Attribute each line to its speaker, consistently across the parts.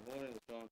Speaker 1: Good morning, Sean.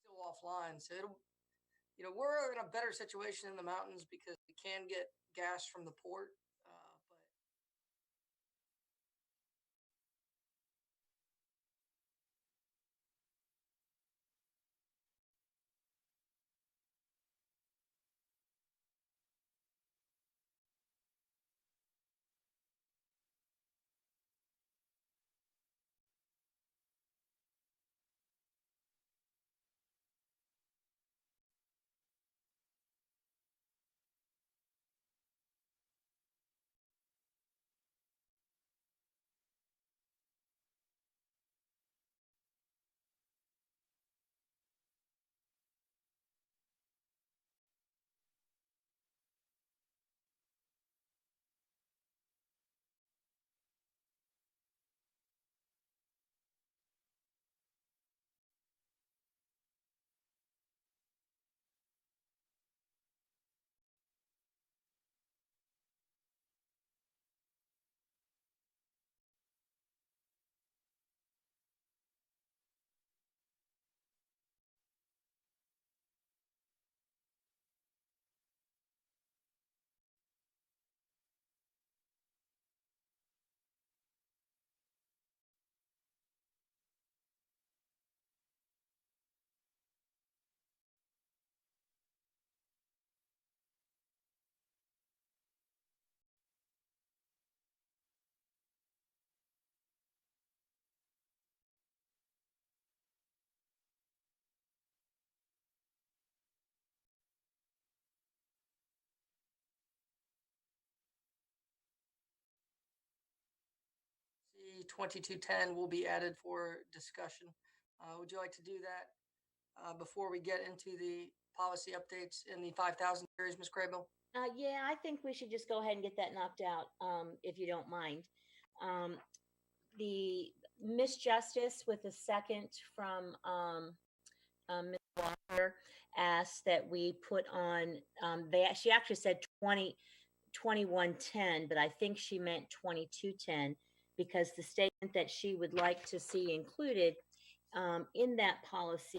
Speaker 2: Still offline, so we're in a better situation in the mountains because we can get gas from the port. But C 2210 will be added for discussion. Would you like to do that before we get into the policy updates in the 5,000 series, Ms. Crable?
Speaker 3: Yeah, I think we should just go ahead and get that knocked out, if you don't mind. The Miss Justice with a second from Ms. Walker asked that we put on, she actually said 2110, but I think she meant 2210 because the statement that she would like to see included in that policy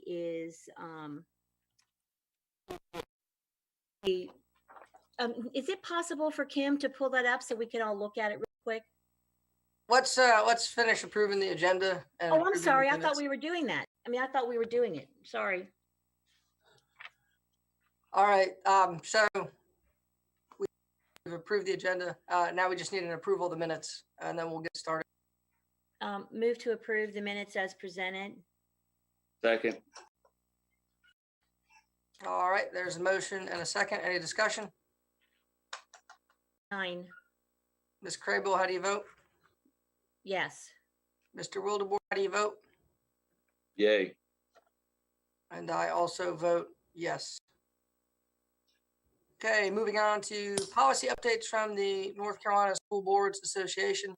Speaker 3: is the is it possible for Kim to pull that up so we can all look at it real quick?
Speaker 2: Let's finish approving the agenda. And
Speaker 3: oh, I'm sorry. I thought we were doing that. I thought we were doing it. Sorry.
Speaker 2: All right. So we've approved the agenda. Now we just need an approval of the minutes, and then we'll get started.
Speaker 3: Move to approve the minutes as presented.
Speaker 1: Second.
Speaker 2: All right. There's a motion and a second. Any discussion?
Speaker 3: 9.
Speaker 2: Ms. Crable, how do you vote?
Speaker 3: Yes.
Speaker 2: Mr. Wildebohr, how do you vote?
Speaker 1: Yay.
Speaker 2: And I also vote yes. Okay, moving on to policy updates from the North Carolina School Boards Association.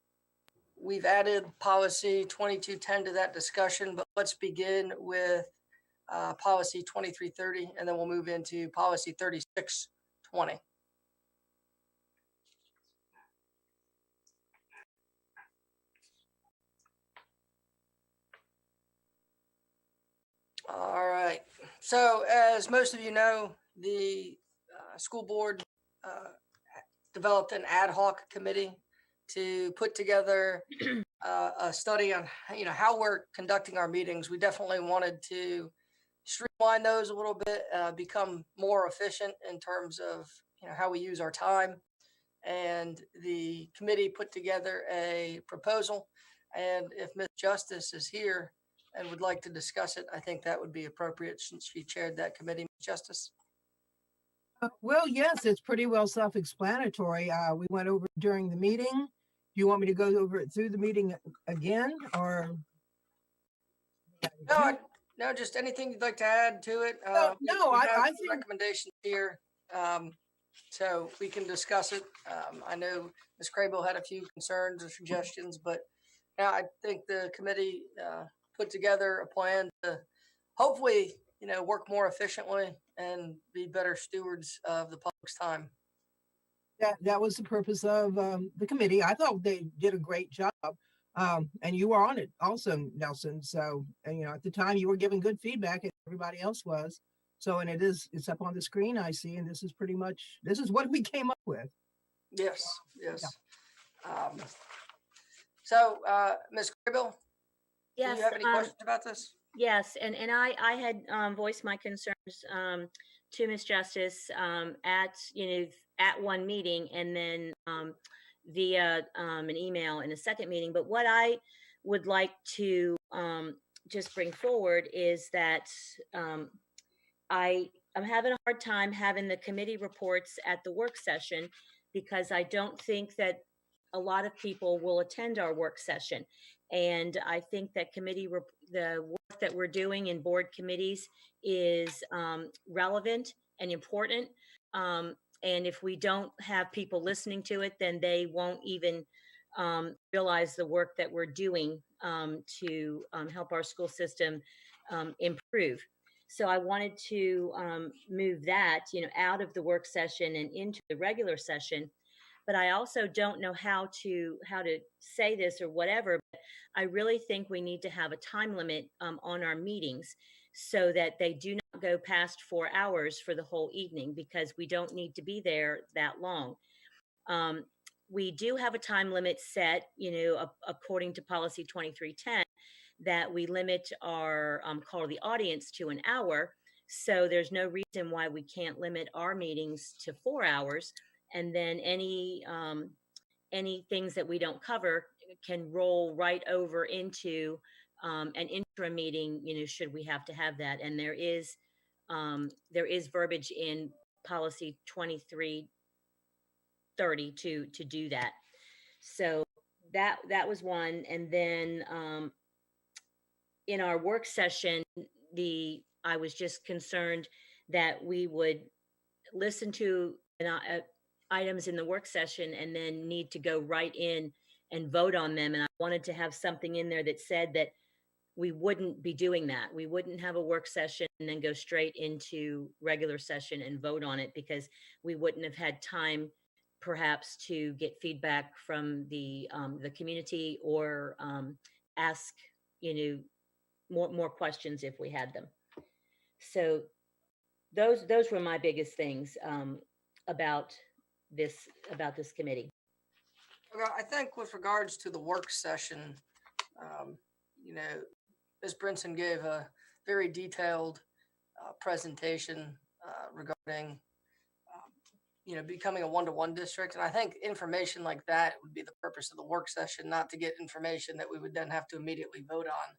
Speaker 2: We've added policy 2210 to that discussion, but let's begin with policy 2330, and then we'll move into policy 3620. All right. So as most of you know, the school board developed an ad hoc committee to put together a study on how we're conducting our meetings. We definitely wanted to streamline those a little bit, become more efficient in terms of how we use our time. And the committee put together a proposal. And if Ms. Justice is here and would like to discuss it, I think that would be appropriate since she chaired that committee. Ms. Justice.
Speaker 1: Well, yes, it's pretty well self-explanatory. We went over it during the meeting. Do you want me to go over it through the meeting again, or?
Speaker 2: No, just anything you'd like to add to it.
Speaker 1: No,
Speaker 2: we
Speaker 1: I
Speaker 2: have
Speaker 1: think
Speaker 2: recommendations here, so we can discuss it. I know Ms. Crable had a few concerns or suggestions, but now I think the committee put together a plan to hopefully, work more efficiently and be better stewards of the public's time.
Speaker 1: that was the purpose of the committee. I thought they did a great job. And you were on it also, Nelson. So, and, at the time you were giving good feedback and everybody else was. So, and it's up on the screen, I see, and this is what we came up with.
Speaker 2: Yes. So, Ms. Crable,
Speaker 3: Yes.
Speaker 2: do you have any questions about this?
Speaker 3: Yes, and I had voiced my concerns to Ms. Justice at one meeting, and then via an email in a second meeting. But what I would like to just bring forward is that I'm having a hard time having the committee reports at the work session, because I don't think that a lot of people will attend our work session. And I think that the work that we're doing in board committees is relevant and important. And if we don't have people listening to it, then they won't even realize the work that we're doing to help our school system improve. So I wanted to move that, out of the work session and into the regular session. But I also don't know how to say this or whatever. But I really think we need to have a time limit on our meetings, so that they do not go past 4 hours for the whole evening, because we don't need to be there that long. We do have a time limit set, according to policy 2310, that we limit our call to the audience to an hour. So there's no reason why we can't limit our meetings to 4 hours. And then any things that we don't cover can roll right over into an interim meeting, should we have to have that. And there is verbiage in policy 2330 to do that. So that was one. And then in our work session, I was just concerned that we would listen to items in the work session and then need to go right in and vote on them. And I wanted to have something in there that said that we wouldn't be doing that. We wouldn't have a work session and then go straight into regular session and vote on it, because we wouldn't have had time perhaps to get feedback from the community, or ask, more questions if we had them. So those were my biggest things about this committee.
Speaker 2: Well, I think with regards to the work session, Ms. Brinson gave a very detailed presentation regarding, becoming a one-to-one district. And I think information like that would be the purpose of the work session, not to get information that we would then have to immediately vote on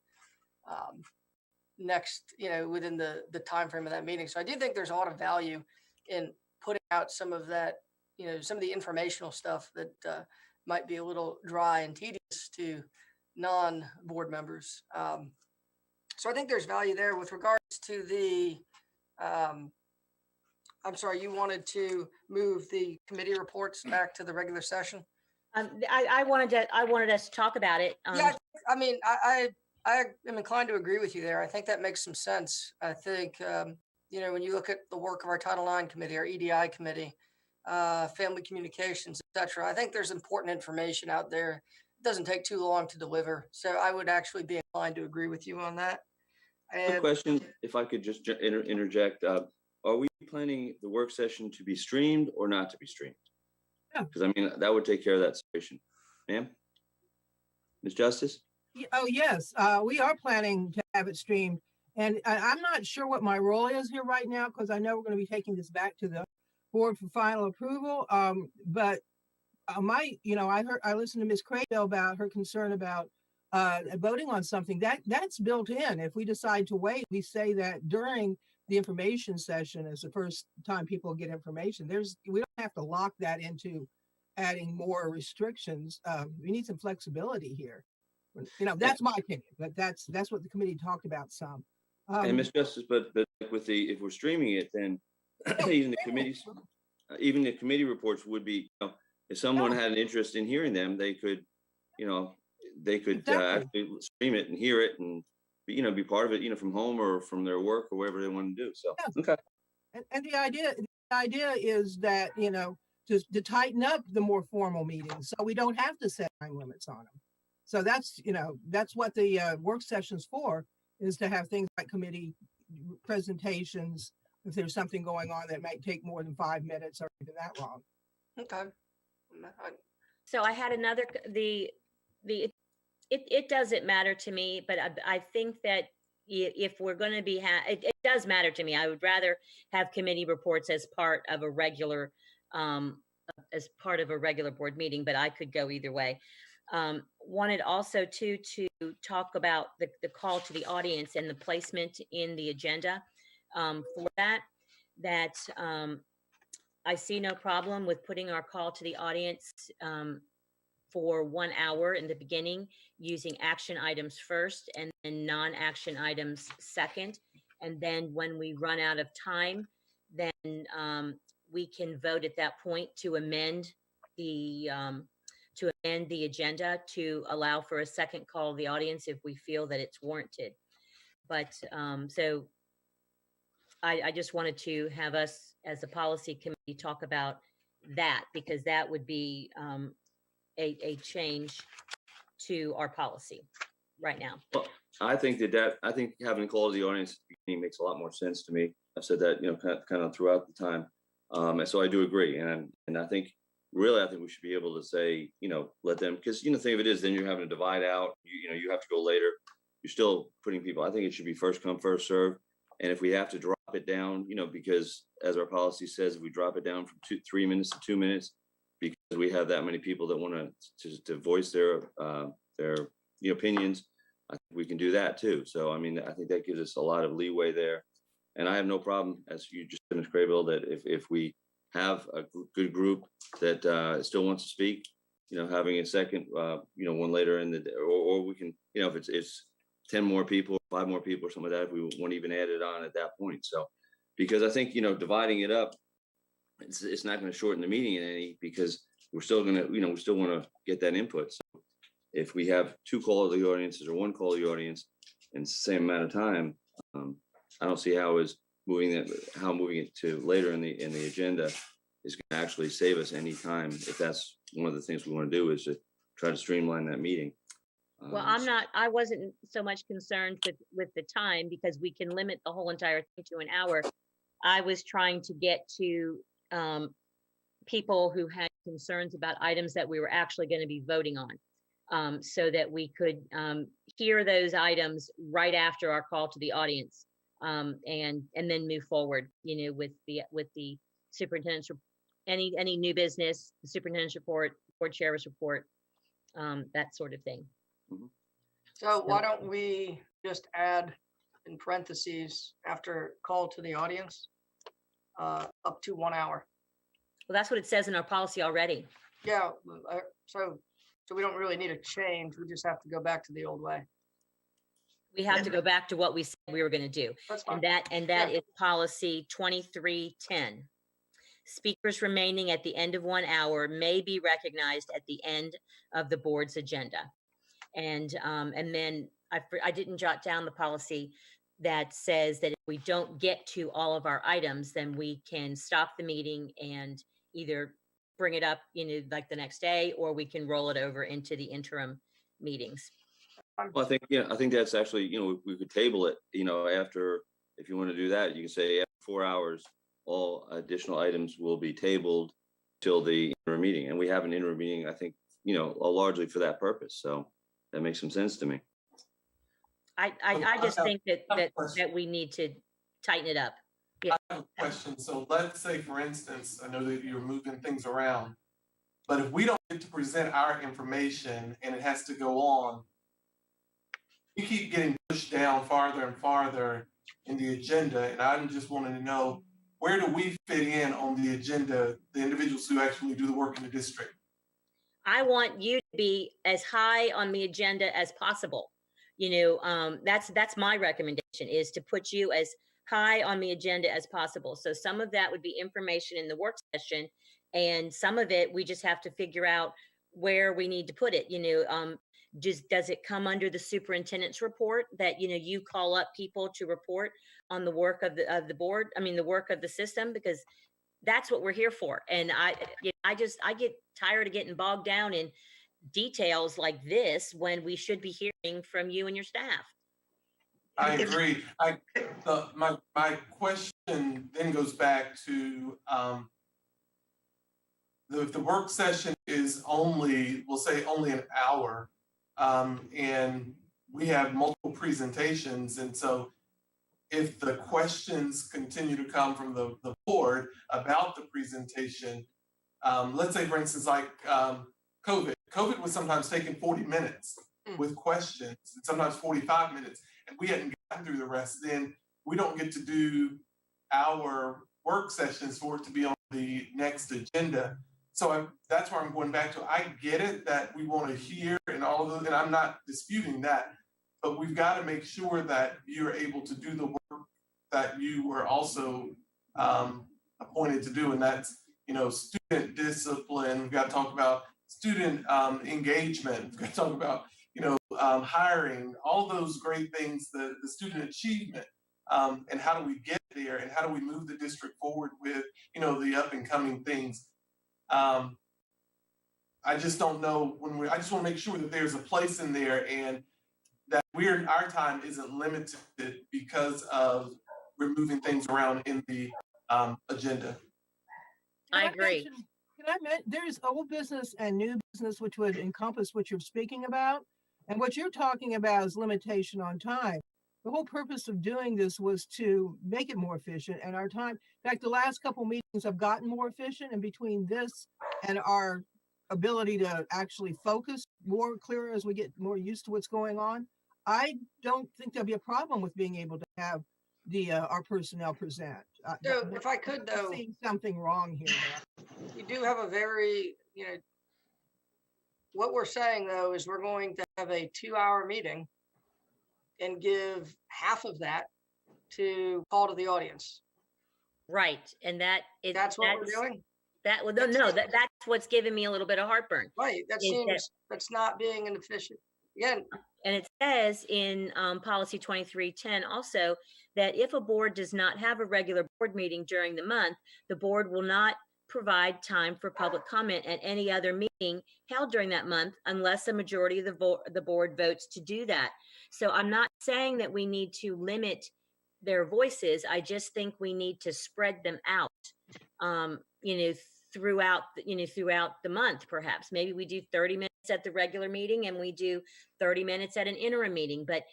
Speaker 2: next, within the time frame of that meeting. So I do think there's a lot of value in putting out some of that, some of the informational stuff that might be a little dry and tedious to non-board members. So I think there's value there. With regards to the I'm sorry, you wanted to move the committee reports back to the regular session?
Speaker 3: I wanted us to talk about it.
Speaker 2: Yeah, I mean, I am inclined to agree with you there. I think that makes some sense. I think, when you look at the work of our Title IX committee, our EDI committee, family communications, et cetera, I think there's important information out there. It doesn't take too long to deliver. So I would actually be inclined to agree with you on that.
Speaker 4: Quick
Speaker 2: And
Speaker 4: question, if I could just interject, are we planning the work session to be streamed or not to be streamed?
Speaker 1: Yeah.
Speaker 4: Because I mean, that would take care of that situation. Ma'am? Ms. Justice?
Speaker 1: Oh, yes, we are planning to have it streamed. And I'm not sure what my role is here right now, because I know we're going to be taking this back to the board for final approval. But I listened to Ms. Cradle about her concern about voting on something that's built in. If we decide to wait, we say that during the information session is the first time people get information. We don't have to lock that into adding more restrictions. We need some flexibility here. That's my opinion, but that's what the committee talked about some.
Speaker 4: And Ms. Justice, but if we're streaming it, then even the committee reports would be, if someone had an interest in hearing them, they could
Speaker 1: Exactly.
Speaker 4: actually stream it and hear it and be part of it, from home or from their work or whatever they want to do. So,
Speaker 1: Yeah.
Speaker 4: okay.
Speaker 1: And the idea is that, to tighten up the more formal meetings, so we don't have to set time limits on them. So that's what the work session's for, is to have things like committee presentations. If there's something going on that might take more than 5 minutes or even that long.
Speaker 2: okay.
Speaker 3: So I had another, it doesn't matter to me, but I think that if we're going to be, it does matter to me. I would rather have committee reports as part of a regular board meeting, but I could go either way. Wanted also to talk about the call to the audience and the placement in the agenda for that I see no problem with putting our call to the audience for 1 hour in the beginning, using action items first and then non-action items second. And then when we run out of time, then we can vote at that point to amend the agenda to allow for a second call of the audience if we feel that it's warranted. But so I just wanted to have us as a policy committee talk about that, because that would be a change to our policy right now.
Speaker 4: Well, I think I think having a call to the audience at the beginning makes a lot more sense to me. I've said that, kind of throughout the time. And so I do agree. And I think really, I think we should be able to say, let them, because, the thing of it is, then you're having to divide out, you have to go later. You're still putting people, I think it should be first come, first serve. And if we have to drop it down, because as our policy says, if we drop it down from 3 minutes to 2 minutes, because we have that many people that want to voice their opinions, I think we can do that too. So, I mean, I think that gives us a lot of leeway there. And I have no problem, as you just said, Ms. Craybill, that if we have a good group that still wants to speak, having a second, one later in the day, or we can, if it's 10 more people, 5 more people or something like that, if we won't even add it on at that point. So, because I think, dividing it up, it's not going to shorten the meeting in any, because we're still going to, we still want to get that input. So if we have 2 call of the audiences or 1 call of the audience in the same amount of time, I don't see how moving it to later in the agenda is going to actually save us any time. If that's one of the things we want to do, is to try to streamline that meeting.
Speaker 3: Well, I wasn't so much concerned with the time, because we can limit the whole entire thing to an hour. I was trying to get to people who had concerns about items that we were actually going to be voting on, so that we could hear those items right after our call to the audience, and then move forward, with the superintendent's, any new business, the superintendent's report, board chair's report, that sort of thing.
Speaker 2: So why don't we just add in parentheses after call to the audience, up to 1 hour?
Speaker 3: Well, that's what it says in our policy already.
Speaker 2: Yeah, so we don't really need a change. We just have to go back to the old way.
Speaker 3: We have to go back to what we said we were going to do.
Speaker 2: That's fine.
Speaker 3: And that
Speaker 2: Yeah.
Speaker 3: is policy 2310. Speakers remaining at the end of 1 hour may be recognized at the end of the board's agenda. And then I didn't jot down the policy that says that if we don't get to all of our items, then we can stop the meeting and either bring it up, like the next day, or we can roll it over into the interim meetings.
Speaker 4: Well, I think that's actually, we could table it, after, if you want to do that, you can say after 4 hours, all additional items will be tabled till the interim meeting. And we have an interim meeting, I think, largely for that purpose. So that makes some sense to me.
Speaker 3: I just think that we need to tighten it up. Yeah.
Speaker 5: I have a question. So let's say, for instance, I know that you're moving things around, but if we don't get to present our information and it has to go on, you keep getting pushed down farther and farther in the agenda. And I'm just wanting to know, where do we fit in on the agenda, the individuals who actually do the work in the district?
Speaker 3: I want you to be as high on the agenda as possible. That's my recommendation, is to put you as high on the agenda as possible. So some of that would be information in the work session, and some of it we just have to figure out where we need to put it. Does it come under the superintendent's report that you call up people to report on the work of the board? I mean, the work of the system, because that's what we're here for. And I get tired of getting bogged down in details like this when we should be hearing from you and your staff.
Speaker 5: I agree. My question then goes back to the work session is only, we'll say only an hour, and we have multiple presentations. And so if the questions continue to come from the board about the presentation, let's say, for instance, like COVID. COVID was sometimes taking 40 minutes with questions, and sometimes 45 minutes, and we hadn't gotten through the rest. Then we don't get to do our work sessions for it to be on the next agenda. So that's where I'm going back to. I get it that we want to hear and all of those, and I'm not disputing that, but we've got to make sure that you're able to do the work that you were also appointed to do, and that's student discipline. We've got to talk about student engagement. We've got to talk about hiring, all those great things, the student achievement, and how do we get there, and how do we move the district forward with the up and coming things. I just don't know I just want to make sure that there's a place in there, and that our time isn't limited because of removing things around in the agenda.
Speaker 3: I agree.
Speaker 1: There's old business and new business, which would encompass what you're speaking about. And what you're talking about is limitation on time. The whole purpose of doing this was to make it more efficient, and our time, in fact, the last couple meetings have gotten more efficient, and between this and our ability to actually focus more clearer as we get more used to what's going on, I don't think there'll be a problem with being able to have our personnel present.
Speaker 2: So if I could, though,
Speaker 1: I'm seeing something wrong here.
Speaker 2: you do have a very, what we're saying, though, is we're going to have a 2-hour meeting and give half of that to call to the audience.
Speaker 3: Right. And
Speaker 2: that's what we're doing?
Speaker 3: That's what's giving me a little bit of heartburn.
Speaker 2: Right. That's not being an efficient. Again.
Speaker 3: And it says in policy 2310 also that if a board does not have a regular board meeting during the month, the board will not provide time for public comment at any other meeting held during that month unless a majority of the board votes to do that. So I'm not saying that we need to limit their voices. I just think we need to spread them out, throughout the month. Perhaps maybe we do 30 minutes at the regular meeting and we do 30 minutes at an interim meeting. But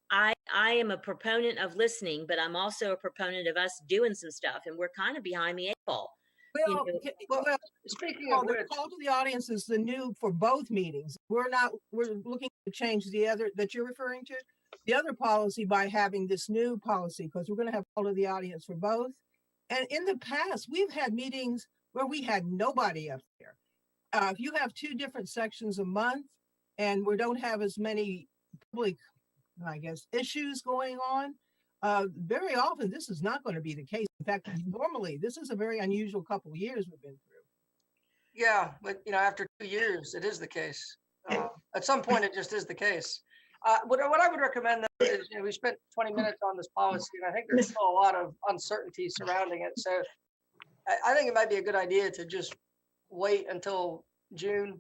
Speaker 3: I am a proponent of listening, but I'm also a proponent of us doing some stuff, and we're kind of behind the 8 ball.
Speaker 2: Well, speaking of
Speaker 1: the call to the audience is the new for both meetings. We're looking to change the other that you're referring to, the other policy, by having this new policy, because we're going to have call to the audience for both. And in the past, we've had meetings where we had nobody up there. If you have 2 different sections a month and we don't have as many public I guess, issues going on. Very often, this is not going to be the case. In fact, normally, this is a very unusual couple of years we've been through.
Speaker 2: Yeah, but after 2 years, it is the case. At some point, it just is the case. What I would recommend though is, we spent 20 minutes on this policy, and I think there's still a lot of uncertainty surrounding it. So I think it might be a good idea to just wait until June,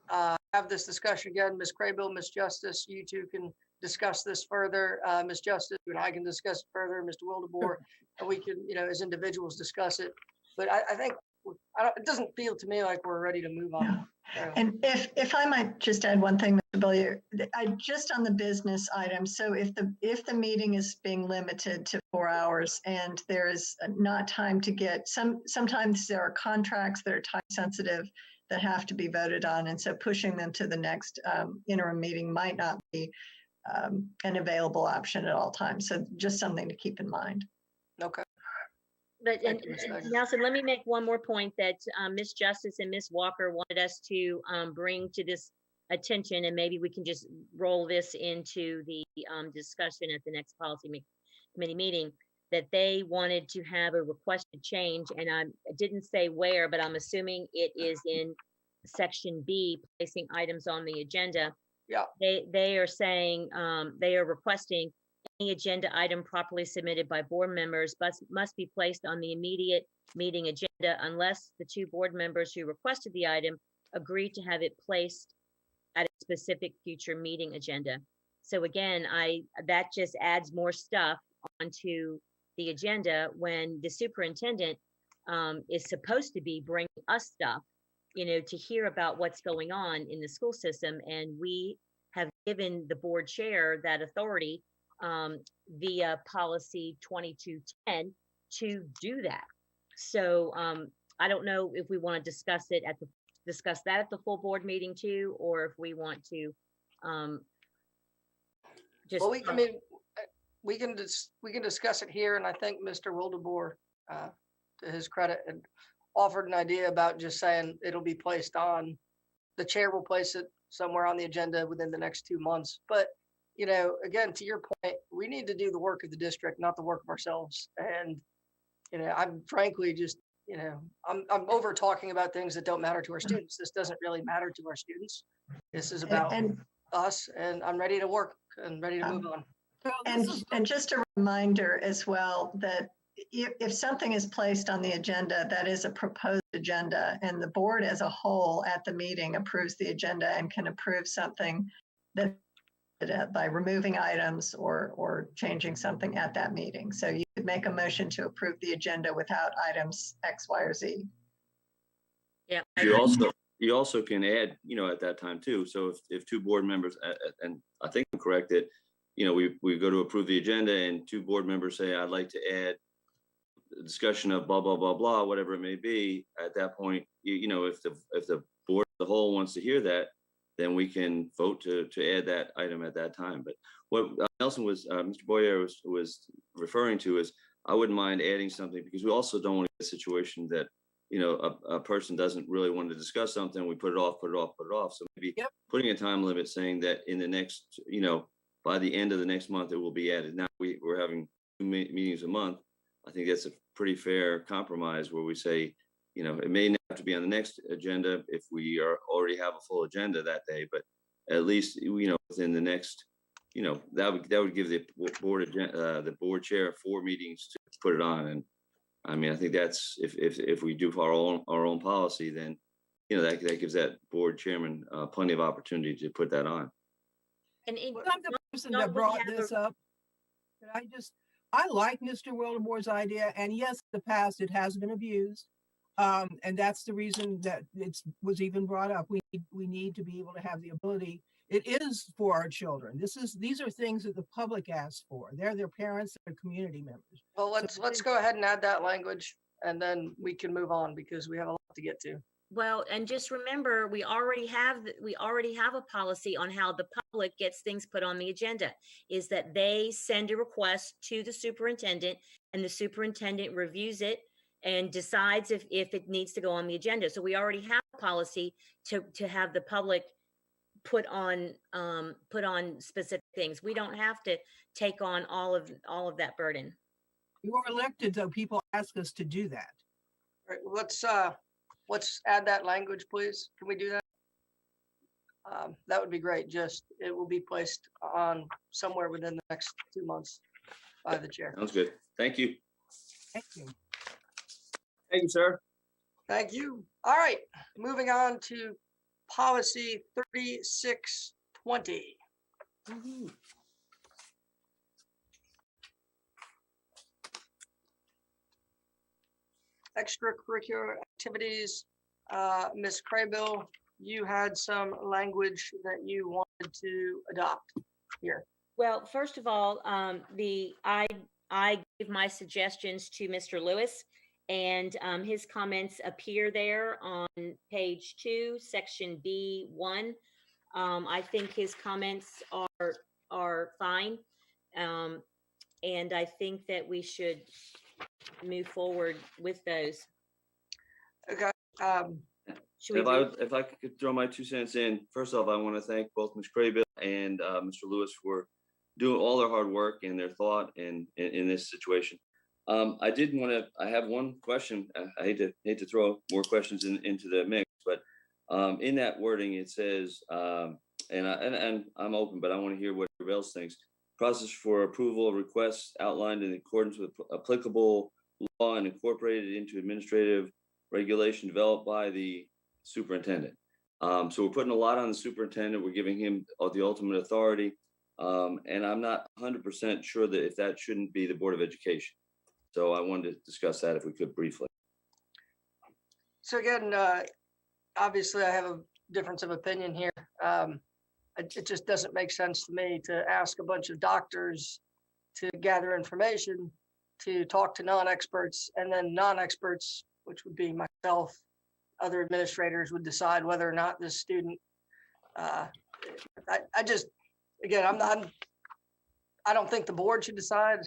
Speaker 2: have this discussion again. Ms. Craybill, Ms. Justice, you two can discuss this further. Ms. Justice, you and I can discuss it further, Mr. Wildebohr, and we can, as individuals, discuss it. But I think it doesn't feel to me like we're ready to move on.
Speaker 6: No.
Speaker 2: So,
Speaker 6: And if I might just add one thing, Mr. Billier, just on the business item. So if the meeting is being limited to 4 hours and there is not time to get sometimes there are contracts that are time sensitive that have to be voted on, and so pushing them to the next interim meeting might not be an available option at all times. So just something to keep in mind.
Speaker 2: okay.
Speaker 3: But
Speaker 2: Thank you, Ms. Snyder.
Speaker 3: Nelson, let me make one more point that Ms. Justice and Ms. Walker wanted us to bring to this attention, and maybe we can just roll this into the discussion at the next policy committee meeting, that they wanted to have a requested change, and I didn't say where, but I'm assuming it is in section B, placing items on the agenda.
Speaker 2: Yeah.
Speaker 3: They are saying, they are requesting any agenda item properly submitted by board members must be placed on the immediate meeting agenda unless the two board members who requested the item agree to have it placed at a specific future meeting agenda. So again, that just adds more stuff onto the agenda when the superintendent is supposed to be bringing us stuff, to hear about what's going on in the school system. And we have given the board chair that authority via policy 2210 to do that. So I don't know if we want to discuss that at the full board meeting too, or if we want to just.
Speaker 2: Well, we can discuss it here, and I think Mr. Wildebohr, to his credit, had offered an idea about just saying it'll be placed on. The chair will place it somewhere on the agenda within the next 2 months. But again, to your point, we need to do the work of the district, not the work of ourselves. And I'm frankly just I'm over talking about things that don't matter to our students. This doesn't really matter to our students. This is about us, and I'm ready to work and ready to move on.
Speaker 6: And just a reminder as well that if something is placed on the agenda, that is a proposed agenda, and the board as a whole at the meeting approves the agenda and can approve something that by removing items or changing something at that meeting. So you could make a motion to approve the agenda without items X, Y, or Z.
Speaker 3: Yeah.
Speaker 4: You also can add, at that time too. So if two board members, and I think I'm correct that, we go to approve the agenda and two board members say, I'd like to add a discussion of blah, blah, blah, blah, whatever it may be. At that point, if the board as a whole wants to hear that, then we can vote to add that item at that time. But what Nelson Mr. Boyer was referring to is, I wouldn't mind adding something, because we also don't want to get a situation that, a person doesn't really want to discuss something, we put it off. So maybe putting a time limit saying that in the next, by the end of the next month, it will be added. Now we're having 2 meetings a month. I think that's a pretty fair compromise where we say, it may not have to be on the next agenda if we already have a full agenda that day, but at least, within the next, that would give the board chair 4 meetings to put it on. And I mean, I think that's, if we do our own policy, then, that gives that board chairman plenty of opportunity to put that on.
Speaker 3: And
Speaker 1: I'm the person that brought this up. I like Mr. Wildebohr's idea, and yes, in the past it has been abused. And that's the reason that it was even brought up. We need to be able to have the ability. It is for our children. These are things that the public asks for. They're their parents, their community members.
Speaker 2: Well, let's go ahead and add that language, and then we can move on because we have a lot to get to.
Speaker 3: Well, and just remember, we already have a policy on how the public gets things put on the agenda, is that they send a request to the superintendent, and the superintendent reviews it and decides if it needs to go on the agenda. So we already have a policy to have the public put on specific things. We don't have to take on all of that burden.
Speaker 1: You were elected, so people ask us to do that.
Speaker 2: All right, let's add that language, please. Can we do that? That would be great. Just, it will be placed on somewhere within the next 2 months by the chair.
Speaker 4: Sounds good. Thank you.
Speaker 1: Thank you.
Speaker 4: Thank you, sir.
Speaker 2: Thank you. All right, moving on to policy 3620. Extracurricular activities. Ms. Craybill, you had some language that you wanted to adopt here.
Speaker 3: Well, first of all, I gave my suggestions to Mr. Lewis, and his comments appear there on page 2, section B1. I think his comments are fine, and I think that we should move forward with those.
Speaker 2: Okay.
Speaker 3: Should we
Speaker 4: If I could throw my 2 cents in, first off, I want to thank both Ms. Craybill and Mr. Lewis for doing all their hard work and their thought in this situation. I have one question. I hate to throw more questions into the mix, but in that wording, it says, and I'm open, but I want to hear what everybody else thinks. Process for approval of requests outlined in accordance with applicable law and incorporated into administrative regulation developed by the superintendent. So we're putting a lot on the superintendent. We're giving him the ultimate authority. And I'm not 100% sure that if that shouldn't be the Board of Education. So I wanted to discuss that if we could briefly.
Speaker 2: So again, obviously I have a difference of opinion here. It just doesn't make sense to me to ask a bunch of doctors to gather information, to talk to non-experts, and then non-experts, which would be myself, other administrators, would decide whether or not this student, again, I don't think the board should decide.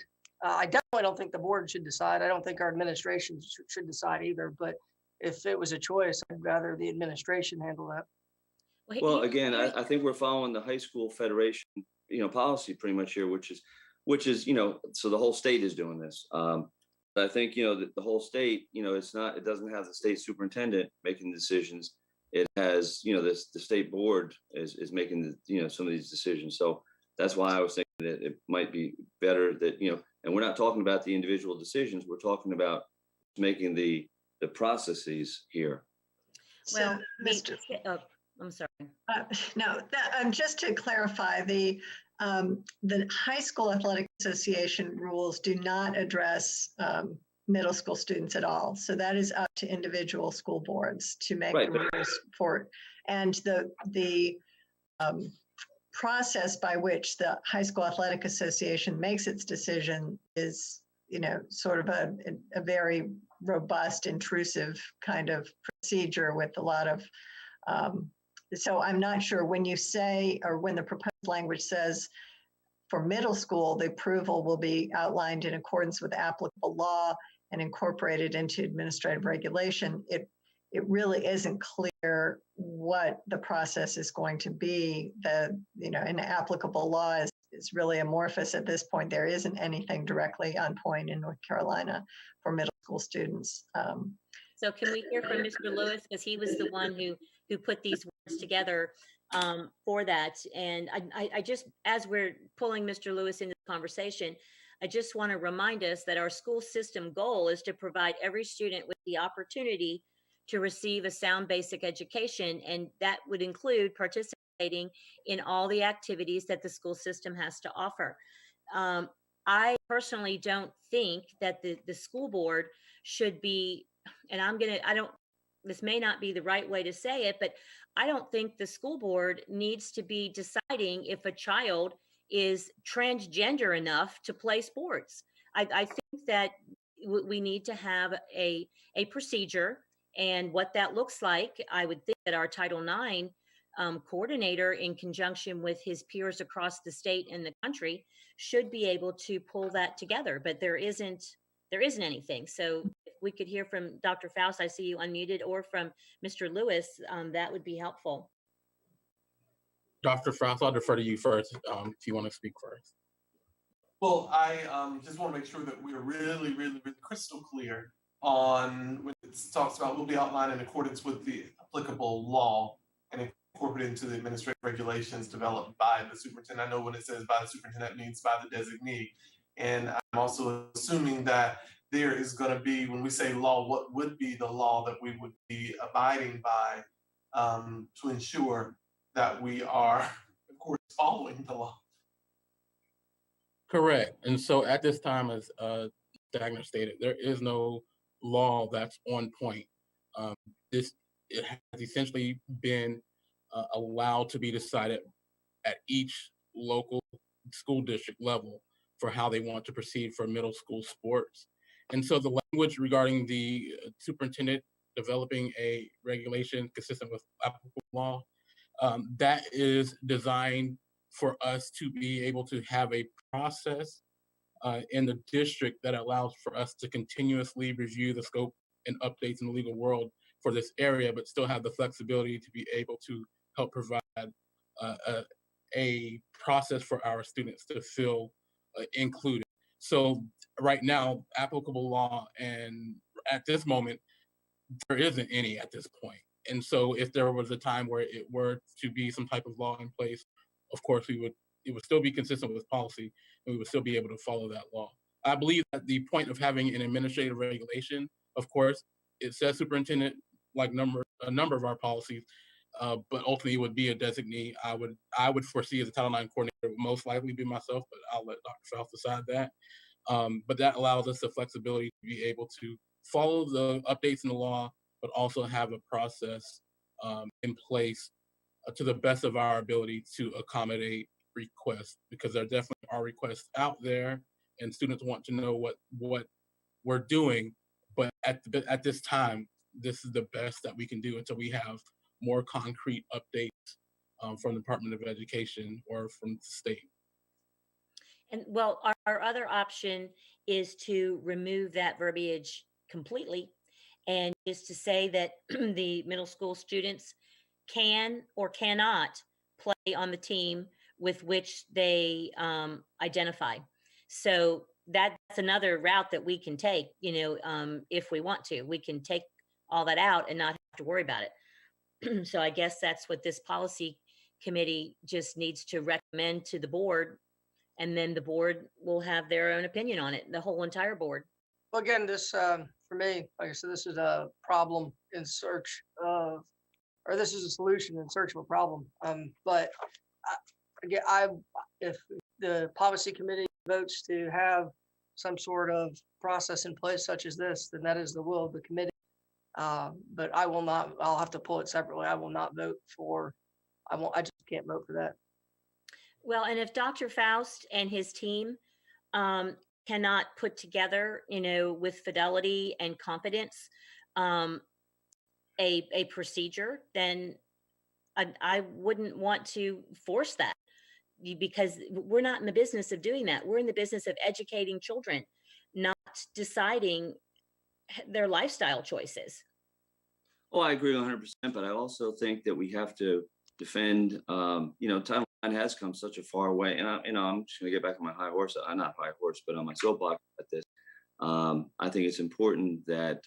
Speaker 2: I definitely don't think the board should decide. I don't think our administration should decide either, but if it was a choice, I'd rather the administration handle that.
Speaker 4: Well, again, I think we're following the high school federation, policy pretty much here, which is, so the whole state is doing this. But I think, the whole state, it doesn't have the state superintendent making decisions. It has, the state board is making some of these decisions. So that's why I was thinking that it might be better that, and we're not talking about the individual decisions. We're talking about making the processes here.
Speaker 3: Well,
Speaker 6: So, Mr.
Speaker 3: I'm sorry.
Speaker 6: No, just to clarify, the High School Athletic Association rules do not address middle school students at all. So that is up to individual school boards to make
Speaker 4: Right,
Speaker 6: the rules for. And the process by which the High School Athletic Association makes its decision is, sort of a very robust, intrusive kind of procedure with a lot of. So I'm not sure when you say, or when the proposed language says for middle school, the approval will be outlined in accordance with applicable law and incorporated into administrative regulation. It really isn't clear what the process is going to be. An applicable law is really amorphous at this point. There isn't anything directly on point in North Carolina for middle school students.
Speaker 3: So can we hear from Mr. Lewis, because he was the one who put these words together for that. And I just, as we're pulling Mr. Lewis into the conversation, I just want to remind us that our school system goal is to provide every student with the opportunity to receive a sound basic education. And that would include participating in all the activities that the school system has to offer. I personally don't think that the school board should be, and this may not be the right way to say it, but I don't think the school board needs to be deciding if a child is transgender enough to play sports. I think that we need to have a procedure, and what that looks like. I would think that our Title IX coordinator, in conjunction with his peers across the state and the country, should be able to pull that together, but there isn't anything. So if we could hear from Dr. Faust, I see you unmuted, or from Mr. Lewis, that would be helpful.
Speaker 7: Dr. Faust, I'll defer to you first if you want to speak first.
Speaker 5: Well, I just want to make sure that we're really, really, really crystal clear on when it talks about will be outlined in accordance with the applicable law and incorporated into the administrative regulations developed by the superintendent. I know when it says by the superintendent, it means by the designee. And I'm also assuming that there is going to be, when we say law, what would be the law that we would be abiding by to ensure that we are, of course, following the law.
Speaker 7: Correct. And so at this time, as Dagner stated, there is no law that's on point. It has essentially been allowed to be decided at each local school district level for how they want to proceed for middle school sports. And so the language regarding the superintendent developing a regulation consistent with applicable law, that is designed for us to be able to have a process in the district that allows for us to continuously review the scope and updates in the legal world for this area, but still have the flexibility to be able to help provide a process for our students to feel included. So right now, applicable law, and at this moment, there isn't any at this point. And so if there was a time where it were to be some type of law in place, of course, it would still be consistent with policy, and we would still be able to follow that law. I believe that the point of having an administrative regulation, of course, it says superintendent, like a number of our policies, but ultimately it would be a designee. I would foresee as a Title IX coordinator, it would most likely be myself, but I'll let Dr. Faust decide that. But that allows us the flexibility to be able to follow the updates in the law, but also have a process in place to the best of our ability to accommodate requests, because there definitely are requests out there and students want to know what we're doing. But at this time, this is the best that we can do until we have more concrete updates from the Department of Education or from the state.
Speaker 3: And well, our other option is to remove that verbiage completely, and is to say that the middle school students can or cannot play on the team with which they identify. So that's another route that we can take, if we want to. We can take all that out and not have to worry about it. So I guess that's what this policy committee just needs to recommend to the board, and then the board will have their own opinion on it, the whole entire board.
Speaker 2: Well, again, this, for me, like I said, this is a problem in search of, or this is a solution in search of a problem. But again, if the policy committee votes to have some sort of process in place such as this, then that is the will of the committee. But I will not, I'll have to pull it separately. I will not vote for, I just can't vote for that.
Speaker 3: Well, and if Dr. Faust and his team cannot put together, with fidelity and confidence, a procedure, then I wouldn't want to force that, because we're not in the business of doing that. We're in the business of educating children, not deciding their lifestyle choices.
Speaker 4: Oh, I agree 100%, but I also think that we have to defend, Title IX has come such a far way, and I'm just gonna get back on my high horse. I'm not high horse, but on my soapbox at this. I think it's important that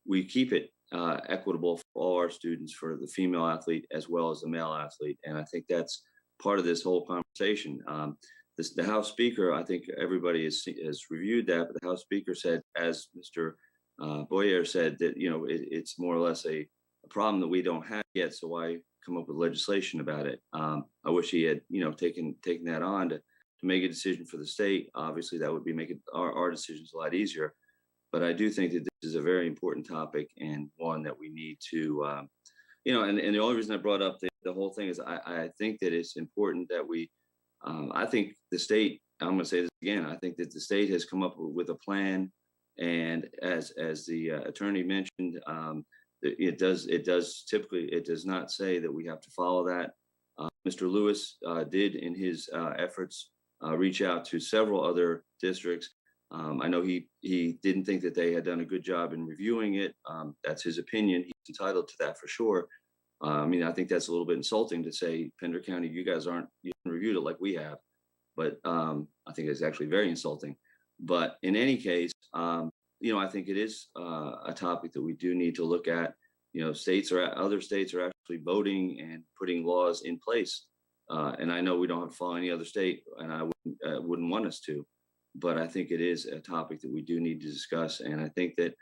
Speaker 4: we keep it equitable for all our students, for the female athlete as well as the male athlete, and I think that's part of this whole conversation. The House Speaker, I think everybody has reviewed that, but the House Speaker said, as Mr. Boyer said, that it's more or less a problem that we don't have yet. So why come up with legislation about it? I wish he had taken that on to make a decision for the state. Obviously, that would be making our decisions a lot easier. But I do think that this is a very important topic, and one that we need to, and the only reason I brought up the whole thing is I think that it's important that we, I think the state, I'm going to say this again, I think that the state has come up with a plan. And as the attorney mentioned, it does not say that we have to follow that. Mr. Lewis did in his efforts reach out to several other districts. I know he didn't think that they had done a good job in reviewing it. That's his opinion. He's entitled to that for sure. I mean, I think that's a little bit insulting to say, Pender County, you haven't reviewed it like we have. But I think it's actually very insulting. But in any case, I think it is a topic that we do need to look at. Other states are actually voting and putting laws in place. And I know we don't have to follow any other state, and I wouldn't want us to. But I think it is a topic that we do need to discuss. And I think that,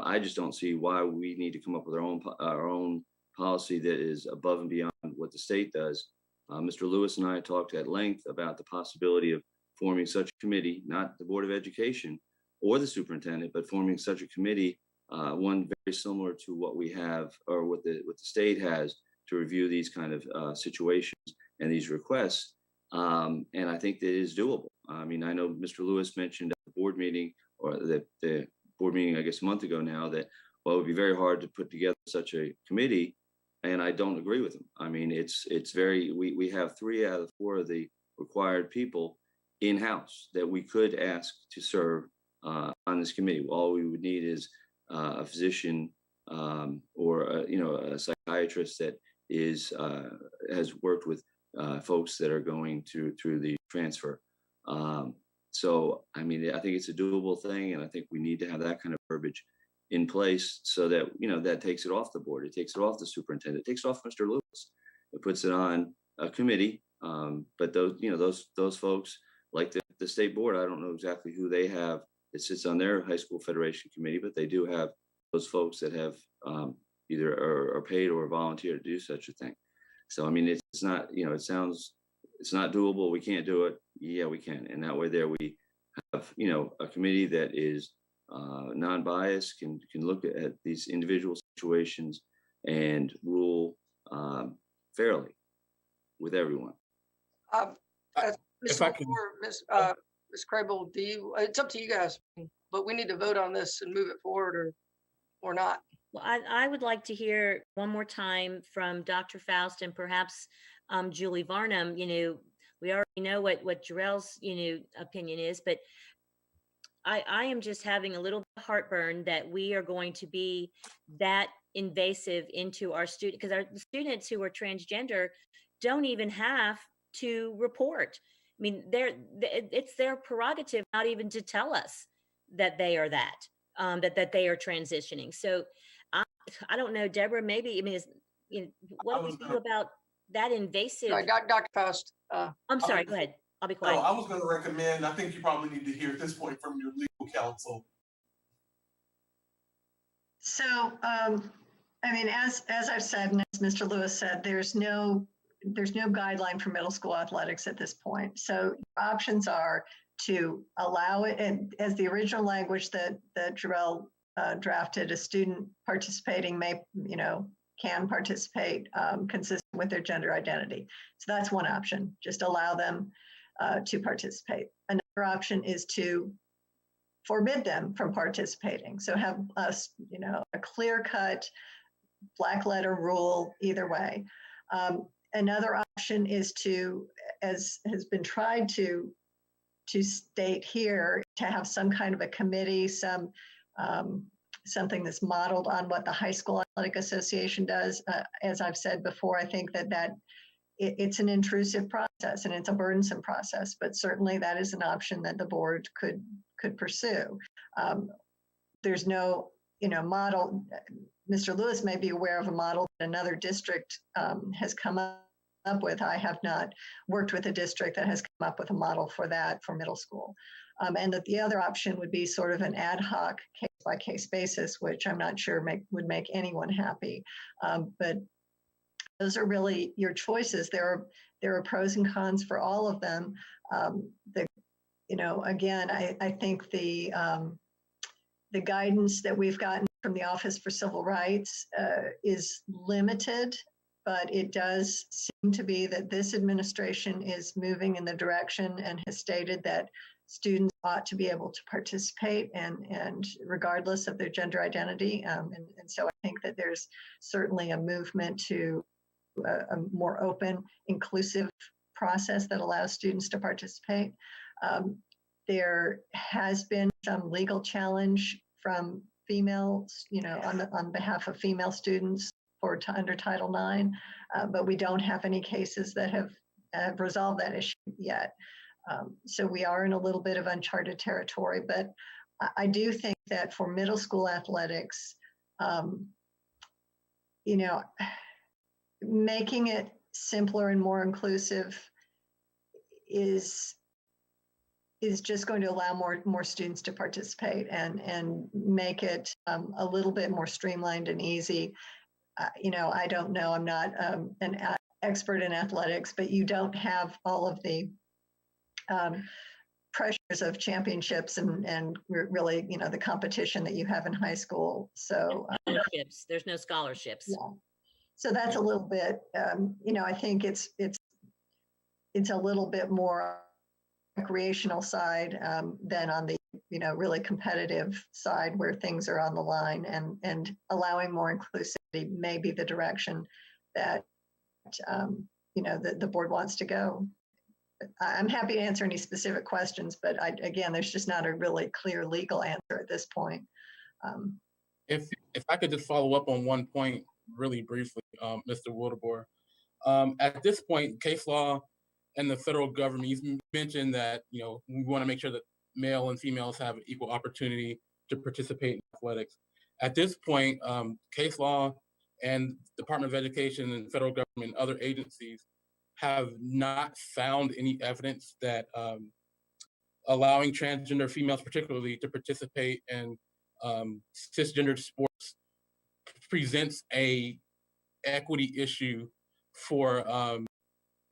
Speaker 4: I just don't see why we need to come up with our own policy that is above and beyond what the state does. Mr. Lewis and I talked at length about the possibility of forming such a committee, not the Board of Education or the superintendent, but forming such a committee, one very similar to what we have or what the state has to review these kind of situations and these requests. And I think that it is doable. I mean, I know Mr. Lewis mentioned at the board meeting, or the board meeting, I guess, a month ago now, that, well, it would be very hard to put together such a committee. And I don't agree with him. I mean, we have 3 out of 4 of the required people in-house that we could ask to serve on this committee. All we would need is a physician or a psychiatrist that has worked with folks that are going through the transfer. So, I mean, I think it's a doable thing, and I think we need to have that kind of verbiage in place so that, that takes it off the board. It takes it off the superintendent. It takes it off Mr. Lewis. It puts it on a committee. But those folks, like the state board, I don't know exactly who they have that sits on their high school federation committee, but they do have those folks that have either are paid or volunteer to do such a thing. So, I mean, it's not, it's not doable. We can't do it. Yeah, we can. And that way there we have, a committee that is non-biased, can look at these individual situations and rule fairly with everyone.
Speaker 7: If I can-
Speaker 2: Ms. Crable, it's up to you guys, but we need to vote on this and move it forward or not.
Speaker 3: Well, I would like to hear one more time from Dr. Faust and perhaps Julie Varnum. We already know what Jarrell's, opinion is, but I am just having a little bit of heartburn that we are going to be that invasive into our student, because the students who are transgender don't even have to report. I mean, it's their prerogative not even to tell us that they are that they are transitioning. So I don't know, Deborah, maybe, I mean, what do we do about that invasive?
Speaker 2: Right, Dr. Faust.
Speaker 3: I'm sorry, go ahead. I'll be quiet.
Speaker 5: No, I was going to recommend, I think you probably need to hear at this point from your legal counsel.
Speaker 6: So, I mean, as I've said, and as Mr. Lewis said, there's no guideline for middle school athletics at this point. So options are to allow it, and as the original language that Jarrell drafted, a student participating can participate consistent with their gender identity. So that's one option, just allow them to participate. Another option is to forbid them from participating. So have us, a clear-cut black letter rule either way. Another option is to, as has been tried to state here, to have some kind of a committee, something that's modeled on what the High School Athletic Association does. As I've said before, I think that it's an intrusive process and it's a burdensome process, but certainly that is an option that the board could pursue. There's no, model. Mr. Lewis may be aware of a model that another district has come up with. I have not worked with a district that has come up with a model for that for middle school. And that the other option would be sort of an ad hoc case-by-case basis, which I'm not sure would make anyone happy. But those are really your choices. There are pros and cons for all of them. Again, I think the guidance that we've gotten from the Office for Civil Rights is limited, but it does seem to be that this administration is moving in the direction and has stated that students ought to be able to participate and regardless of their gender identity. And so I think that there's certainly a movement to a more open, inclusive process that allows students to participate. There has been some legal challenge from females, on behalf of female students under Title IX, but we don't have any cases that have resolved that issue yet. So we are in a little bit of uncharted territory, but I do think that for middle school athletics, making it simpler and more inclusive is just going to allow more students to participate and make it a little bit more streamlined and easy. I don't know, I'm not an expert in athletics, but you don't have all of the pressures of championships and really, the competition that you have in high school. So
Speaker 3: there's no scholarships.
Speaker 6: Yeah. So that's a little bit, I think it's a little bit more recreational side than on the really competitive side where things are on the line, and allowing more inclusivity may be the direction that the board wants to go. I'm happy to answer any specific questions, but again, there's just not a really clear legal answer at this point.
Speaker 7: If I could just follow up on one point really briefly, Mr. Wildeboer. At this point, case law and the federal government, you mentioned that we want to make sure that male and females have equal opportunity to participate in athletics. At this point, case law and Department of Education and federal government and other agencies have not found any evidence that allowing transgender females particularly to participate in cisgendered sports presents a equity issue for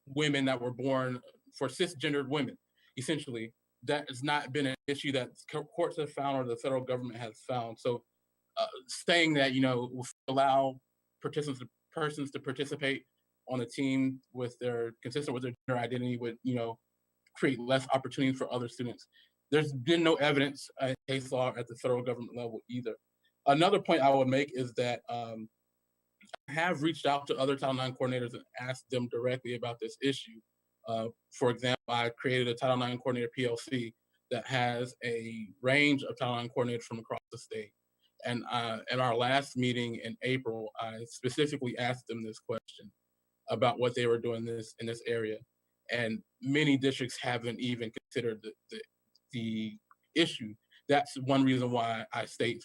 Speaker 7: women that were born, for cisgendered women. Essentially, that has not been an issue that courts have found or the federal government has found. So saying that, will allow persons to participate on a team consistent with their gender identity would, create less opportunities for other students. There's been no evidence in case law at the federal government level either. Another point I would make is that I have reached out to other Title IX coordinators and asked them directly about this issue. For example, I created a Title IX coordinator PLC that has a range of Title IX coordinators from across the state. And in our last meeting in April, I specifically asked them this question about what they were doing in this area. And many districts haven't even considered the issue. That's one reason why I state,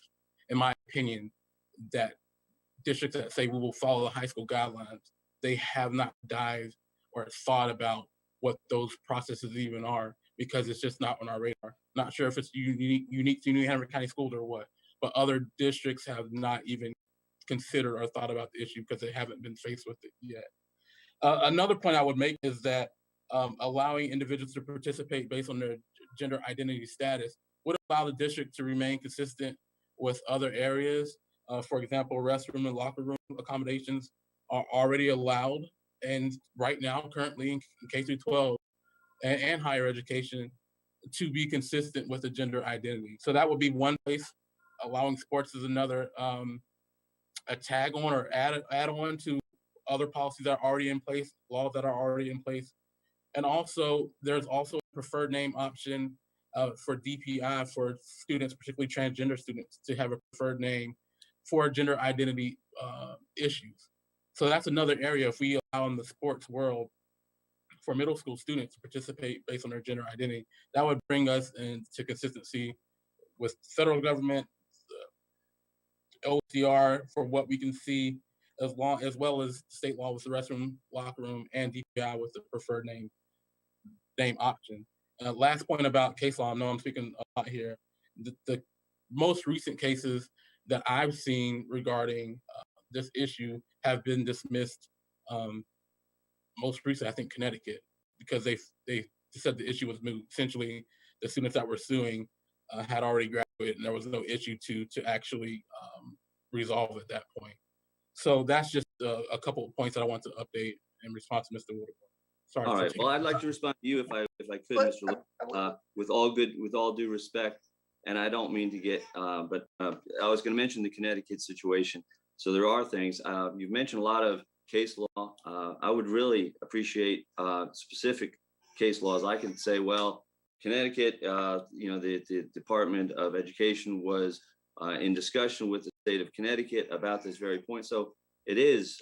Speaker 7: in my opinion, that districts that say we will follow the high school guidelines, they have not dived or thought about what those processes even are, because it's just not on our radar. Not sure if it's unique to New Hanover County Schools or what, but other districts have not even considered or thought about the issue because they haven't been faced with it yet. Another point I would make is that allowing individuals to participate based on their gender identity status would allow the district to remain consistent with other areas. For example, restroom and locker room accommodations are already allowed, and right now, currently in K-12 and higher education, to be consistent with the gender identity. So that would be one place. Allowing sports is another, a tag on or add on to other policies that are already in place, laws that are already in place. And also, there's also a preferred name option for DPI for students, particularly transgender students, to have a preferred name for gender identity issues. So that's another area, if we allow in the sports world for middle school students to participate based on their gender identity, that would bring us into consistency with federal government, OCR for what we can see, as well as state law with the restroom, locker room, and DPI with the preferred name option. Last point about case law, I know I'm speaking a lot here. The most recent cases that I've seen regarding this issue have been dismissed. Most recently, I think Connecticut, because they said the issue was moot. Essentially, the students that were suing had already graduated, and there was no issue to actually resolve at that point. So that's just a couple of points that I want to update in response to Mr. Wildeboer. Sorry.
Speaker 4: All right. Well, I'd like to respond to you if I could, Mr. Lee, with all due respect. And I don't mean to get, but I was going to mention the Connecticut situation. So there are things, you've mentioned a lot of case law. I would really appreciate specific case laws. I can say, well, Connecticut, the Department of Education was in discussion with the state of Connecticut about this very point. So it is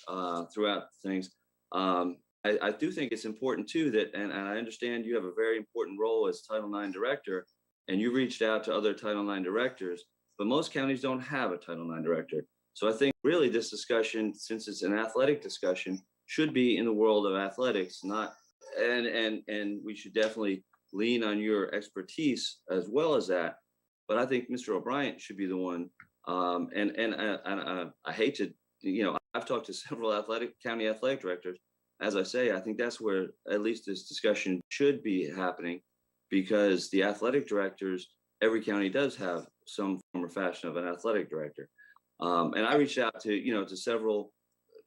Speaker 4: throughout things. I do think it's important too that, and I understand you have a very important role as Title IX director, and you reached out to other Title IX directors, but most counties don't have a Title IX director. So I think really this discussion, since it's an athletic discussion, should be in the world of athletics, not, and we should definitely lean on your expertise as well as that. But I think Mr. O'Brien should be the one. I hate to, I've talked to several county athletic directors. As I say, I think that's where at least this discussion should be happening, because the athletic directors, every county does have some form or fashion of an athletic director. And I reached out to several,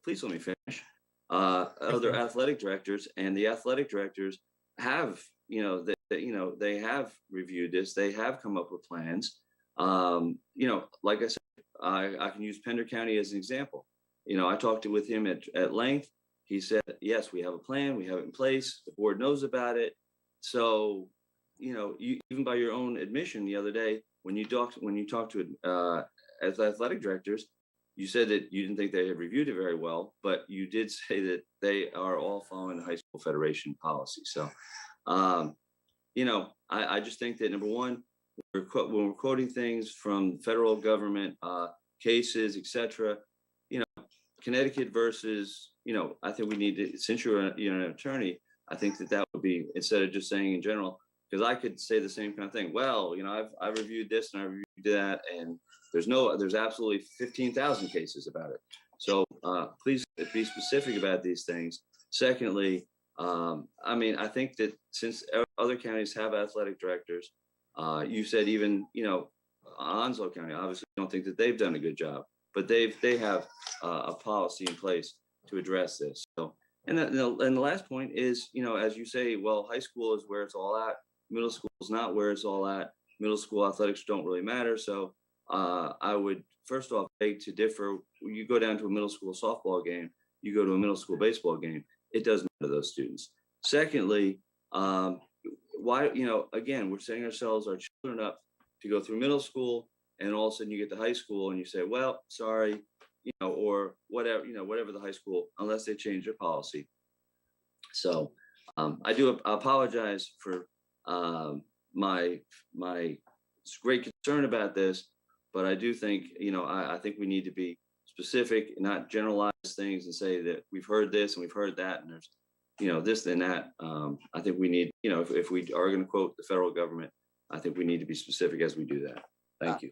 Speaker 4: please let me finish, other athletic directors, and the athletic directors have, they have reviewed this, they have come up with plans. Like I said, I can use Pender County as an example. I talked with him at length. He said, yes, we have a plan, we have it in place, the board knows about it. So, even by your own admission the other day, when you talked to as athletic directors, you said that you didn't think they had reviewed it very well, but you did say that they are all following the high school federation policy. So, I just think that number one, when we're quoting things from federal government cases, etc., Connecticut versus, I think we need to, since you're an attorney, I think that would be, instead of just saying in general, because I could say the same kind of thing. Well, I've reviewed this and I reviewed that, and there's absolutely 15,000 cases about it. So please be specific about these things. Secondly, I think that since other counties have athletic directors, you said even, Onslow County, obviously don't think that they've done a good job, but they have a policy in place to address this. So, and the last point is, as you say, well, high school is where it's all at. Middle school is not where it's all at. Middle school athletics don't really matter. So I would first off beg to differ. You go down to a middle school softball game, you go to a middle school baseball game, it does matter to those students. Secondly, why, again, we're setting our children up to go through middle school, and all of a sudden you get to high school and you say, well, sorry, or whatever, whatever the high school, unless they change their policy. So I do apologize for my great concern about this, but I do think, I think we need to be specific, not generalize things and say that we've heard this and we've heard that, and there's, this and that. I think we need, if we are going to quote the federal government, I think we need to be specific as we do that. Thank you.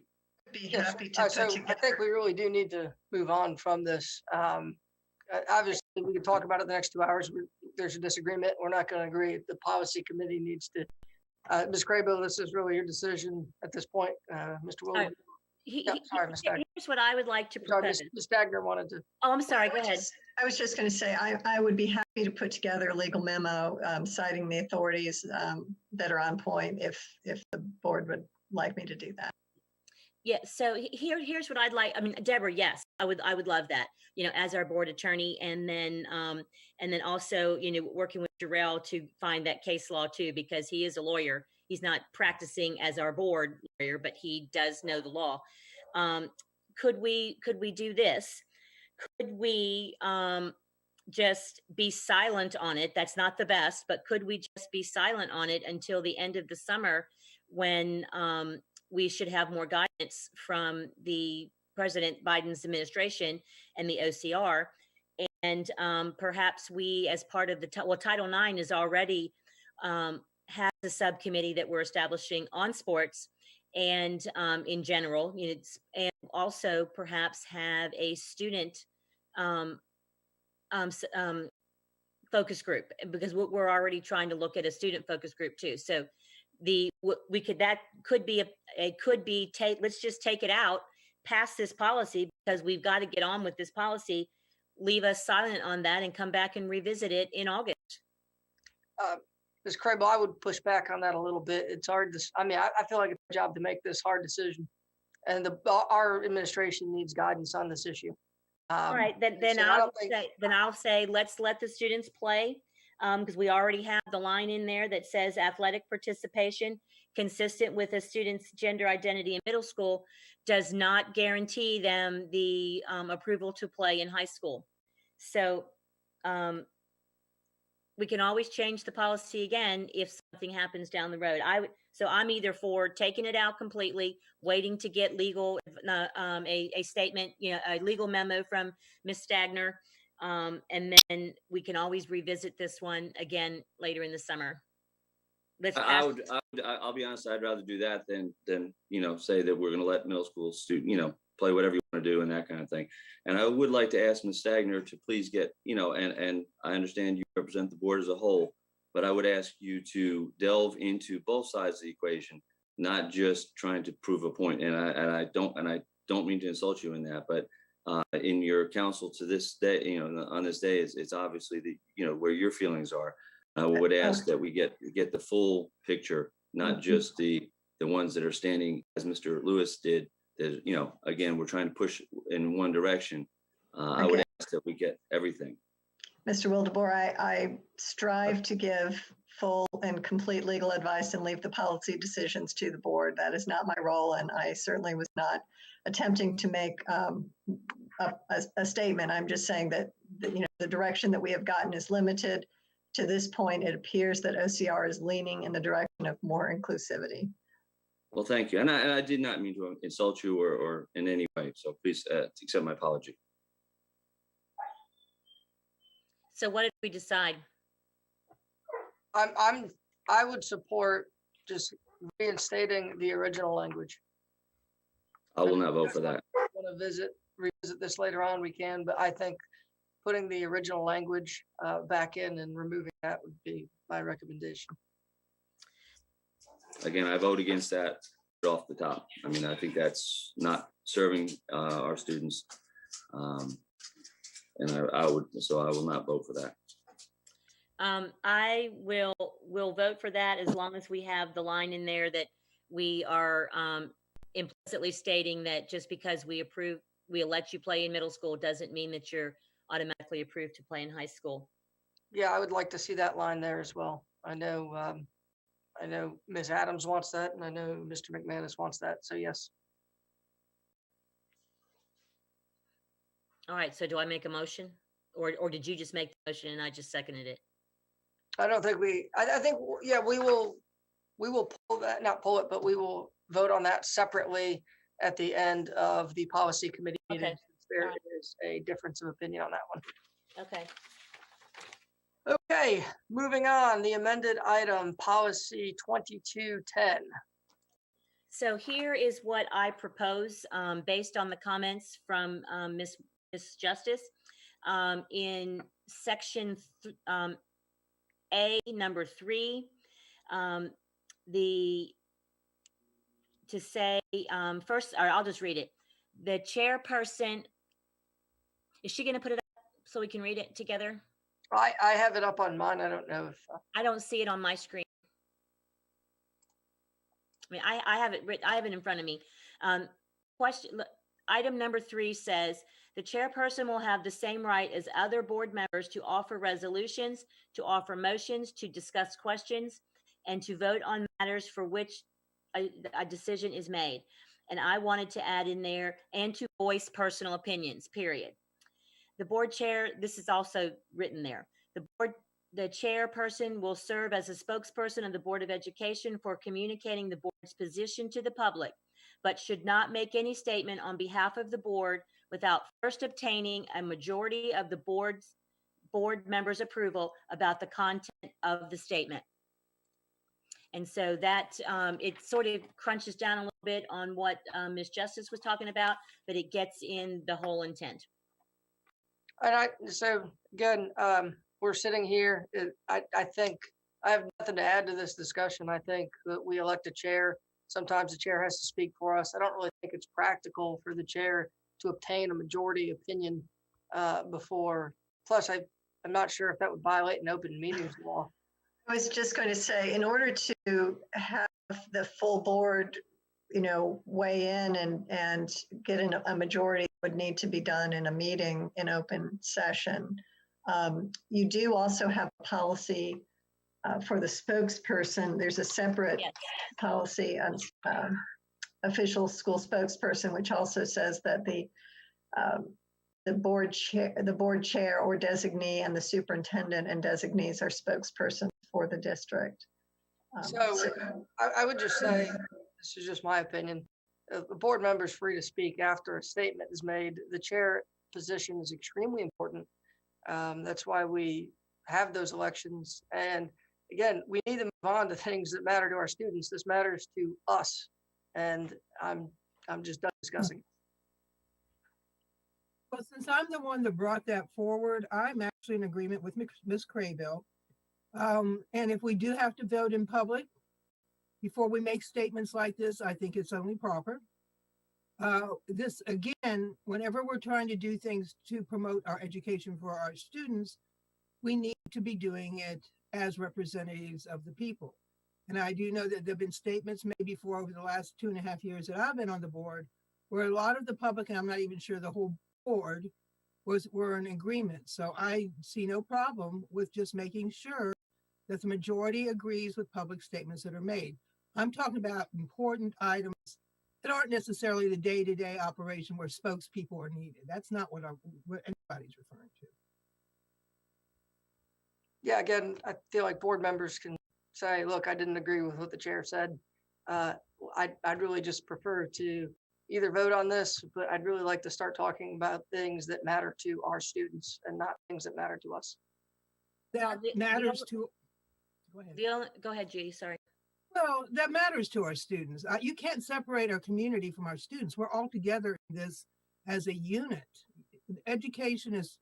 Speaker 6: Be
Speaker 2: Yes,
Speaker 6: happy to put
Speaker 2: so
Speaker 6: together.
Speaker 2: I think we really do need to move on from this. Obviously, we can talk about it the next 2 hours. There's a disagreement. We're not going to agree. The policy committee needs to. Ms. Crable, this is really your decision at this point. Mr. Williams. Sorry, Ms. Stagner.
Speaker 3: Here's what I would like to
Speaker 2: Sorry,
Speaker 3: propose.
Speaker 2: Ms. Stagner wanted to.
Speaker 3: Oh, I'm sorry. Go ahead.
Speaker 6: I was just going to say, I would be happy to put together a legal memo citing the authorities that are on point if the board would like me to do that.
Speaker 3: Yeah, so here's what I'd like. I mean, Deborah, yes, I would love that, as our board attorney, and then also, working with Jarrell to find that case law too, because he is a lawyer. He's not practicing as our board lawyer, but he does know the law. Could we do this? Could we just be silent on it? That's not the best, but could we just be silent on it until the end of the summer, when we should have more guidance from the President Biden's administration and the OCR. And perhaps we, as part of the, Title IX is already has a subcommittee that we're establishing on sports and in general, and also perhaps have a student focus group, because we're already trying to look at a student focus group too. So let's just take it out, pass this policy, because we've got to get on with this policy, leave us silent on that, and come back and revisit it in August.
Speaker 2: Ms. Crable, I would push back on that a little bit. It's hard to, I feel like it's a job to make this hard decision, and our administration needs guidance on this issue.
Speaker 3: All right, then I'll say let's let the students play. because we already have the line in there that says athletic participation consistent with a student's gender identity in middle school does not guarantee them the approval to play in high school. So we can always change the policy again if something happens down the road. So I'm either for taking it out completely, waiting to get legal, a statement, a legal memo from Ms. Stagner, and then we can always revisit this one again later in the summer.
Speaker 4: I'll be honest, I'd rather do that than say that we're going to let middle school student, play whatever you want to do and that kind of thing. And I would like to ask Ms. Stagner to please get, and I understand you represent the board as a whole, but I would ask you to delve into both sides of the equation, not just trying to prove a point. And I don't mean to insult you in that, but in your counsel to this day, on this day, it's obviously where your feelings are. I would ask that we get the full picture, not just the ones that are standing as Mr. Lewis did. Again, we're trying to push in one direction. I would ask that we get everything.
Speaker 6: Mr. Wildeboer, I strive to give full and complete legal advice and leave the policy decisions to the board. That is not my role, and I certainly was not attempting to make a statement. I'm just saying that the direction that we have gotten is limited. To this point, it appears that OCR is leaning in the direction of more inclusivity.
Speaker 4: Well, thank you. And I did not mean to insult you or in any way. So please accept my apology.
Speaker 3: So what did we decide?
Speaker 2: I would support just reinstating the original language.
Speaker 4: I will not vote for that.
Speaker 2: Want to revisit this later on, we can, but I think putting the original language back in and removing that would be my recommendation. Again,
Speaker 4: I vote against that off the top. I mean, I think that's not serving our students. And I will not vote for that.
Speaker 3: I will vote for that as long as we have the line in there that we are implicitly stating that just because we'll let you play in middle school doesn't mean that you're automatically approved to play in high school.
Speaker 2: Yeah, I would like to see that line there as well. I know Ms. Adams wants that, and I know Mr. McManus wants that. So yes.
Speaker 3: All right. So do I make a motion, or did you just make the motion and I just seconded it?
Speaker 2: I don't think I think, yeah, we will pull that, not pull it, but we will vote on that separately at the end of the policy committee meeting.
Speaker 3: Okay.
Speaker 2: There is a difference of opinion on that one.
Speaker 3: Okay.
Speaker 2: Okay, moving on, the amended item, policy 2210.
Speaker 3: So here is what I propose based on the comments from Ms. Justice in section A, number 3, first, or I'll just read it. The chairperson, is she going to put it up so we can read it together?
Speaker 2: I have it up on mine. I don't know if
Speaker 3: I don't see it on my screen. I mean, I have it written, I have it in front of me. Item number 3 says the chairperson will have the same right as other board members to offer resolutions, to offer motions, to discuss questions, and to vote on matters for which a decision is made. And I wanted to add in there, and to voice personal opinions, period. The board chair, this is also written there. The chairperson will serve as a spokesperson of the Board of Education for communicating the board's position to the public, but should not make any statement on behalf of the board without first obtaining a majority of the board members' approval about the content of the statement. And so that it sort of crunches down a little bit on what Ms. Justice was talking about, but it gets in the whole intent.
Speaker 2: And so again, we're sitting here. I think I have nothing to add to this discussion. I think that we elect a chair. Sometimes the chair has to speak for us. I don't really think it's practical for the chair to obtain a majority opinion before. Plus, I'm not sure if that would violate an open meetings law.
Speaker 6: I was just going to say, in order to have the full board, weigh in and get a majority would need to be done in a meeting in open session. You do also have a policy for the spokesperson. There's a separate
Speaker 3: Yes.
Speaker 6: policy on official school spokesperson, which also says that the board chair or designee and the superintendent and designees are spokespersons for the district.
Speaker 2: So I would just say, this is just my opinion, a board member is free to speak after a statement is made. The chair position is extremely important. That's why we have those elections. And again, we need to move on to things that matter to our students. This matters to us. And I'm just done discussing.
Speaker 1: Well, since I'm the one that brought that forward, I'm actually in agreement with Ms. Craybill. And if we do have to vote in public before we make statements like this, I think it's only proper. This, again, whenever we're trying to do things to promote our education for our students, we need to be doing it as representatives of the people. And I do know that there have been statements made before over the last 2.5 years that I've been on the board, where a lot of the public, and I'm not even sure the whole board, were in agreement. So I see no problem with just making sure that the majority agrees with public statements that are made. I'm talking about important items that aren't necessarily the day-to-day operation where spokespeople are needed. That's not what anybody's referring to.
Speaker 2: Yeah, again, I feel like board members can say, look, I didn't agree with what the chair said. I'd really just prefer to either vote on this, but I'd really like to start talking about things that matter to our students and not things that matter to us.
Speaker 1: That matters to, go ahead.
Speaker 3: Go ahead, Judy, sorry.
Speaker 1: Well, that matters to our students. You can't separate our community from our students. We're all together in this as a unit. Education is,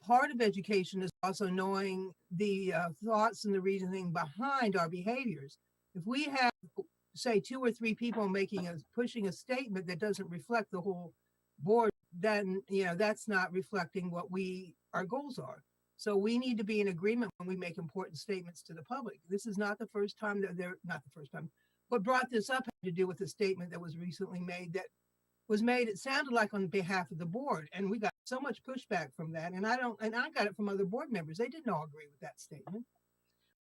Speaker 1: part of education is also knowing the thoughts and the reasoning behind our behaviors. If we have, say, 2 or 3 people pushing a statement that doesn't reflect the whole board, then, that's not reflecting what our goals are. So we need to be in agreement when we make important statements to the public. This is not the first time not the first time. What brought this up had to do with a statement that was recently made it sounded like on behalf of the board. And we got so much pushback from that. And I got it from other board members. They didn't all agree with that statement.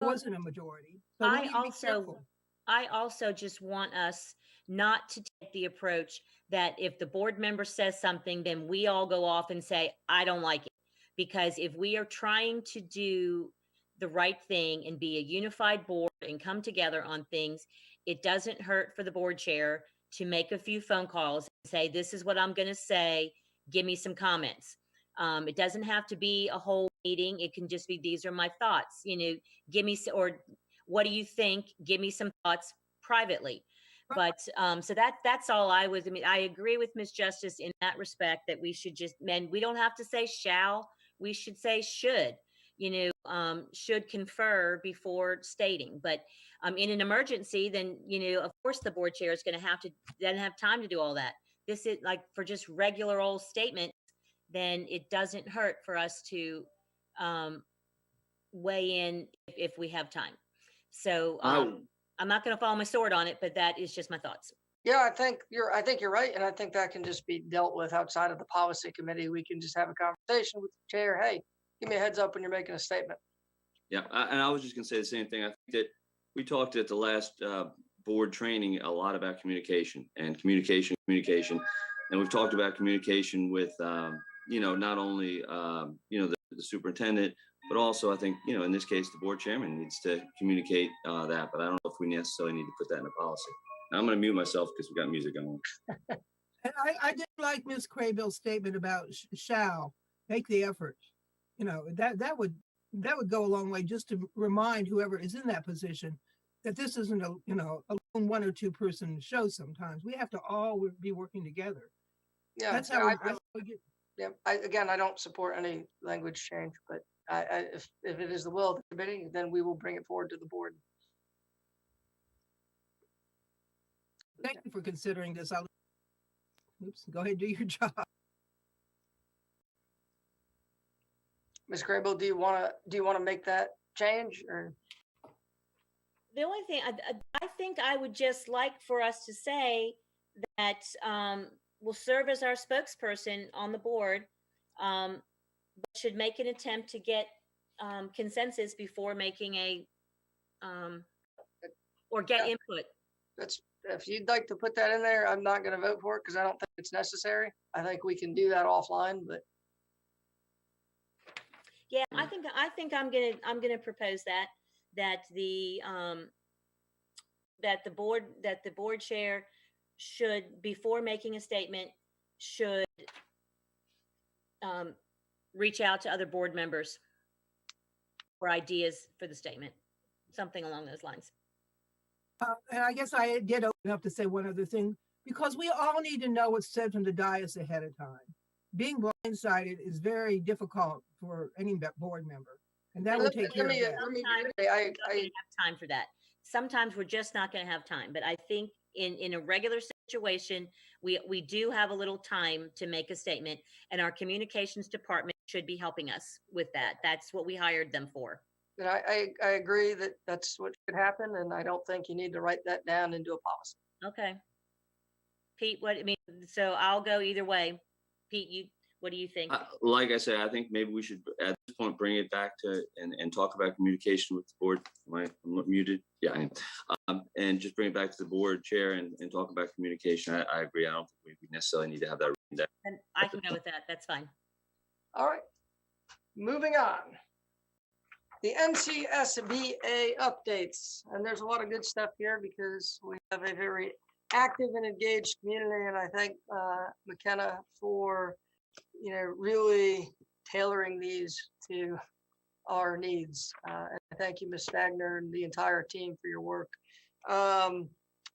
Speaker 1: It wasn't a majority. So we need to be careful.
Speaker 3: I also just want us not to take the approach that if the board member says something, then we all go off and say, I don't like it. Because if we are trying to do the right thing and be a unified board and come together on things, it doesn't hurt for the board chair to make a few phone calls and say, this is what I'm going to say. Give me some comments. It doesn't have to be a whole meeting. It can just be, these are my thoughts, give me, or what do you think? Give me some thoughts privately. But so that's all I mean, I agree with Ms. Justice in that respect that we should we don't have to say shall, we should say should, should confer before stating. But in an emergency, then, of course the board chair is going to doesn't have time to do all that. This is like for just regular old statements, then it doesn't hurt for us to weigh in if we have time. So I'm not going to follow my sword on it, but that is just my thoughts.
Speaker 2: Yeah, I think you're right. And I think that can just be dealt with outside of the policy committee. We can just have a conversation with the chair. Hey, give me a heads up when you're making a statement.
Speaker 4: Yeah, and I was just going to say the same thing. I think that we talked at the last board training a lot about communication. And we've talked about communication with, not only, the superintendent, but also I think, in this case, the board chairman needs to communicate that. But I don't know if we necessarily need to put that in a policy. Now, I'm going to mute myself because we've got music going.
Speaker 1: And I did like Ms. Craybill's statement about shall make the effort. That would go a long way just to remind whoever is in that position that this isn't a lone 1 or 2 person show. Sometimes we have to all be working together.
Speaker 2: Yeah,
Speaker 1: that's how we get.
Speaker 2: Yeah, I don't support any language change, but if it is the will of the committee, then we will bring it forward to the board.
Speaker 1: Thank you for considering this. Go ahead, do your job.
Speaker 2: Ms. Grable, do you want to make that change or?
Speaker 3: The only thing I think I would just like for us to say that will serve as our spokesperson on the board but should make an attempt to get consensus before making a, or get
Speaker 2: Yeah.
Speaker 3: input.
Speaker 2: That's, if you'd like to put that in there, I'm not gonna vote for it because I don't think it's necessary. I think we can do that offline, but
Speaker 3: Yeah, I think I'm gonna propose that the that the board chair should, before making a statement, should reach out to other board members for ideas for the statement, something along those lines.
Speaker 1: And I guess I did open up to say one other thing, because we all need to know what's said from the dais ahead of time. Being blindsided is very difficult for any board member, and that will take care of that.
Speaker 2: let me,
Speaker 3: Sometimes
Speaker 2: I,
Speaker 3: we're not gonna have time for that. Sometimes we're just not gonna have time, but I think in a regular situation, we do have a little time to make a statement, and our communications department should be helping us with that. That's what we hired them for.
Speaker 2: and I agree that that's what should happen, and I don't think you need to write that down into a policy.
Speaker 3: Okay. Pete, what, I mean, so I'll go either way. Pete, what do you think?
Speaker 4: Like I said, I think maybe we should at this point bring it back to and talk about communication with the board. I'm muted. Yeah, I am. And just bring it back to the board chair and talk about communication. I agree. I don't think we necessarily need to have that written down.
Speaker 3: And I can go with that. That's fine.
Speaker 2: All right, moving on. The NCSBA updates, and there's a lot of good stuff here because we have a very active and engaged community, and I thank McKenna for, really tailoring these to our needs. And thank you, Ms. Stagner, and the entire team for your work.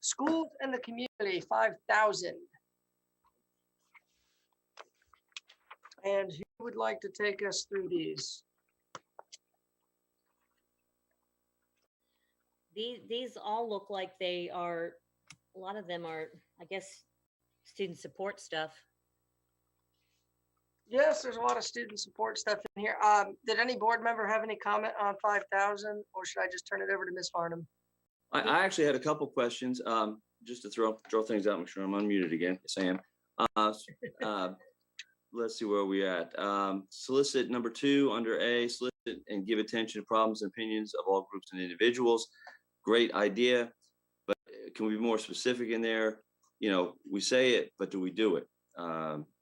Speaker 2: Schools and the community, 5,000. And who would like to take us through these?
Speaker 3: These all look like they are, a lot of them are, I guess, student support stuff.
Speaker 2: Yes, there's a lot of student support stuff in here. Did any board member have any comment on 5,000, or should I just turn it over to Ms. Farnham?
Speaker 4: I actually had a couple questions, just to throw things out. Make sure I'm unmuted again. Yes, I am. Let's see where we at. Solicit number 2 under A, solicit and give attention to problems and opinions of all groups and individuals. Great idea, but can we be more specific in there? We say it, but do we do it?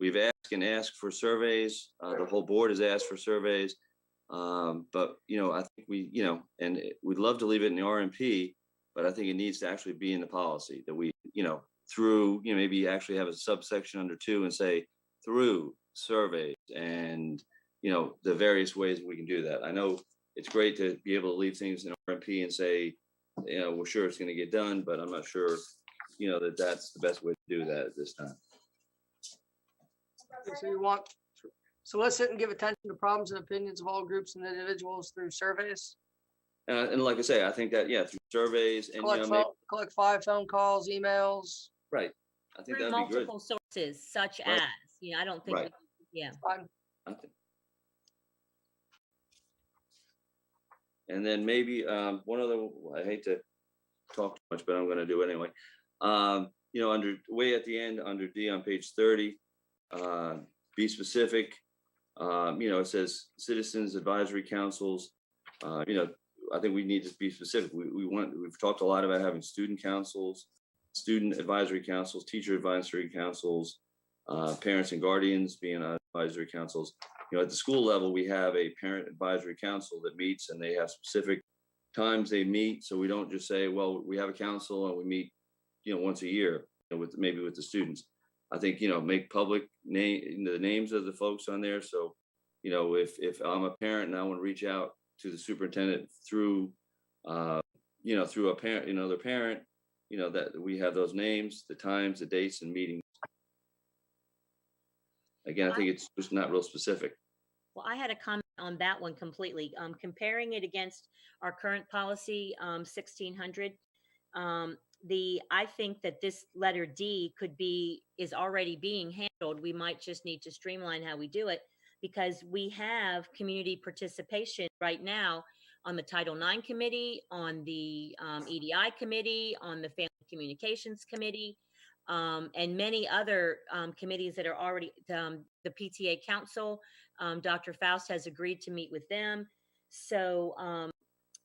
Speaker 4: We've asked for surveys. The whole board has asked for surveys. But, I think and we'd love to leave it in the RMP, but I think it needs to actually be in the policy that we, through, maybe actually have a subsection under 2 and say through surveys and, the various ways we can do that. I know it's great to be able to leave things in RMP and say, we're sure it's going to get done, but I'm not sure, that that's the best way to do that at this time.
Speaker 2: So you want solicit and give attention to problems and opinions of all groups and individuals through surveys?
Speaker 4: And like I say, I think that, through surveys and,
Speaker 2: Collect 5 phone calls, emails.
Speaker 4: right. I think
Speaker 3: Through
Speaker 4: that'd be good.
Speaker 3: multiple sources, such
Speaker 4: Right.
Speaker 3: as, I don't think,
Speaker 4: Right.
Speaker 3: yeah.
Speaker 2: Fine.
Speaker 4: And then maybe one other, I hate to talk too much, but I'm going to do it anyway. Under way at the end, under D on page 30, be specific. It says citizens advisory councils. I think we need to be specific. We've talked a lot about having student councils, student advisory councils, teacher advisory councils, parents and guardians being on advisory councils. At the school level, we have a parent advisory council that meets and they have specific times they meet. So we don't just say, well, we have a council and we meet, once a year with the students. I think, make public the names of the folks on there. So, if I'm a parent and I want to reach out to the superintendent through, through a parent, their parent, that we have those names, the times, the dates and meetings. Again, I think it's just not real specific.
Speaker 3: Well, I had a comment on that one completely. Comparing it against our current policy, 1600, I think that this letter D is already being handled. We might just need to streamline how we do it because we have community participation right now on the Title IX committee, on the EDI committee, on the Family Communications Committee, and many other committees that are already, the PTA Council, Dr. Faust has agreed to meet with them. So,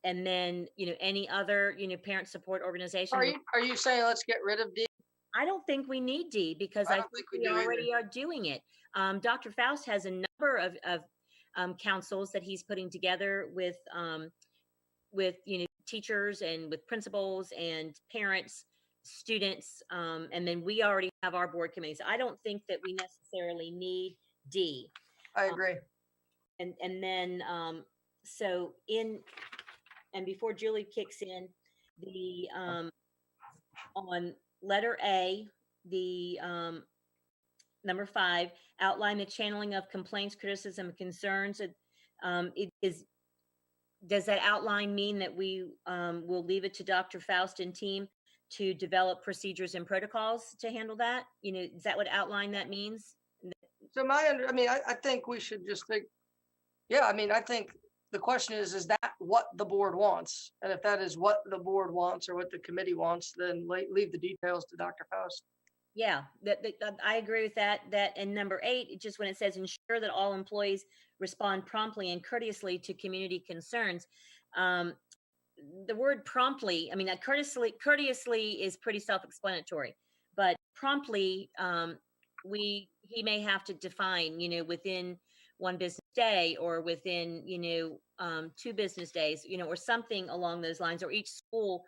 Speaker 3: and then, any other, parent support organization.
Speaker 2: Are you saying let's get rid of D?
Speaker 3: I don't think we need D because
Speaker 2: I
Speaker 3: I
Speaker 2: don't
Speaker 3: think
Speaker 2: think we
Speaker 3: we
Speaker 2: do either.
Speaker 3: already are doing it. Dr. Faust has a number of councils that he's putting together with teachers and with principals and parents, students, and then we already have our board committees. I don't think that we necessarily need D.
Speaker 2: I agree.
Speaker 3: And then and before Julie kicks in, the on letter A, the number 5, outline the channeling of complaints, criticism, and concerns. Does that outline mean that we will leave it to Dr. Faust and team to develop procedures and protocols to handle that? Is that what outline that means?
Speaker 2: So I think we should just think, yeah, I think the question is that what the board wants? And if that is what the board wants or what the committee wants, then leave the details to Dr. Faust.
Speaker 3: Yeah, I agree with that. And number 8, just when it says ensure that all employees respond promptly and courteously to community concerns. The word promptly, courteously is pretty self-explanatory, but promptly, he may have to define, within 1 business day or within, 2 business days, or something along those lines, or each school,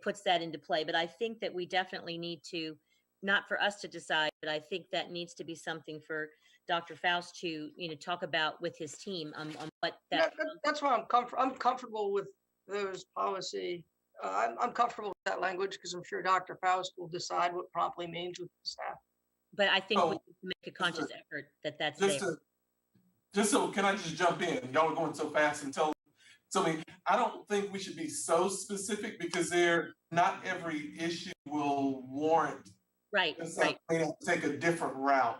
Speaker 3: puts that into play. But I think that we definitely need to, not for us to decide, but I think that needs to be something for Dr. Faust to, talk about with his team on what that.
Speaker 2: That's why I'm comfortable with those policy. I'm comfortable with that language because I'm sure Dr. Faust will decide what promptly means with the staff.
Speaker 3: But I think we
Speaker 5: Oh,
Speaker 3: need to make a conscious effort that's
Speaker 5: can I just jump in? Y'all are going so fast and I don't think we should be so specific because not every issue will warrant.
Speaker 3: Right.
Speaker 5: We have to take a different route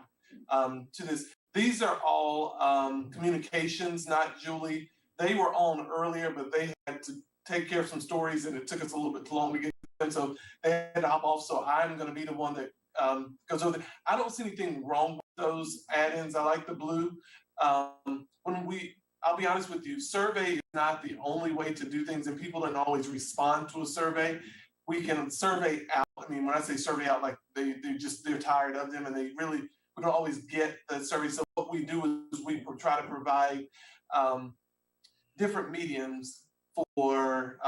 Speaker 5: to this. These are all communications, not Julie. They were on earlier, but they had to take care of some stories and it took us a little bit too long to get to them. So they had to hop off. So I'm going to be the one that goes over there. I don't see anything wrong with those add-ins. I like the blue. I'll be honest with you, survey is not the only way to do things, and people don't always respond to a survey. We can survey out. When I say survey out, like they're tired of them, and we don't always get the survey. So what we do is we try to provide different mediums for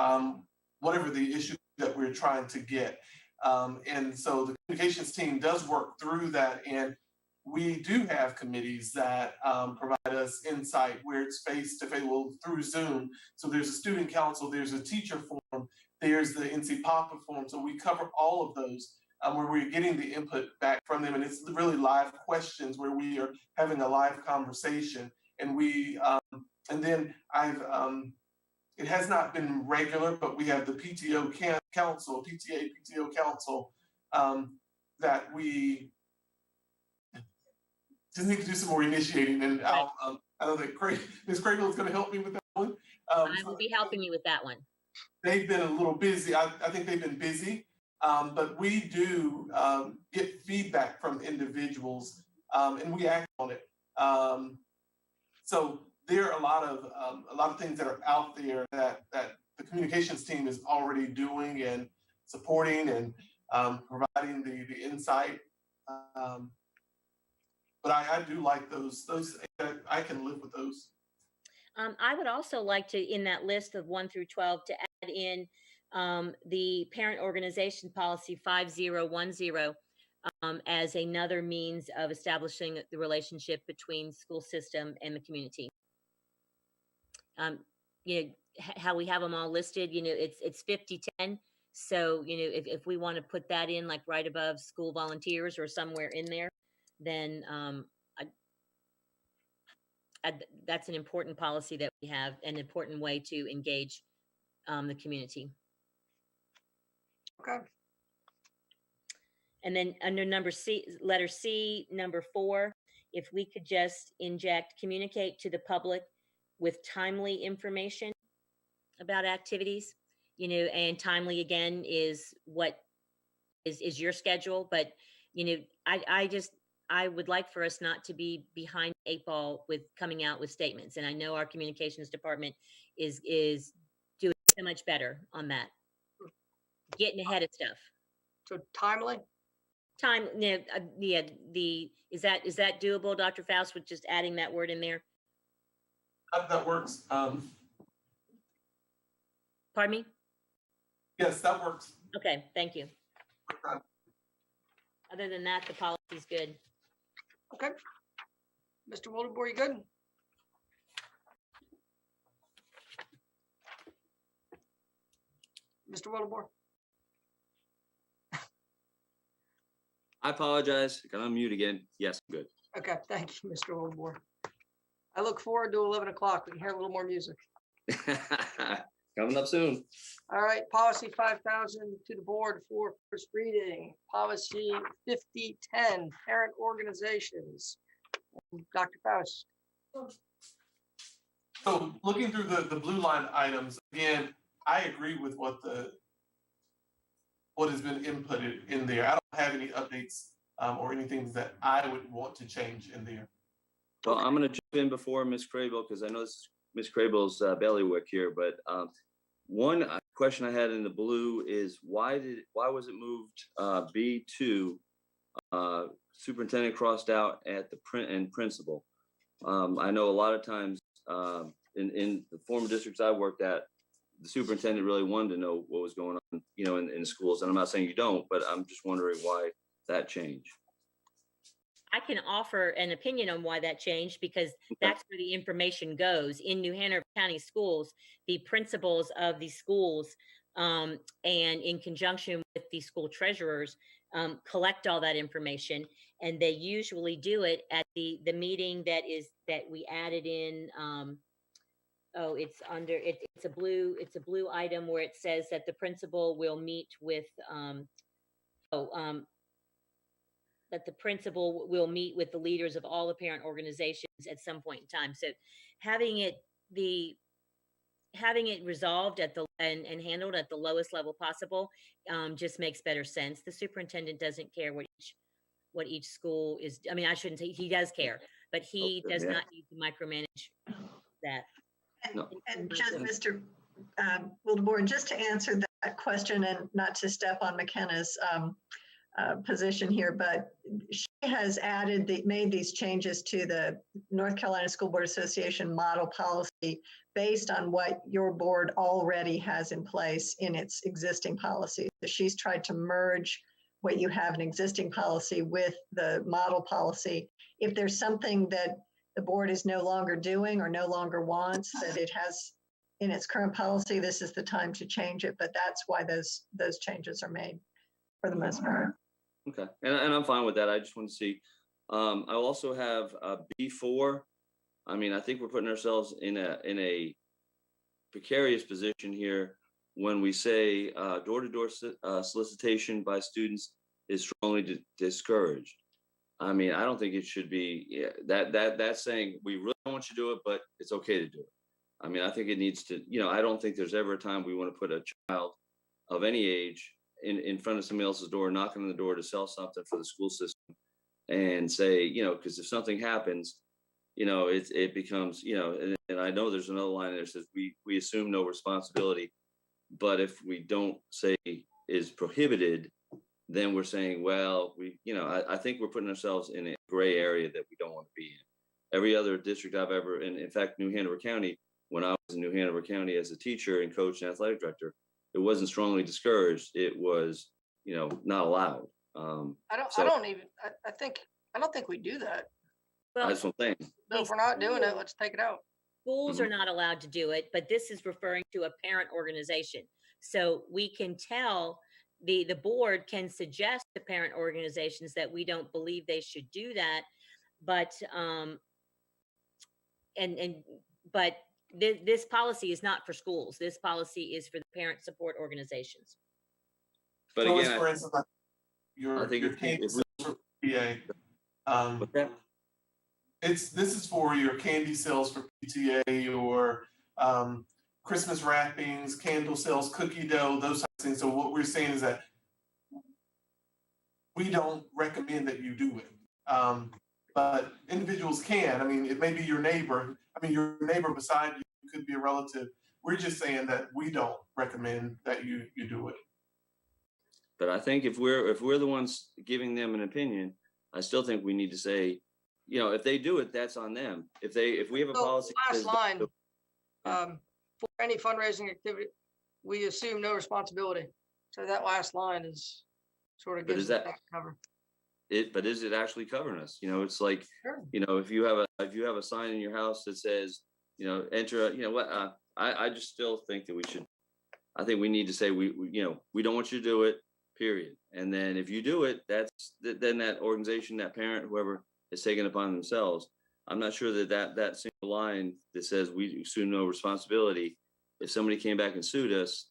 Speaker 5: whatever the issue that we're trying to get. And so the communications team does work through that, and we do have committees that provide us insight where it's face-to-face, through Zoom. So there's a student council, there's a teacher forum, there's the NC PAPA forum. So we cover all of those where we're getting the input back from them. And it's really live questions where we are having a live conversation. And and then it has not been regular, but we have the PTA council that we just need to do some more initiating, and I know that Ms. Cragle is going to help me with that one.
Speaker 3: I will be helping you with that one.
Speaker 5: They've been a little busy. I think they've been busy, but we do get feedback from individuals, and we act on it. So there are a lot of things that are out there that the communications team is already doing and supporting and providing the insight. But I do like those. I can live with those.
Speaker 3: I would also like to, in that list of 1 through 12, to add in the parent organization policy 5010 as another means of establishing the relationship between school system and the community. How we have them all listed, it's 50-10. So, if we want to put that in like right above school volunteers or somewhere in there, then that's an important policy that we have, an important way to engage the community.
Speaker 2: Okay.
Speaker 3: And then under letter C, number 4, if we could just inject communicate to the public with timely information about activities, and timely again is what is your schedule. But, I would like for us not to be behind the 8 ball with coming out with statements. And I know our communications department is doing so much better on that, getting ahead of stuff.
Speaker 2: So timely?
Speaker 3: Time, yeah, is that doable, Dr. Faust, with just adding that word in there?
Speaker 5: That works.
Speaker 3: Pardon me?
Speaker 5: Yes, that works.
Speaker 3: Okay, thank you. Other than that, the policy's good.
Speaker 2: Okay. Mr. Wildebohr, you good? Mr. Wildebohr?
Speaker 4: I apologize. Got on mute again. Yes, I'm good.
Speaker 2: Okay, thank you, Mr. Wildebohr. I look forward to 11 o'clock. We can hear a little more music.
Speaker 4: Coming up soon.
Speaker 2: All right, policy 5000 to the board for first reading. Policy 5010, parent organizations. Dr. Faust.
Speaker 5: So looking through the blue line items, again, I agree with what has been inputted in there. I don't have any updates or anything that I would want to change in there.
Speaker 4: Well, I'm going to jump in before Ms. Crable because I know this is Ms. Crable's bailiwick here. But one question I had in the blue is why was it moved B2 superintendent crossed out at the print and principal? I know a lot of times in the former districts I worked at, the superintendent really wanted to know what was going on, in schools. And I'm not saying you don't, but I'm just wondering why that changed.
Speaker 3: I can offer an opinion on why that changed because that's where the information goes. In New Hanover County schools, the principals of the schools and in conjunction with the school treasurers collect all that information, and they usually do it at the meeting that we added in. It's a blue item where it says that the principal will meet with that the principal will meet with the leaders of all the parent organizations at some point in time. So having it resolved and handled at the lowest level possible just makes better sense. The superintendent doesn't care what each school is. I mean, I shouldn't say he does care, but he does not need to micromanage that.
Speaker 6: And just Mr. Wildebohr, just to answer that question and not to step on McKenna's position here, but she has made these changes to the North Carolina School Board Association model policy based on what your board already has in place in its existing policy. So she's tried to merge what you have in existing policy with the model policy. If there's something that the board is no longer doing or no longer wants that it has in its current policy, this is the time to change it. But that's why those changes are made for the most part.
Speaker 4: Okay, and I'm fine with that. I just want to see. I also have B4. I mean, I think we're putting ourselves in a precarious position here when we say door-to-door solicitation by students is strongly discouraged. I mean, I don't think it should be that's saying we really don't want you to do it, but it's okay to do it. I mean, I think it needs to, I don't think there's ever a time we want to put a child of any age in front of somebody else's door, knocking on the door to sell something for the school system and say, because if something happens, it becomes, and I know there's another line there that says we assume no responsibility, but if we don't say is prohibited, then we're saying, well, I think we're putting ourselves in a gray area that we don't want to be in. Every other district I've ever, in fact, New Hanover County, when I was in New Hanover County as a teacher and coach and athletic director, it wasn't strongly discouraged. It was, not allowed.
Speaker 2: I don't think we do that.
Speaker 3: Well,
Speaker 4: that's what I'm saying.
Speaker 2: So if we're not doing it, let's take it out.
Speaker 3: schools are not allowed to do it, but this is referring to a parent organization. So we can tell the board can suggest to parent organizations that we don't believe they should do that, but this policy is not for schools. This policy is for the parent support organizations.
Speaker 4: But
Speaker 5: So
Speaker 4: again,
Speaker 5: for instance, your candy sales for PTA, this is for your candy sales for PTA or Christmas wrappings, candle sales, cookie dough, those types of things. So what we're saying is that we don't recommend that you do it. But individuals can. I mean, it may be your neighbor. I mean, your neighbor beside you could be a relative. We're just saying that we don't recommend that you do it.
Speaker 4: But I think if we're the ones giving them an opinion, I still think we need to say, you know, if they do it, that's on them. If we have a
Speaker 2: So,
Speaker 4: policy. that
Speaker 2: last
Speaker 4: says don't
Speaker 2: line,
Speaker 4: do it,
Speaker 2: for any fundraising activity, we assume no responsibility. So that last line is sort of
Speaker 4: But
Speaker 2: gives
Speaker 4: is
Speaker 2: us
Speaker 4: that-
Speaker 2: that cover.
Speaker 4: but is it actually covering us? You know, it's like,
Speaker 2: Sure.
Speaker 4: you know, if you have a sign in your house that says, you know, enter, you know what, I just still think that I think we need to say, we you know, we don't want you to do it, period. And then if you do it, then that organization, that parent, whoever is taking it upon themselves. I'm not sure that single line that says we assume no responsibility, if somebody came back and sued us,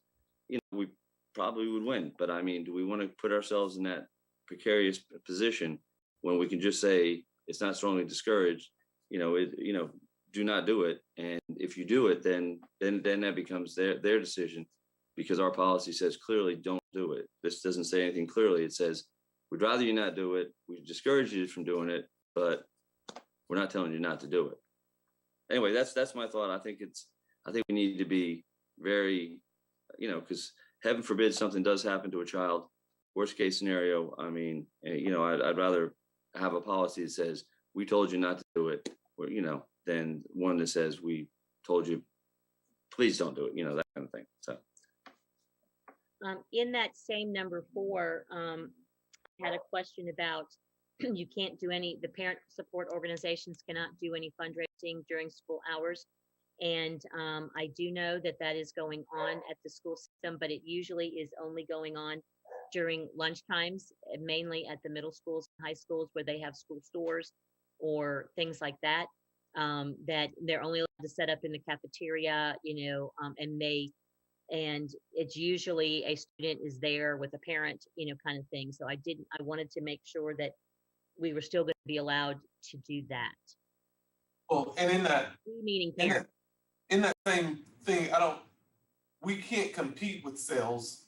Speaker 4: you know, we probably would win. But I mean, do we want to put ourselves in that precarious position when we can just say it's not strongly discouraged, you know, do not do it. And if you do it, then that becomes their decision, because our policy says clearly don't do it. This doesn't say anything clearly. It says we'd rather you not do it. We discourage you from doing it, but we're not telling you not to do it. Anyway, that's my thought. I think we need to be very, you know, because heaven forbid something does happen to a child. Worst case scenario, I mean, you know, I'd rather have a policy that says we told you not to do it, or, you know, than one that says we told you, please don't do it, you know, that kind of thing. So.
Speaker 3: In that same number 4, I had a question about you can't do the parent support organizations cannot do any fundraising during school hours. And I do know that is going on at the school system, but it usually is only going on during lunch times, mainly at the middle schools and high schools where they have school stores or things like that, that they're only allowed to set up in the cafeteria, you know, and it's usually a student is there with a parent, you know, kind of thing. So I wanted to make sure that we were still going to be allowed to do that.
Speaker 5: Well, and in that
Speaker 3: Meaning parents.
Speaker 5: in that same thing, we can't compete with sales.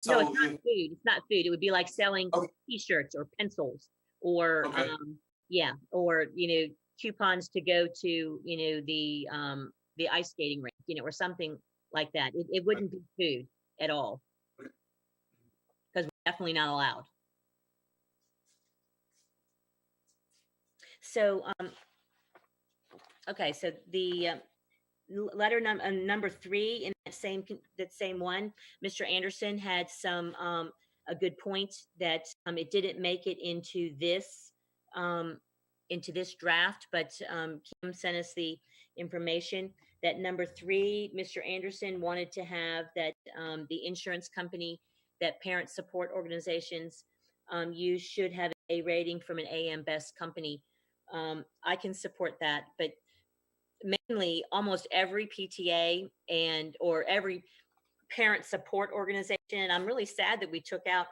Speaker 3: No,
Speaker 5: So
Speaker 3: it's not food. It's not food. It would be like selling
Speaker 5: Okay.
Speaker 3: T-shirts or pencils or,
Speaker 5: Okay.
Speaker 3: or, you know, coupons to go to, you know, the ice skating rink, you know, or something like that. It wouldn't be food at all. Because we're definitely not allowed. So, okay, so the letter number 3 in that same one, Mr. Anderson had some a good point that it didn't make it into this draft, but Kim sent us the information that number 3, Mr. Anderson wanted to have that the insurance company that parent support organizations use should have a rating from an AM Best company. I can support that, but mainly almost every PTA or every parent support organization, and I'm really sad that we took out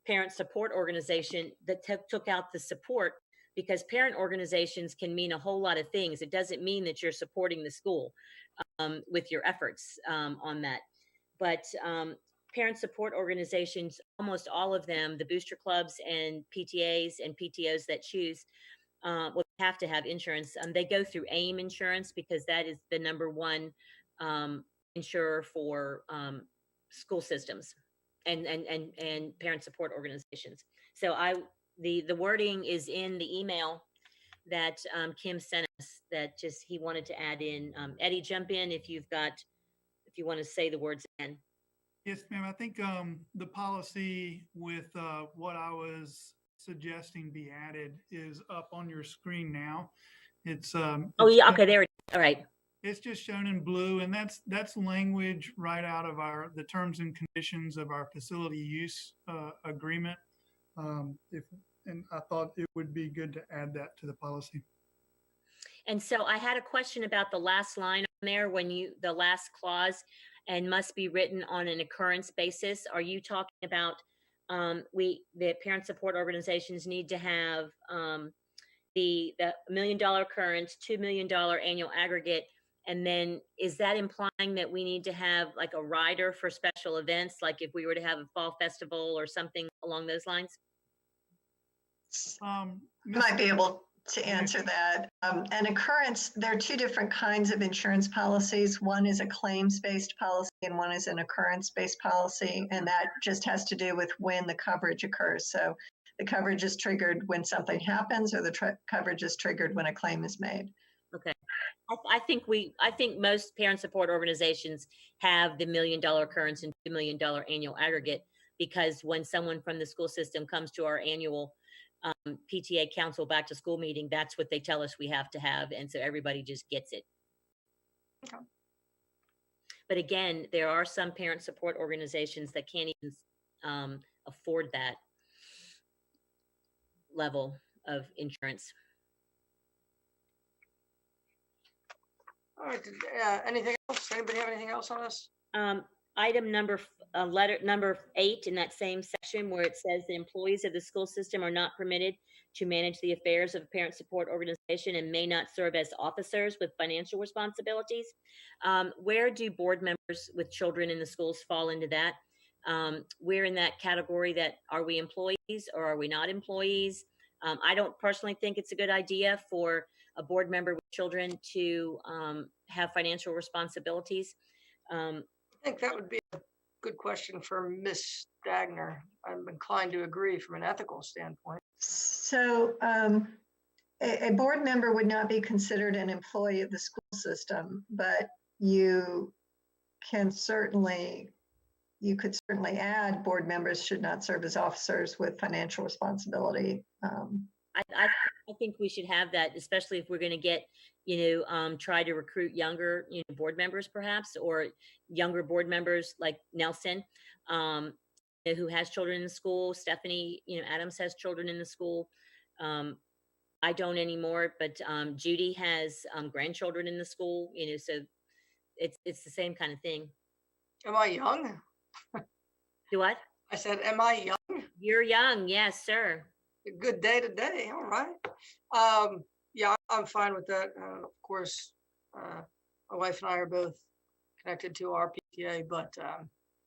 Speaker 3: parent support organization, that took out the support, because parent organizations can mean a whole lot of things. It doesn't mean that you're supporting the school with your efforts on that. But parent support organizations, almost all of them, the booster clubs and PTAs and PTOs that choose, will have to have insurance. They go through AIM insurance because that is the number 1 insurer for school systems and parent support organizations. So the wording is in the email that Kim sent us, that just he wanted to add in. Eddie, jump in if you want to say the words again.
Speaker 8: Yes, ma'am. I think the policy with what I was suggesting be added is up on your screen now. It's
Speaker 3: oh yeah, okay, there it is. All right.
Speaker 8: It's just shown in blue, and that's language right out of the terms and conditions of our facility use agreement. And I thought it would be good to add that to the policy. And
Speaker 3: so I had a question about the last line on there, the last clause, and must be written on an occurrence basis. Are you talking about the parent support organizations need to have the $1 million occurrence, $2 million annual aggregate, and then is that implying that we need to have like a rider for special events, like if we were to have a fall festival or something along those lines?
Speaker 8: Ms.
Speaker 6: Might be able to answer that. An occurrence, there are two different kinds of insurance policies. One is a claims-based policy and one is an occurrence-based policy. And that just has to do with when the coverage occurs. So the coverage is triggered when something happens, or the coverage is triggered when a claim is made.
Speaker 3: Okay. I think most parent support organizations have the $1 million occurrence and $2 million annual aggregate, because when someone from the school system comes to our annual PTA council back to school meeting, that's what they tell us we have to have. And so everybody just gets it.
Speaker 2: Okay.
Speaker 3: But again, there are some parent support organizations that can't even afford that level of insurance.
Speaker 2: All right, anything else? Anybody have anything else on this?
Speaker 3: Item letter number 8 in that same section, where it says the employees of the school system are not permitted to manage the affairs of a parent support organization and may not serve as officers with financial responsibilities. Where do board members with children in the schools fall into that? We're in that category. That are we employees or are we not employees? I don't personally think it's a good idea for a board member with children to have financial responsibilities.
Speaker 2: I think that would be a good question for Ms. Stagner. I'm inclined to agree from an ethical standpoint.
Speaker 6: So a board member would not be considered an employee of the school system, but you could certainly add board members should not serve as officers with financial responsibility.
Speaker 3: I think we should have that, especially if we're going to get, try to recruit younger, board members perhaps, or younger board members like Nelson, who has children in the school. Stephanie, Adams has children in the school. I don't anymore, but Judy has grandchildren in the school, so it's the same kind of thing.
Speaker 2: Am I young?
Speaker 3: Do what?
Speaker 2: I said, am I young?
Speaker 3: You're young. Yes, sir.
Speaker 2: A good day today. All right. Yeah, I'm fine with that. Of course, my wife and I are both connected to our PTA, but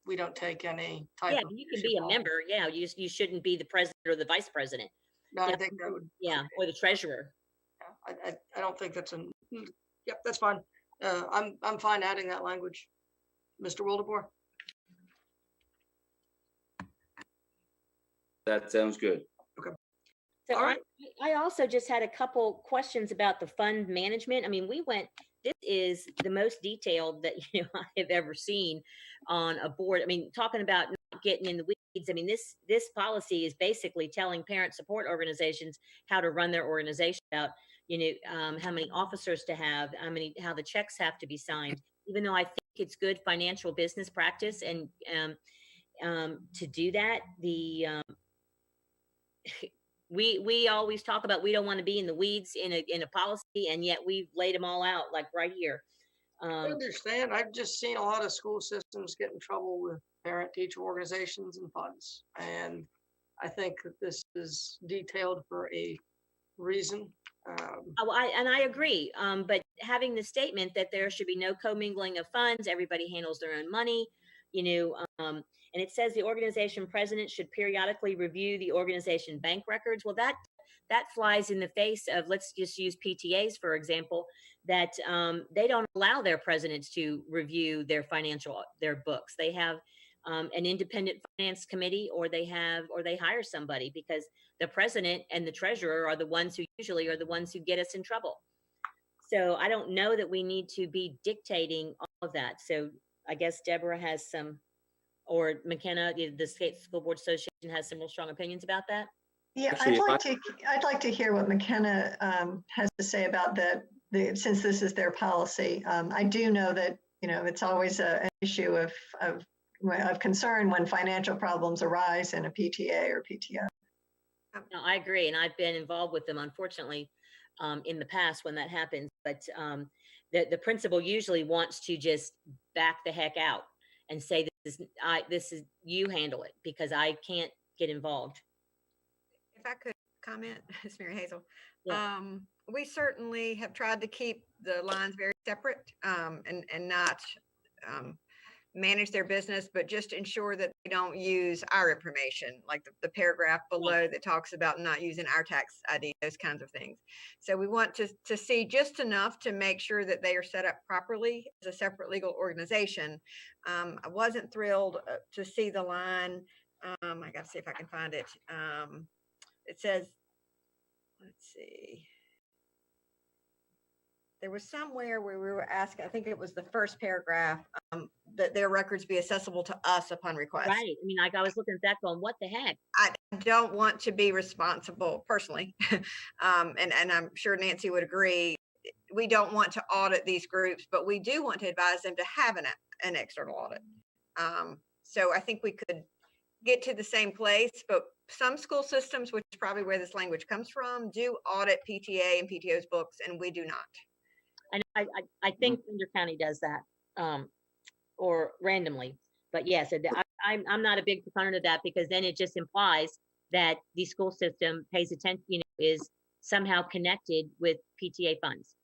Speaker 2: we don't take any type
Speaker 3: Yeah,
Speaker 2: of
Speaker 3: you can be a
Speaker 2: leadership
Speaker 3: member. Yeah, you shouldn't be the president or the vice president.
Speaker 2: role. No,
Speaker 3: Yeah.
Speaker 2: I think that would.
Speaker 3: Yeah, or the treasurer.
Speaker 2: Yeah, I don't think that's yep, that's fine. I'm fine adding that language. Mr. Wildebohr?
Speaker 4: That sounds good.
Speaker 3: So
Speaker 2: All right.
Speaker 3: I also just had a couple questions about the fund management. I mean, this is the most detailed that I have ever seen on a board. I mean, talking about not getting in the weeds. I mean, this policy is basically telling parent support organizations how to run their organization out, how many officers to have, how the checks have to be signed, even though I think it's good financial business practice. And to do that, we always talk about we don't want to be in the weeds in a policy, and yet we've laid them all out like right here.
Speaker 2: I understand. I've just seen a lot of school systems get in trouble with parent-teacher organizations and funds. And I think that this is detailed for a reason.
Speaker 3: I agree. But having the statement that there should be no commingling of funds, everybody handles their own money, and it says the organization president should periodically review the organization bank records. Well, that flies in the face of, let's just use PTAs, for example, that they don't allow their presidents to review their books. They have an independent finance committee, or they hire somebody, because the president and the treasurer are the ones who usually are the ones who get us in trouble. So I don't know that we need to be dictating all of that. So I guess Deborah has some, or McKenna, the State School Board Association, has some real strong opinions about that.
Speaker 6: Yeah,
Speaker 4: Actually,
Speaker 6: I'd like to hear what McKenna has to say about that, since this is their policy. I do know that, it's always an issue of concern when financial problems arise in a PTA or PTO.
Speaker 3: No, I agree. And I've been involved with them, unfortunately, in the past when that happens. But the principal usually wants to just back the heck out and say, this is you handle it, because I can't get involved.
Speaker 9: If I could comment, it's Mary Hazel.
Speaker 3: Yeah.
Speaker 9: We certainly have tried to keep the lines very separate and not manage their business, but just ensure that they don't use our information, like the paragraph below that talks about not using our tax ID, those kinds of things. So we want to see just enough to make sure that they are set up properly as a separate legal organization. I wasn't thrilled to see the line. I got to see if I can find it. It says, let's see. There was somewhere where we were asking, I think it was the first paragraph, that their records be accessible to us upon request.
Speaker 3: Right. I mean, like I was looking at that going, what the heck?
Speaker 9: I don't want to be responsible personally. And I'm sure Nancy would agree. We don't want to audit these groups, but we do want to advise them to have an external audit. So I think we could get to the same place, but some school systems, which is probably where this language comes from, do audit PTA and PTO's books, and we do not.
Speaker 3: I think Pender County does that, or randomly, but yes, I'm not a big proponent of that, because then it just implies that the school system pays attention, is somehow connected with PTA funds.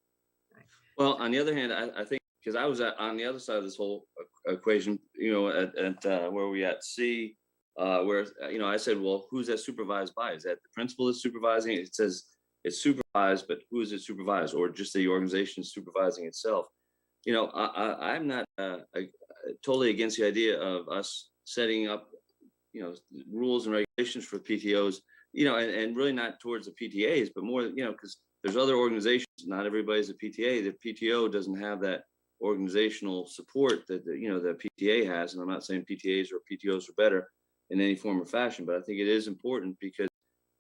Speaker 4: Well, on the other hand, I think, because I was on the other side of this whole equation, at where we at C, where, I said, well, who's that supervised by? Is that the principal that's supervising? It says it's supervised, but who is it supervised? Or just the organization supervising itself? I'm not totally against the idea of us setting up, rules and regulations for PTOs, and really not towards the PTAs, but more, because there's other organizations. Not everybody's a PTA. The PTO doesn't have that organizational support that the PTA has. And I'm not saying PTAs or PTOs are better in any form or fashion, but I think it is important because,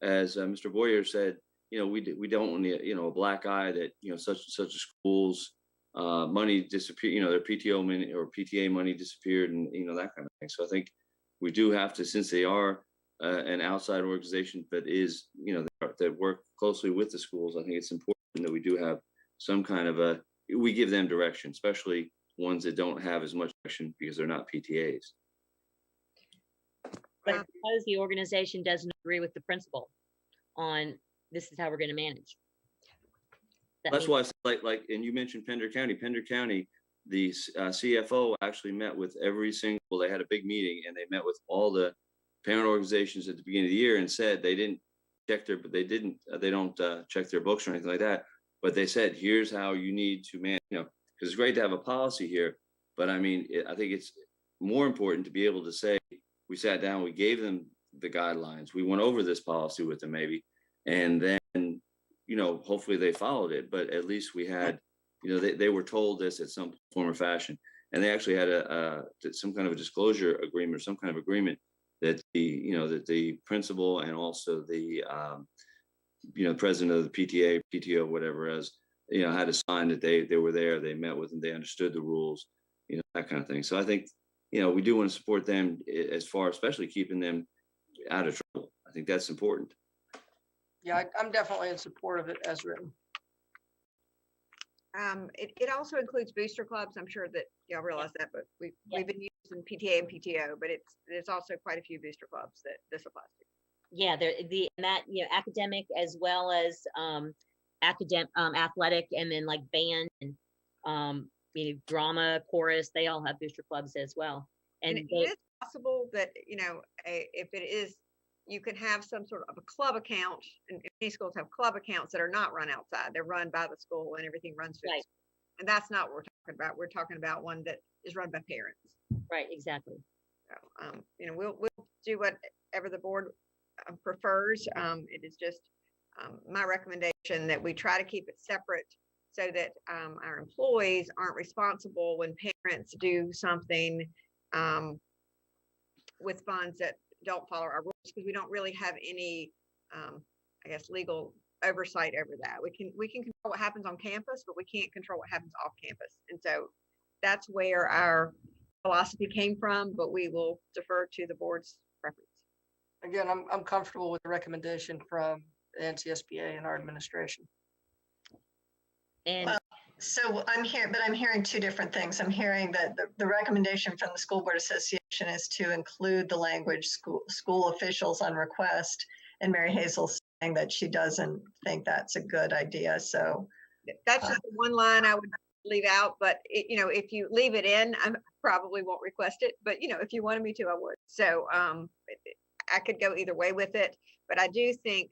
Speaker 4: as Mr. Boyer said, we don't want a black eye that such and such a school's money disappear, their PTO money or PTA money disappeared, and that kind of thing. So I think we do have to, since they are an outside organization that is that work closely with the schools, I think it's important that we do have some kind of we give them direction, especially ones that don't have as much direction because they're not PTAs.
Speaker 3: But suppose the organization doesn't agree with the principal on this is how we're going to manage.
Speaker 4: That's why I said, and you mentioned Pender County. Pender County, the CFO actually met with every single. They had a big meeting and they met with all the parent organizations at the beginning of the year and said they didn't check their, but they don't check their books or anything like that. But they said, here's how you need to manage. Because it's great to have a policy here, but I mean, I think it's more important to be able to say we sat down, we gave them the guidelines, we went over this policy with them maybe, and then hopefully they followed it. But at least we had, they were told this at some form or fashion, and they actually had some kind of a disclosure agreement or some kind of agreement that the principal and also the president of the PTA, PTO, whatever, as had to sign that they were there, they met with them, they understood the rules, that kind of thing. So I think we do want to support them as far, especially keeping them out of trouble. I think that's important.
Speaker 2: Yeah, I'm definitely in support of it as written.
Speaker 9: It also includes booster clubs. I'm sure that y'all realize that, but we've been using PTA and PTO, but there's also quite a few booster clubs that this applies to.
Speaker 3: Yeah, academic as well as athletic, and then like band and drama, chorus. They all have booster clubs as well. And
Speaker 9: it is possible that if it is, you can have some sort of a club account, and many schools have club accounts that are not run outside. They're run by the school and everything runs through. Right. And that's not what we're talking about. We're talking about one that is run by parents.
Speaker 3: Right, exactly.
Speaker 9: So, we'll do whatever the board prefers. It is just my recommendation that we try to keep it separate so that our employees aren't responsible when parents do something with funds that don't follow our rules, because we don't really have any, legal oversight over that. We can control what happens on campus, but we can't control what happens off campus. And so that's where our philosophy came from, but we will defer to the board's preference.
Speaker 2: Again, I'm comfortable with the recommendation from the NCSBA and our administration.
Speaker 3: And
Speaker 6: so I'm hearing two different things. I'm hearing that the recommendation from the School Board Association is to include the language school officials on request, and Mary Hazel saying that she doesn't think that's a good idea. So
Speaker 9: that's just one line I would leave out, but if you leave it in, I probably won't request it, but if you wanted me to, I would. So I could go either way with it, but I do think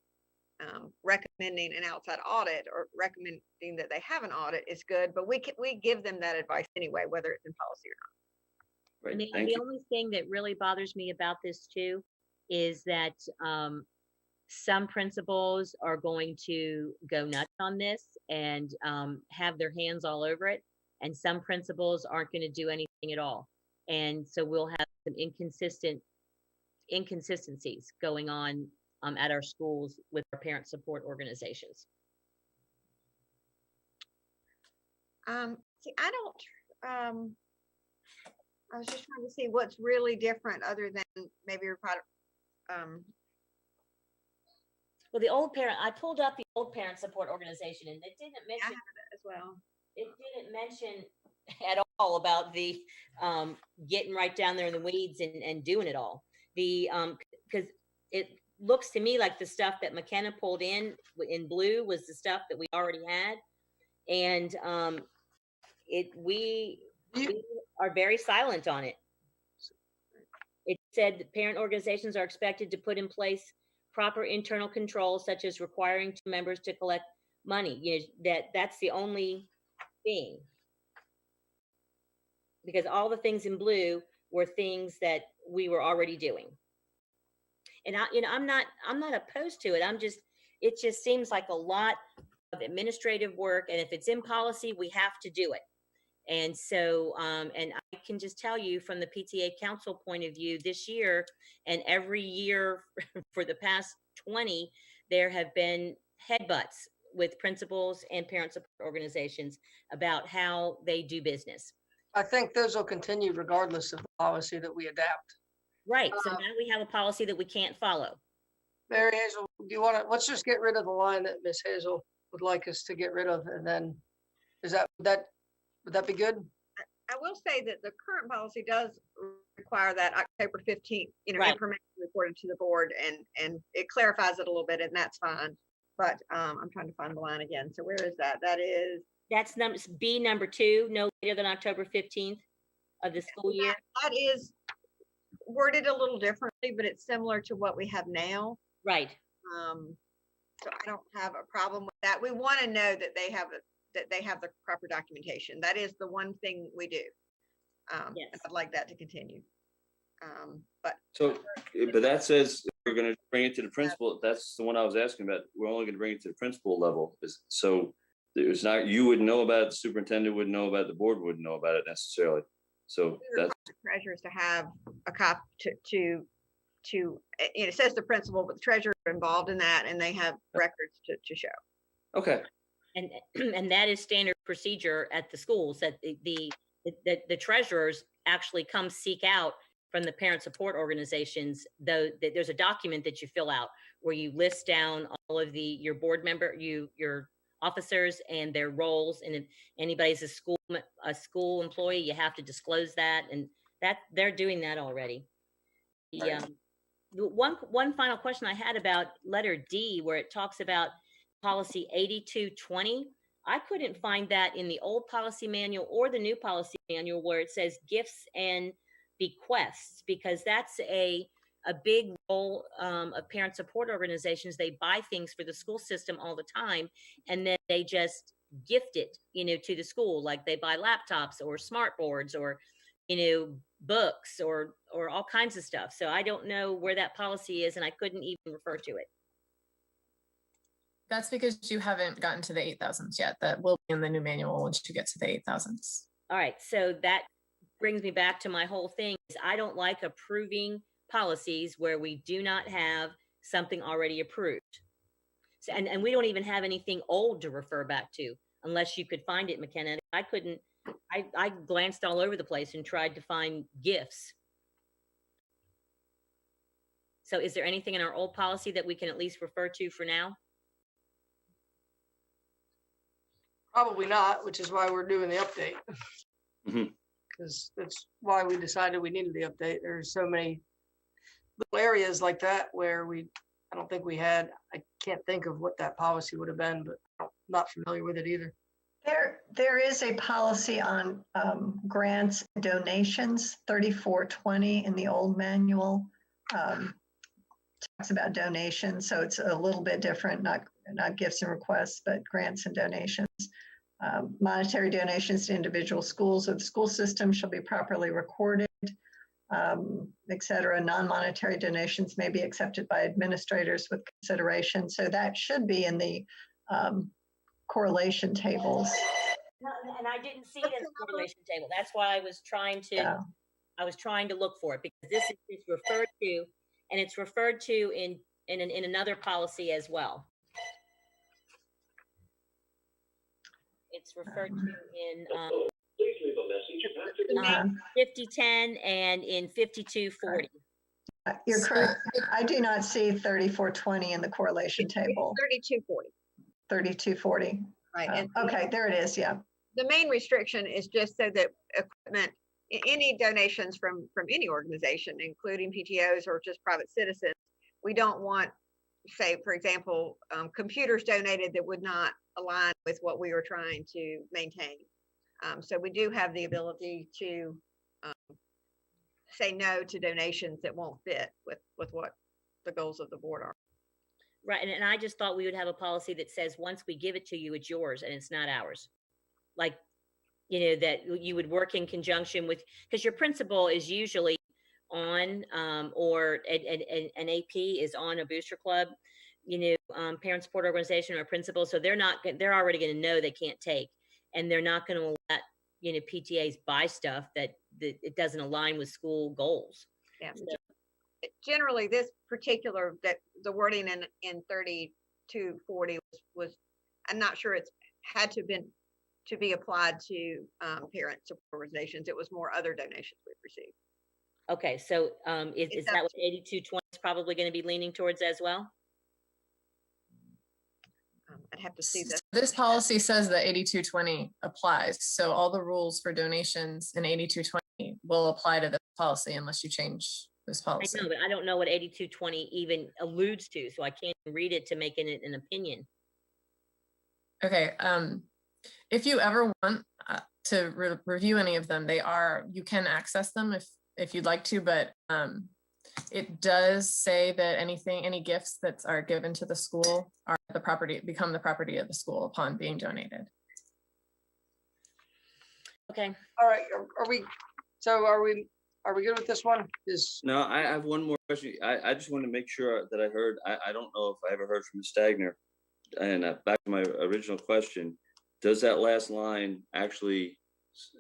Speaker 9: recommending an outside audit or recommending that they have an audit is good, but we give them that advice anyway, whether it's in policy or not.
Speaker 3: And
Speaker 4: Right,
Speaker 3: the,
Speaker 4: thank
Speaker 3: the
Speaker 4: you.
Speaker 3: only thing that really bothers me about this too is that some principals are going to go nuts on this and have their hands all over it, and some principals aren't going to do anything at all. And so we'll have some inconsistencies going on at our schools with our parent support organizations.
Speaker 9: See, I was just trying to see what's really different other than maybe your product.
Speaker 3: Well, the old parent, I pulled up the old parent support organization, and it didn't
Speaker 9: I
Speaker 3: mention
Speaker 9: have that as well.
Speaker 3: it didn't mention at all about the getting right down there in the weeds and doing it all. The because it looks to me like the stuff that McKenna pulled in blue was the stuff that we already had, and we are very silent on it. It said that parent organizations are expected to put in place proper internal controls, such as requiring members to collect money. That's the only thing, because all the things in blue were things that we were already doing. And I'm not opposed to it. It just seems like a lot of administrative work, and if it's in policy, we have to do it. And so, and I can just tell you from the PTA council point of view, this year and every year for the past 20, there have been headbutts with principals and parent support organizations about how they do business.
Speaker 2: I think those will continue regardless of the policy that we adapt.
Speaker 3: Right. So now we have a policy that we can't follow.
Speaker 2: Mary Hazel, do you want to, let's just get rid of the line that Ms. Hazel would like us to get rid of, and then would that be good?
Speaker 9: I will say that the current policy does require that October 15th,
Speaker 3: Right.
Speaker 9: information reported to the board, and it clarifies it a little bit, and that's fine. But I'm trying to find the line again. So where is that?
Speaker 3: That's number 2, no later than October 15th of the school year.
Speaker 9: That is worded a little differently, but it's similar to what we have now.
Speaker 3: Right.
Speaker 9: So I don't have a problem with that. We want to know that they have the proper documentation. That is the one thing we do.
Speaker 3: Yes.
Speaker 9: And I'd like that to continue. But
Speaker 4: that says if we're going to bring it to the principal. That's the one I was asking about. We're only going to bring it to the principal level. So there's not, you wouldn't know about it, the superintendent wouldn't know about it, the board wouldn't know about it necessarily. So
Speaker 9: we
Speaker 4: that's
Speaker 9: require the treasurers to have a copy it says the principal, but the treasurer is involved in that, and they have records to show.
Speaker 4: okay.
Speaker 3: And that is standard procedure at the schools, that the treasurers actually come seek out from the parent support organizations, though there's a document that you fill out where you list down all of your board member, your officers and their roles. And if anybody's a school employee, you have to disclose that, and that they're doing that already. The one final question I had about letter D, where it talks about policy 8220. I couldn't find that in the old policy manual or the new policy manual where it says gifts and bequests, because that's a big role of parent support organizations. They buy things for the school system all the time, and then they just gift it, to the school. Like they buy laptops or smart boards or, books or all kinds of stuff. So I don't know where that policy is, and I couldn't even refer to it.
Speaker 10: That's because you haven't gotten to the 8,000s yet. That will be in the new manual once you get to the 8,000s.
Speaker 3: All right. So that brings me back to my whole thing is I don't like approving policies where we do not have something already approved. So, and we don't even have anything old to refer back to, unless you could find it, McKenna. I couldn't. I glanced all over the place and tried to find gifts. So is there anything in our old policy that we can at least refer to for now?
Speaker 2: Probably not, which is why we're doing the update.
Speaker 4: Mhm.
Speaker 2: Because that's why we decided we needed the update. There's so many little areas like that where I don't think we had, I can't think of what that policy would have been, but I'm not familiar with it either.
Speaker 6: There is a policy on grants and donations, 3420 in the old manual. Talks about donations, so it's a little bit different, not gifts and requests, but grants and donations. Monetary donations to individual schools or the school system shall be properly recorded, et cetera. Non-monetary donations may be accepted by administrators with consideration. So that should be in the correlation tables.
Speaker 3: And I didn't see it in the correlation table. That's why I was trying to,
Speaker 6: Yeah.
Speaker 3: I was trying to look for it because this is referred to, and it's referred to in another policy as well. It's referred to in 5010 and in 5240.
Speaker 6: You're correct. I do not see 3420 in the correlation table.
Speaker 9: 3240.
Speaker 6: 3240.
Speaker 9: Right. And
Speaker 6: Okay, there it is. Yeah.
Speaker 9: the main restriction is just so that equipment, any donations from any organization, including PTOs or just private citizens, we don't want, say, for example, computers donated that would not align with what we are trying to maintain. So we do have the ability to say no to donations that won't fit with what the goals of the board are.
Speaker 3: Right, and I just thought we would have a policy that says once we give it to you, it's yours and it's not ours. Like, you know, that you would work in conjunction with, because your principal is usually on, or an AP is on a booster club, you know, parent support organization or a principal. So they're already going to know they can't take, and they're not going to let, you know, PTAs buy stuff that it doesn't align with school goals.
Speaker 9: Yeah.
Speaker 3: So,
Speaker 9: generally, this particular, that the wording in 3240 was, I'm not sure it's had to be applied to parent support organizations. It was more other donations we've received.
Speaker 3: okay, so is that what 8220 is probably going to be leaning towards as well?
Speaker 9: I'd have to see this.
Speaker 10: This policy says that 8220 applies. So all the rules for donations in 8220 will apply to this policy unless you change this policy.
Speaker 3: I know, but I don't know what 8220 even alludes to, so I can't read it to make it an opinion.
Speaker 10: Okay. If you ever want to review any of them, you can access them if you'd like to, but it does say that any gifts that are given to the school are become the property of the school upon being donated.
Speaker 3: Okay.
Speaker 2: All right, are we good with this one?
Speaker 4: No, I have one more question. I just want to make sure that I heard, I don't know if I ever heard from Ms. Stagner. And back to my original question, does that last line actually,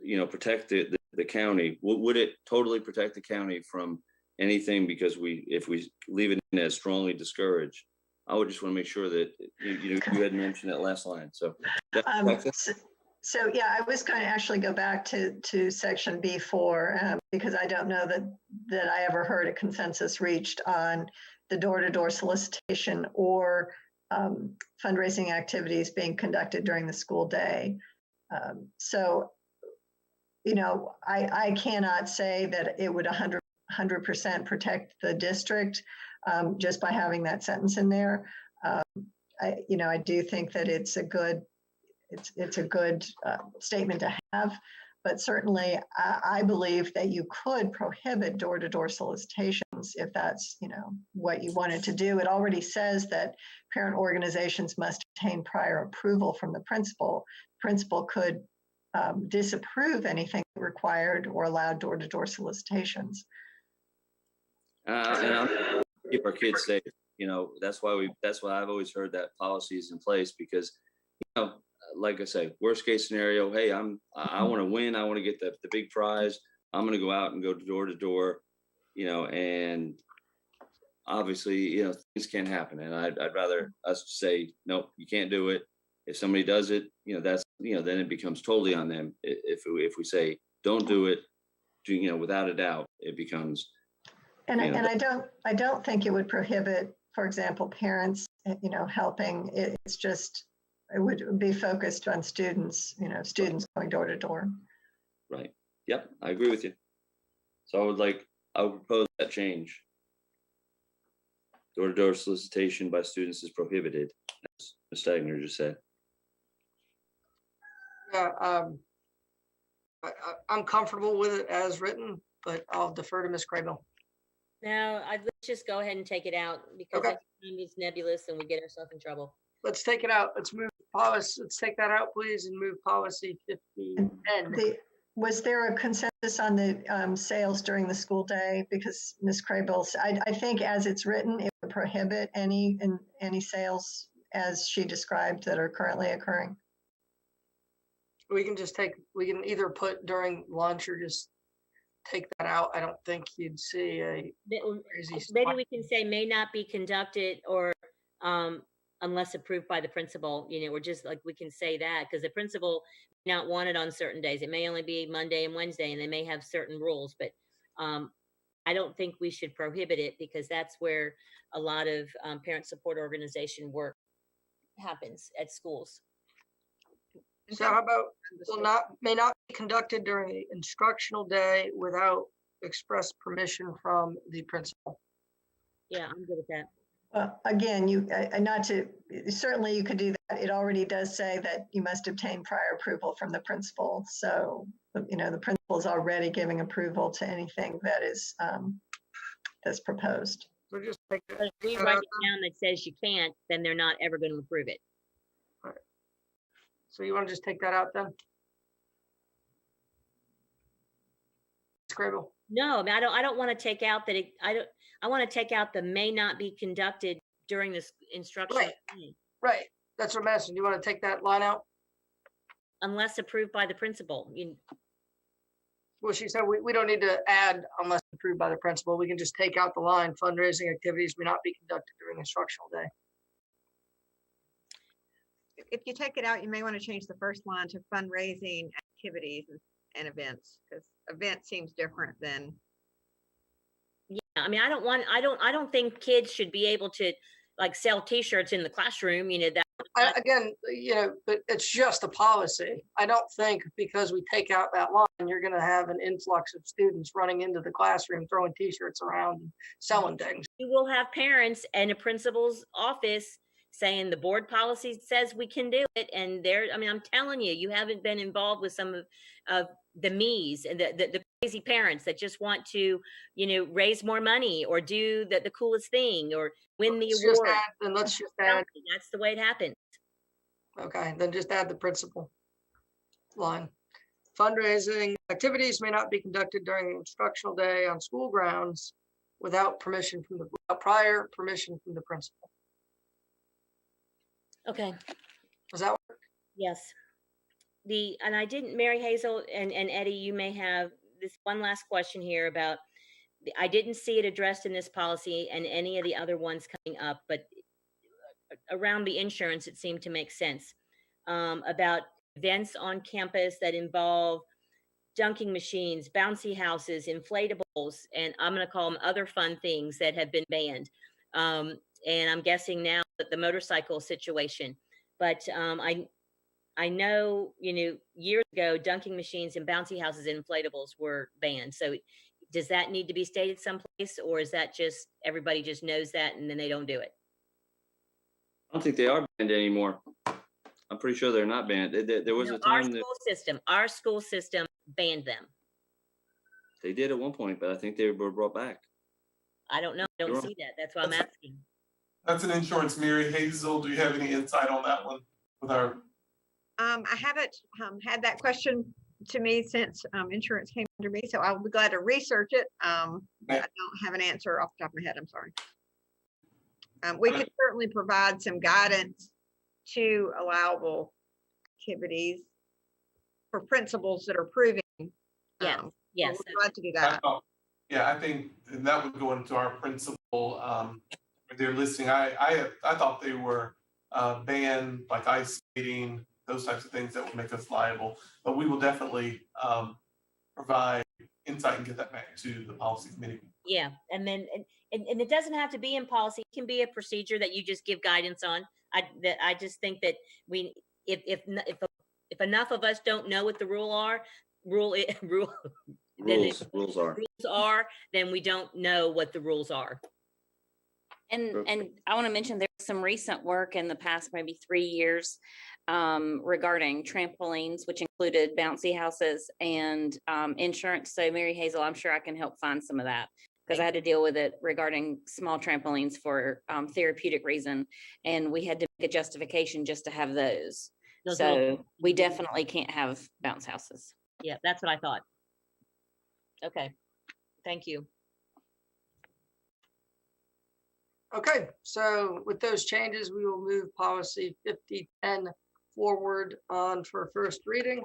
Speaker 4: you know, protect the county? Would it totally protect the county from anything? Because if we leave it in as strongly discouraged, I would just want to make sure that you had mentioned that last line. So,
Speaker 6: so yeah, I was going to actually go back to section B4 because I don't know that I ever heard a consensus reached on the door-to-door solicitation or fundraising activities being conducted during the school day. So, you know, I cannot say that it would 100% protect the district just by having that sentence in there. I do think that it's a good statement to have, but certainly I believe that you could prohibit door-to-door solicitations if that's, you know, what you wanted to do. It already says that parent organizations must obtain prior approval from the principal. Principal could disapprove anything required or allowed door-to-door solicitations.
Speaker 4: and I'll keep our kids safe. You know, that's why I've always heard that policy is in place, because, you know, like I say, worst case scenario, hey, I want to win. I want to get the big prize. I'm going to go out and go door to door, you know, and obviously, you know, things can happen. And I'd rather us say, nope, you can't do it. If somebody does it, you know, that's, you know, then it becomes totally on them. If we say, don't do it, you know, without a doubt, it becomes.
Speaker 6: And I don't think it would prohibit, for example, parents, you know, helping. It's just, it would be focused on students, you know, students going door to door.
Speaker 4: Right. Yep. I agree with you. So I would propose that change. Door to door solicitation by students is prohibited, as Ms. Stagner just said.
Speaker 2: I'm comfortable with it as written, but I'll defer to Ms. Craybill.
Speaker 3: No, let's just go ahead and take it out because
Speaker 2: Okay.
Speaker 3: it's nebulous and we get ourselves in trouble.
Speaker 2: Let's take it out. Let's move policy. Let's take that out, please, and move policy 50N.
Speaker 6: Was there a consensus on the sales during the school day? Because Ms. Craybill, I think as it's written, it would prohibit any sales as she described that are currently occurring.
Speaker 2: We can either put during lunch or just take that out. I don't think you'd see a crazy
Speaker 3: Maybe
Speaker 2: spike.
Speaker 3: we can say may not be conducted or unless approved by the principal, or just like we can say that because the principal may not want it on certain days. It may only be Monday and Wednesday and they may have certain rules, but I don't think we should prohibit it because that's where a lot of parent support organization work happens at schools.
Speaker 2: So how about may not be conducted during the instructional day without express permission from the principal.
Speaker 3: Yeah, I'm good with that.
Speaker 6: Well, again, certainly you could do that. It already does say that you must obtain prior approval from the principal. So, the principal is already giving approval to anything that is that's proposed.
Speaker 2: So just take
Speaker 3: But if we write it down that says you can't, then they're not ever going to approve it.
Speaker 2: So you want to just take that out then? Scribble.
Speaker 3: No, I mean, I don't want to take out that I want to take out the may not be conducted during this instructional day,
Speaker 2: Right. That's what I'm asking. You want to take that line out?
Speaker 3: unless approved by the principal.
Speaker 2: Well, she said we don't need to add unless approved by the principal. We can just take out the line fundraising activities may not be conducted during instructional day.
Speaker 9: If you take it out, you may want to change the first line to fundraising activities and events, because event seems different than.
Speaker 3: Yeah, I mean, I don't think kids should be able to like sell T-shirts in the classroom.
Speaker 2: But it's just a policy. I don't think because we take out that line, you're going to have an influx of students running into the classroom, throwing T-shirts around and selling things.
Speaker 3: You will have parents and a principal's office saying the board policy says we can do it. And I'm telling you, you haven't been involved with some of the me's and the crazy parents that just want to, raise more money or do the coolest thing or win the award.
Speaker 2: Let's just add.
Speaker 3: That's the way it happens.
Speaker 2: Okay, then just add the principal line. Fundraising activities may not be conducted during the instructional day on school grounds without prior permission from the principal.
Speaker 3: Okay.
Speaker 2: Does that work?
Speaker 3: Yes. And I didn't, Mary Hazel and Eddie, you may have this one last question here about, I didn't see it addressed in this policy and any of the other ones coming up, but around the insurance, it seemed to make sense about events on campus that involve dunking machines, bouncy houses, inflatables, and I'm going to call them other fun things that have been banned. And I'm guessing now that the motorcycle situation, but I know, years ago, dunking machines and bouncy houses and inflatables were banned. So does that need to be stated someplace, or is that just everybody just knows that and then they don't do it?
Speaker 4: I don't think they are banned anymore. I'm pretty sure they're not banned. There was a time that
Speaker 3: Our school system banned them.
Speaker 4: they did at one point, but I think they were brought back.
Speaker 3: I don't know. I don't see that. That's why I'm asking.
Speaker 5: That's an insurance. Mary Hazel, do you have any insight on that one with our?
Speaker 9: I haven't had that question to me since insurance came under me, so I'll be glad to research it. I don't have an answer off the top of my head. I'm sorry. We could certainly provide some guidance to allowable activities for principals that are proving.
Speaker 3: Yes. Yes.
Speaker 9: We're glad to do that.
Speaker 5: Yeah, I think that would go into our principal. They're listing. I thought they were banned, like ice skating, those types of things that would make us liable. But we will definitely provide insight and get that back to the policy committee.
Speaker 3: Yeah, and then and it doesn't have to be in policy. It can be a procedure that you just give guidance on. I just think that if enough of us don't know what the rules
Speaker 4: are,
Speaker 3: then we don't know what the rules are.
Speaker 11: And I want to mention there's some recent work in the past maybe 3 years regarding trampolines, which included bouncy houses and insurance. So Mary Hazel, I'm sure I can help find some of that because I had to deal with it regarding small trampolines for therapeutic reason. And we had to make a justification just to have those.
Speaker 3: Those
Speaker 11: So
Speaker 3: little-
Speaker 11: we definitely can't have bounce houses.
Speaker 3: Yeah, that's what I thought. Okay, thank you.
Speaker 2: Okay, so with those changes, we will move policy 5010 forward on for first reading.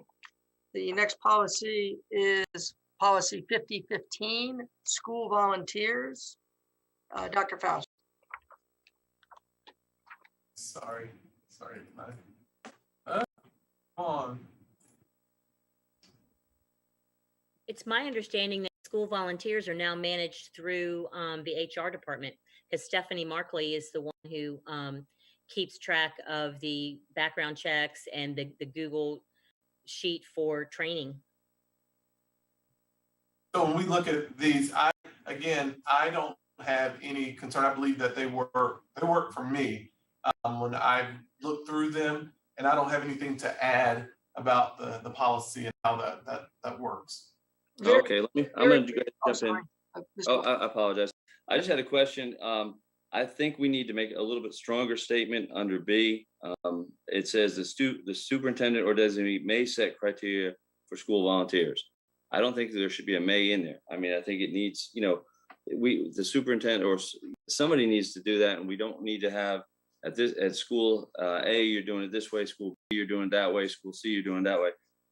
Speaker 2: The next policy is policy 5015, school volunteers. Dr. Faust.
Speaker 5: Sorry, everybody. On.
Speaker 3: It's my understanding that school volunteers are now managed through the HR department, because Stephanie Markley is the one who keeps track of the background checks and the Google sheet for training.
Speaker 5: So when we look at these, I don't have any concern. I believe that they work for me when I look through them, and I don't have anything to add about the policy and how that works.
Speaker 4: Okay, I'm going to go
Speaker 2: Oh,
Speaker 4: jump in.
Speaker 2: Mr.
Speaker 4: Oh, I apologize. I just had a question. I think we need to make a little bit stronger statement under B. It says the superintendent or designee may set criteria for school volunteers. I don't think there should be a may in there. I mean, I think it needs, the superintendent or somebody needs to do that, and we don't need to have at school A, you're doing it this way, school B, you're doing it that way, school C, you're doing it that way.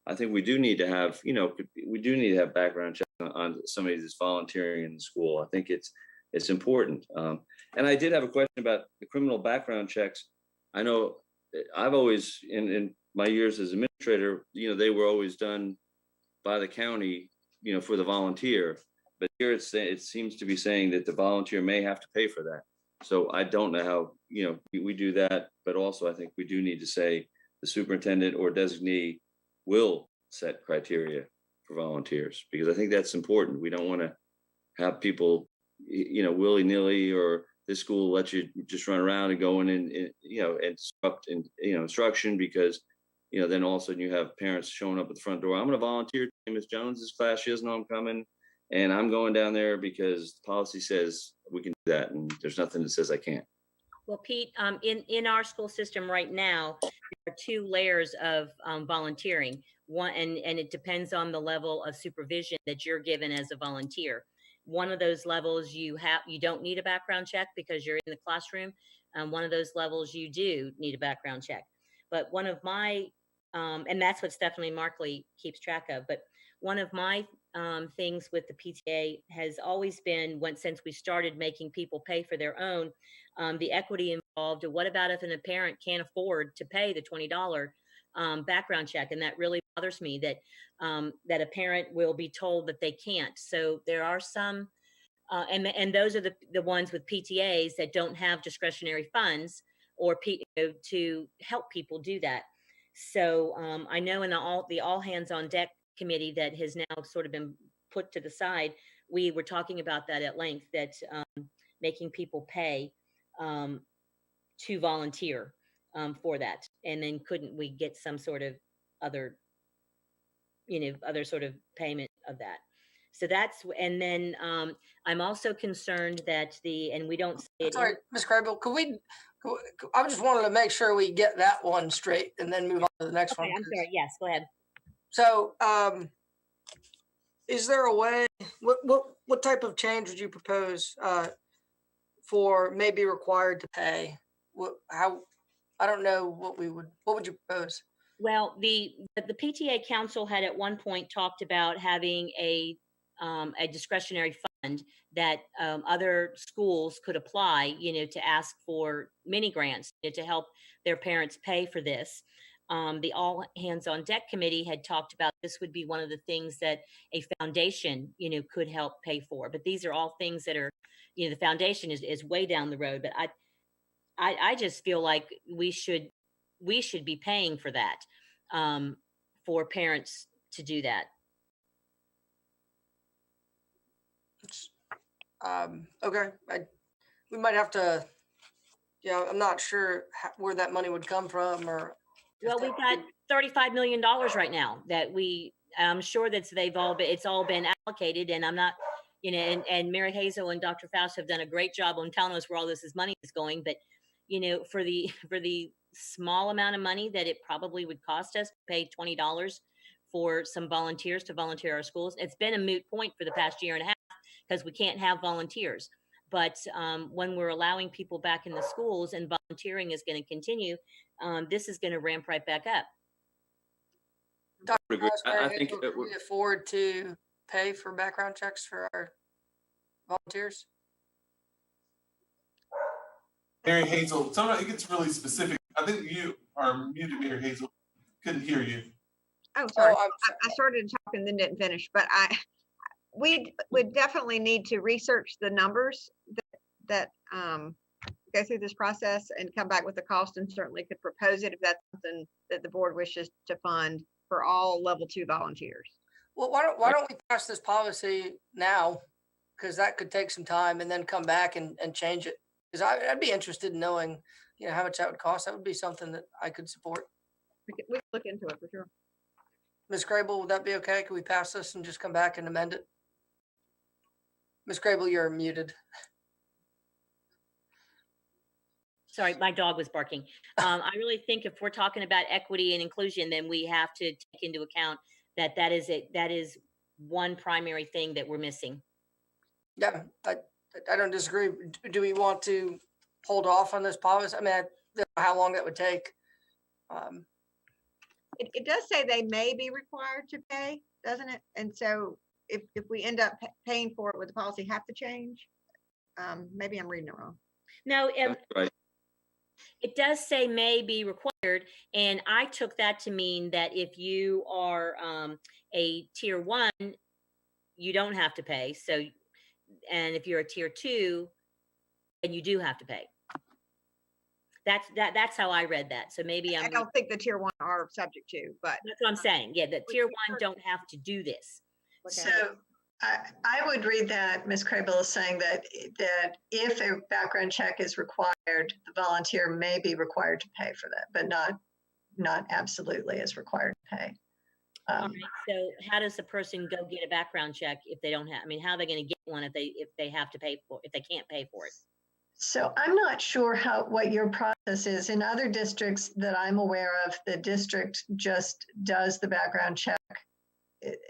Speaker 4: I think we do need to have, we do need to have background checks on somebody that's volunteering in the school. I think it's important. And I did have a question about the criminal background checks. I know I've always, in my years as administrator, they were always done by the county, for the volunteer. But here it seems to be saying that the volunteer may have to pay for that. So I don't know how, we do that, but also I think we do need to say the superintendent or designee will set criteria for volunteers, because I think that's important. We don't want to have people, willy-nilly, or this school lets you just run around and go in and and disrupt instruction, because then all of a sudden you have parents showing up at the front door. I'm going to volunteer in Ms. Jones's class. She doesn't know I'm coming, and I'm going down there because the policy says we can do that, and there's nothing that says I can't.
Speaker 3: Well, Pete, in our school system right now, there are 2 layers of volunteering. One, and it depends on the level of supervision that you're given as a volunteer. One of those levels you don't need a background check because you're in the classroom. One of those levels you do need a background check. But one of my, and that's what Stephanie Markley keeps track of. But one of my things with the PTA has always been, since we started making people pay for their own, the equity involved. What about if a parent can't afford to pay the $20 background check? And that really bothers me, that that a parent will be told that they can't. So there are some, and those are the ones with PTAs that don't have discretionary funds or to help people do that. So I know in the all hands on deck committee that has now sort of been put to the side, we were talking about that at length, that making people pay to volunteer for that. And then couldn't we get some sort of other sort of payment of that? So that's, and then I'm also concerned that and we don't say it.
Speaker 2: Sorry, Ms. Crable, I just wanted to make sure we get that one straight and then move on to the next one.
Speaker 3: I'm sorry. Yes, go ahead.
Speaker 2: So, is there a way, what type of change would you propose for may be required to pay? I don't know what would you propose?
Speaker 3: Well, the PTA council had at one point talked about having a discretionary fund that other schools could apply, to ask for mini grants to help their parents pay for this. The all hands on deck committee had talked about this would be one of the things that a foundation, could help pay for. But these are all things that are, the foundation is way down the road. But I just feel like we should be paying for that, for parents to do that.
Speaker 2: Okay, we might have to, Yeah, I'm not sure where that money would come from or. if
Speaker 3: Well,
Speaker 2: that
Speaker 3: we've got $35 million right now that I'm sure it's all been allocated, and I'm not, and Mary Hazel and Dr. Faust have done a great job on telling us where all this money is going. But, for the small amount of money that it probably would cost us to pay $20 for some volunteers to volunteer our schools, it's been a moot point for the past year and a half because we can't have volunteers. But when we're allowing people back in the schools and volunteering is going to continue, this is going to ramp right back up.
Speaker 2: Dr.
Speaker 4: Agree.
Speaker 2: Faust,
Speaker 4: I
Speaker 2: Mary
Speaker 4: think
Speaker 2: Hazel,
Speaker 4: it
Speaker 2: can
Speaker 4: would-
Speaker 2: we afford to pay for background checks for our volunteers?
Speaker 5: Mary Hazel, sometimes it gets really specific. I think you are muted, Mary Hazel. Couldn't hear you.
Speaker 9: Oh, sorry.
Speaker 2: I'm
Speaker 9: I started talking then didn't finish, but we would definitely need to research the numbers that go through this process and come back with the cost, and certainly could propose it if that's something that the board wishes to fund for all level 2 volunteers.
Speaker 2: Well, why don't we pass this policy now? Because that could take some time and then come back and change it. Because I'd be interested in knowing, how much that would cost. That would be something that I could support.
Speaker 9: We could look into it for sure.
Speaker 2: Ms. Grable, would that be okay? Could we pass this and just come back and amend it? Ms. Grable, you're muted.
Speaker 3: Sorry, my dog was barking. I really think if we're talking about equity and inclusion, then we have to take into account that is one primary thing that we're missing.
Speaker 2: Yeah, I don't disagree. Do we want to hold off on this policy? I mean, I don't know how long that would take.
Speaker 9: It does say they may be required to pay, doesn't it? And so if we end up paying for it, would the policy have to change? Maybe I'm reading it wrong.
Speaker 3: No,
Speaker 4: That's right.
Speaker 3: it does say may be required, and I took that to mean that if you are a tier 1, you don't have to pay. So, and if you're a tier 2, then you do have to pay. That's how I read that. So maybe
Speaker 9: I don't think the tier 1 are subject to, but
Speaker 3: that's what I'm saying. Yeah, the tier 1 don't have to do this.
Speaker 6: So I would read that Ms. Crable is saying that if a background check is required, the volunteer may be required to pay for that, but not absolutely is required to pay.
Speaker 3: All right, so how does the person go get a background check if they don't have? I mean, how are they going to get one if they have to pay for if they can't pay for it?
Speaker 6: So I'm not sure what your process is. In other districts that I'm aware of, the district just does the background check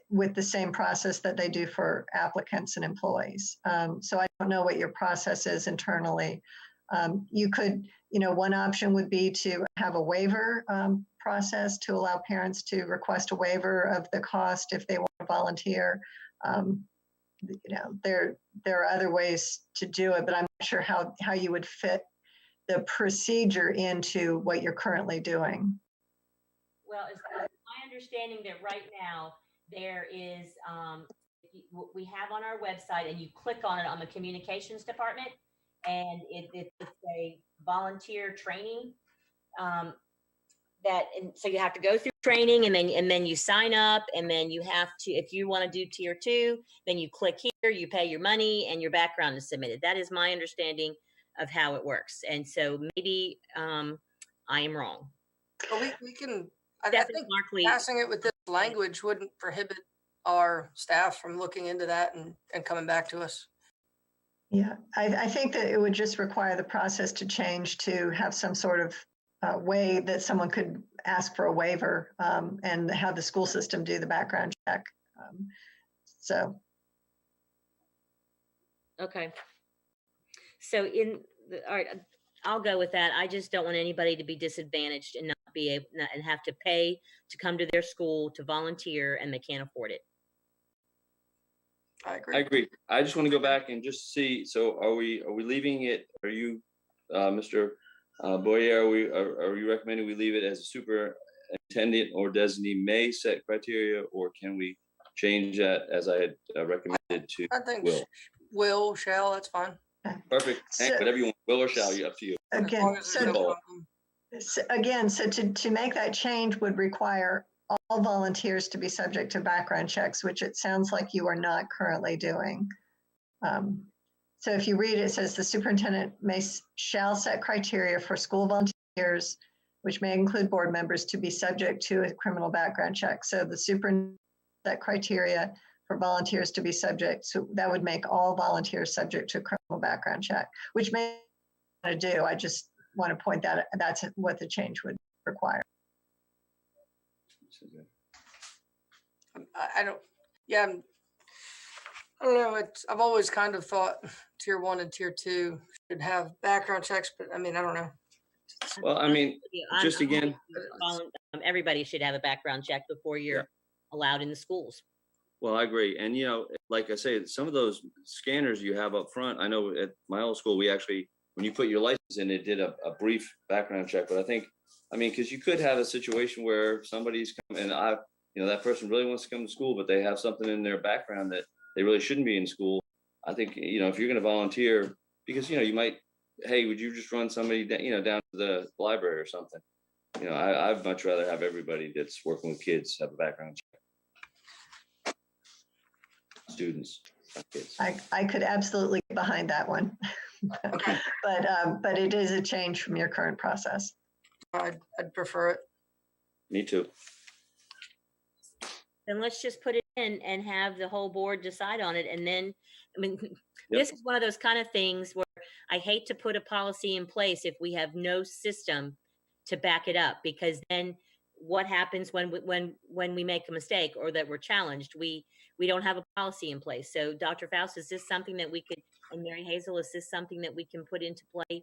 Speaker 6: with the same process that they do for applicants and employees. So I don't know what your process is internally. You could, one option would be to have a waiver process to allow parents to request a waiver of the cost if they want to volunteer. There are other ways to do it, but I'm not sure how you would fit the procedure into what you're currently doing.
Speaker 3: Well, it's my understanding that right now there is, we have on our website, and you click on it on the communications department, and it's a volunteer training. So you have to go through training, and then you sign up, and then you have to, if you want to do tier 2, then you click here, you pay your money, and your background is submitted. That is my understanding of how it works. And so maybe I am wrong.
Speaker 2: Well, we can, I
Speaker 3: Stephanie
Speaker 2: think
Speaker 3: Markley,
Speaker 2: passing it with this language wouldn't prohibit our staff from looking into that and coming back to us.
Speaker 6: Yeah, I think that it would just require the process to change to have some sort of way that someone could ask for a waiver and have the school system do the background check.
Speaker 3: okay. So all right, I'll go with that. I just don't want anybody to be disadvantaged and not be able and have to pay to come to their school to volunteer, and they can't afford it.
Speaker 2: I agree.
Speaker 4: I agree. I just want to go back and just see. So are we leaving it? Are you, Mr. Boyer? Are you recommending we leave it as a superintendent or designee may set criteria, or can we change that as I had recommended to
Speaker 2: I think
Speaker 4: will?
Speaker 2: shall, that's fine.
Speaker 4: Perfect.
Speaker 6: So-
Speaker 4: Whatever you want. Will or shall, up to you.
Speaker 2: As
Speaker 6: Again,
Speaker 2: long as there's no
Speaker 4: so-
Speaker 2: problem.
Speaker 6: so to make that change would require all volunteers to be subject to background checks, which it sounds like you are not currently doing. So if you read it, it says the superintendent shall set criteria for school volunteers, which may include board members, to be subject to a criminal background check. So the superintendent set criteria for volunteers to be subject. So that would make all volunteers subject to a criminal background check, which may want to do. I just want to point that that's what the change would require.
Speaker 2: I don't, yeah, I don't know. I've always kind of thought tier 1 and tier 2 should have background checks, but I mean, I don't know.
Speaker 4: Well, I mean, just again,
Speaker 3: everybody should have a background check before you're allowed in the schools.
Speaker 4: well, I agree. And, like I say, some of those scanners you have up front, I know at my old school, we actually, when you put your license in, it did a brief background check. But because you could have a situation where somebody's come and that person really wants to come to school, but they have something in their background that they really shouldn't be in school. I think, if you're going to volunteer, because, you might, hey, would you just run somebody down to the library or something? I'd much rather have everybody that's working with kids have a background check. Students, not kids.
Speaker 6: I could absolutely get behind that one. But it is a change from your current process.
Speaker 2: I'd prefer it.
Speaker 4: Me too.
Speaker 3: Then let's just put it in and have the whole board decide on it. And then,
Speaker 4: Yep.
Speaker 3: This is one of those kind of things where I hate to put a policy in place if we have no system to back it up, because then what happens when we make a mistake or that we're challenged? We don't have a policy in place. So Dr. Faust, is this something that we could, and Mary Hazel, is this something that we can put into play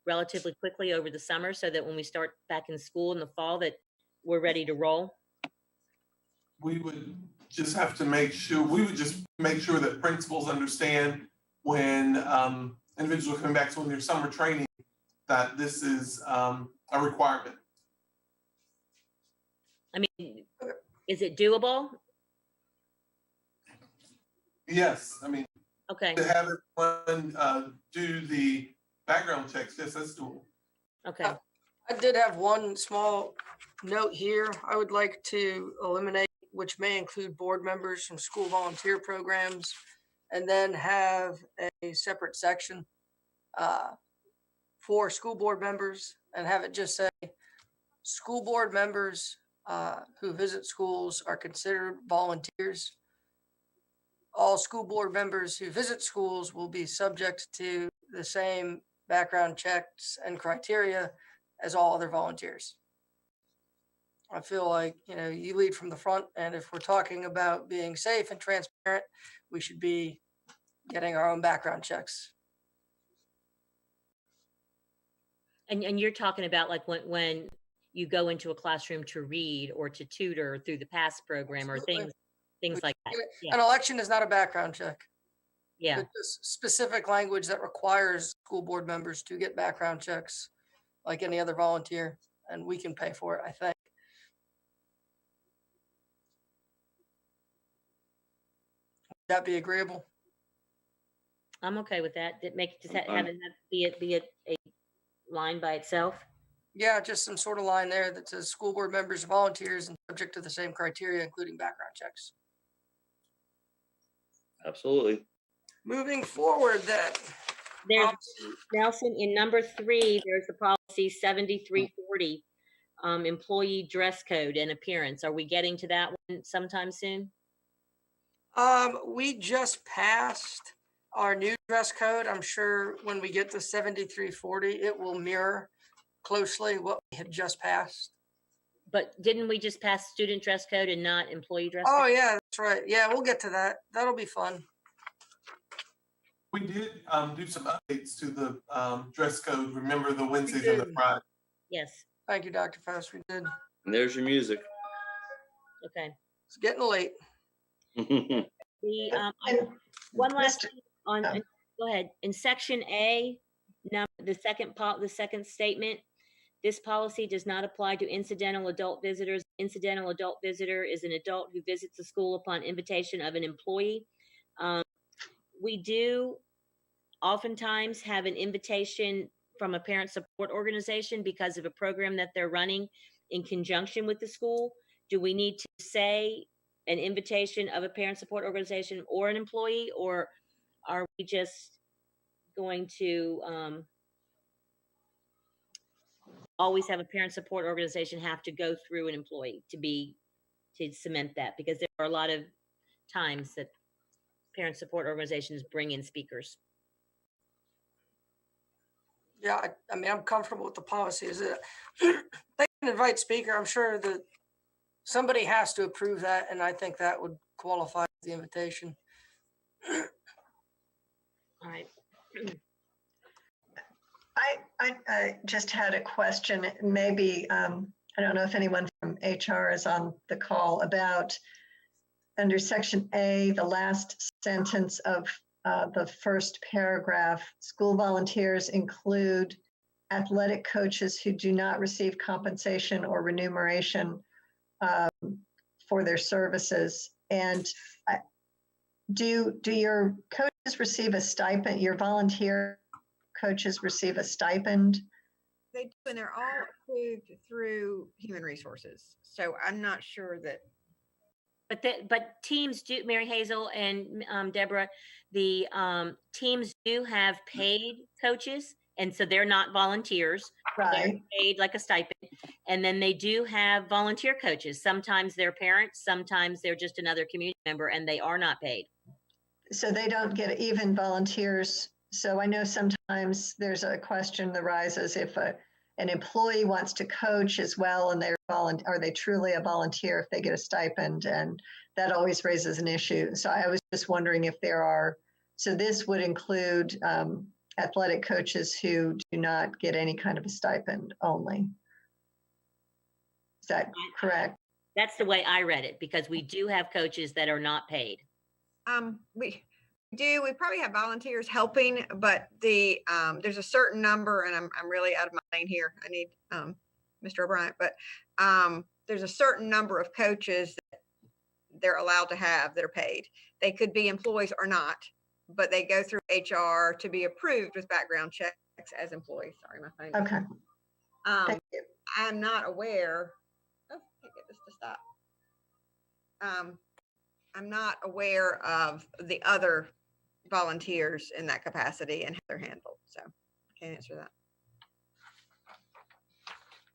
Speaker 3: relatively quickly over the summer so that when we start back in school in the fall that we're ready to roll?
Speaker 5: We would just have to make sure that principals understand when individuals are coming back to their summer training, that this is a requirement.
Speaker 3: I mean, is it doable?
Speaker 5: Yes,
Speaker 3: Okay.
Speaker 5: to have everyone do the background checks, yes, that's doable.
Speaker 3: Okay.
Speaker 2: I did have one small note here. I would like to eliminate, which may include board members from school volunteer programs, and then have a separate section for school board members, and have it just say, school board members who visit schools are considered volunteers. All school board members who visit schools will be subject to the same background checks and criteria as all other volunteers. I feel like, you lead from the front, and if we're talking about being safe and transparent, we should be getting our own background checks.
Speaker 3: And you're talking about like when you go into a classroom to read or to tutor through the PASS program or
Speaker 2: Absolutely.
Speaker 3: things like that.
Speaker 2: An election is not a background check.
Speaker 3: Yeah.
Speaker 2: It's specific language that requires school board members to get background checks like any other volunteer, and we can pay for it, I think. Would that be agreeable?
Speaker 3: I'm okay with that. That make just
Speaker 4: I'm fine.
Speaker 3: having that be a line by itself.
Speaker 2: Yeah, just some sort of line there that says school board members, are volunteers, and subject to the same criteria, including background checks.
Speaker 4: Absolutely.
Speaker 2: Moving forward then.
Speaker 3: There's Nelson in number 3, there's the policy 7340, employee dress code and appearance. Are we getting to that one sometime soon?
Speaker 2: We just passed our new dress code. I'm sure when we get to 7340, it will mirror closely what we had just passed.
Speaker 3: But didn't we just pass student dress code and not employee dress
Speaker 2: Oh
Speaker 3: code?
Speaker 2: yeah, that's right. Yeah, we'll get to that. That'll be fun.
Speaker 5: We did do some updates to the dress code. Remember the Wednesdays and the Fridays.
Speaker 3: Yes.
Speaker 2: Thank you, Dr. Faust. We did.
Speaker 4: And there's your music.
Speaker 3: Okay.
Speaker 2: It's getting late.
Speaker 3: The
Speaker 6: And
Speaker 3: one last
Speaker 6: Mr.
Speaker 3: thing on, go ahead. In section A, now the second statement, this policy does not apply to incidental adult visitors. Incidental adult visitor is an adult who visits the school upon invitation of an employee. We do oftentimes have an invitation from a parent support organization because of a program that they're running in conjunction with the school. Do we need to say an invitation of a parent support organization or an employee, or are we just going to always have a parent support organization have to go through an employee to cement that? Because there are a lot of times that parent support organizations bring in speakers.
Speaker 2: Yeah, I mean, I'm comfortable with the policy. Is it, they can invite speaker. I'm sure that somebody has to approve that, and I think that would qualify the invitation.
Speaker 3: All right.
Speaker 6: I just had a question, maybe, I don't know if anyone from HR is on the call, about under section A, the last sentence of the first paragraph, school volunteers include athletic coaches who do not receive compensation or remuneration for their services. And do your coaches receive a stipend? Your volunteer coaches receive a stipend?
Speaker 9: They do, and they're all approved through human resources. So I'm not sure that.
Speaker 3: But teams do, Mary Hazel and Deborah, the teams do have paid coaches, and so they're not volunteers. They're
Speaker 6: Right.
Speaker 3: paid like a stipend. And then they do have volunteer coaches. Sometimes they're parents, sometimes they're just another community member, and they are not paid.
Speaker 6: So they don't get even volunteers. So I know sometimes there's a question that arises if an employee wants to coach as well, and are they truly a volunteer if they get a stipend? And that always raises an issue. So I was just wondering if there are, so this would include athletic coaches who do not get any kind of a stipend only. Is that correct?
Speaker 3: That's the way I read it, because we do have coaches that are not paid.
Speaker 9: We probably have volunteers helping, but there's a certain number, and I'm really out of my lane here. I need Mr. O'Brien, but there's a certain number of coaches that they're allowed to have that are paid. They could be employees or not, but they go through HR to be approved with background checks as employees. Sorry, my phone.
Speaker 6: Okay. Thank you.
Speaker 9: I'm not aware. Oh, I can't get this to stop. I'm not aware of the other volunteers in that capacity and how they're handled, so I can't answer that.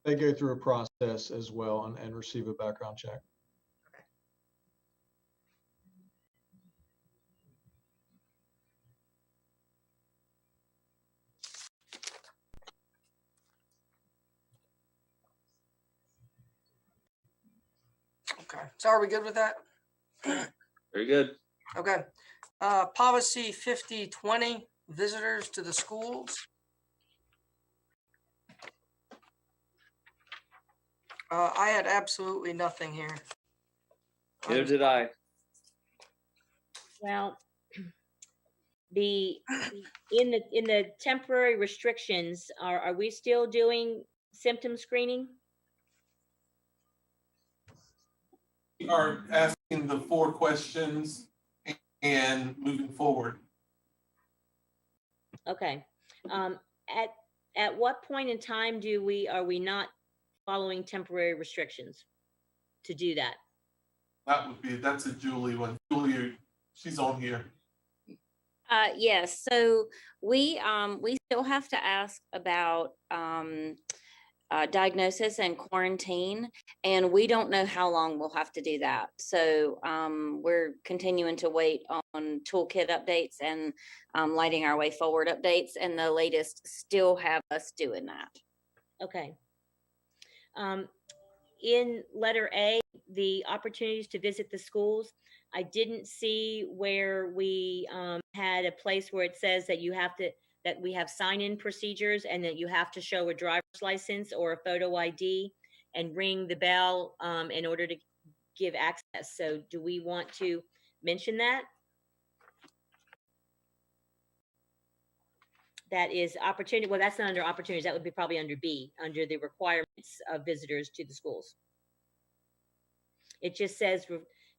Speaker 12: They go through a process as well and receive a background check.
Speaker 2: Okay, so are we good with that?
Speaker 4: Very good.
Speaker 2: Okay. Policy 5020, visitors to the schools. I had absolutely nothing here.
Speaker 4: Neither did I.
Speaker 3: Well, in the temporary restrictions, are we still doing symptom screening?
Speaker 5: We are asking the 4 questions and moving forward.
Speaker 3: Okay. At what point in time are we not following temporary restrictions to do that?
Speaker 5: That's a Julie one. Julie, she's on here.
Speaker 11: Yes, so we still have to ask about diagnosis and quarantine, and we don't know how long we'll have to do that. So we're continuing to wait on toolkit updates and lighting our way forward updates, and the latest still have us doing that.
Speaker 3: Okay. In letter A, the opportunities to visit the schools, I didn't see where we had a place where it says that that we have sign-in procedures and that you have to show a driver's license or a photo ID and ring the bell in order to give access. So do we want to mention that? That is opportunity. Well, that's not under opportunities. That would be probably under B, under the requirements of visitors to the schools. It just says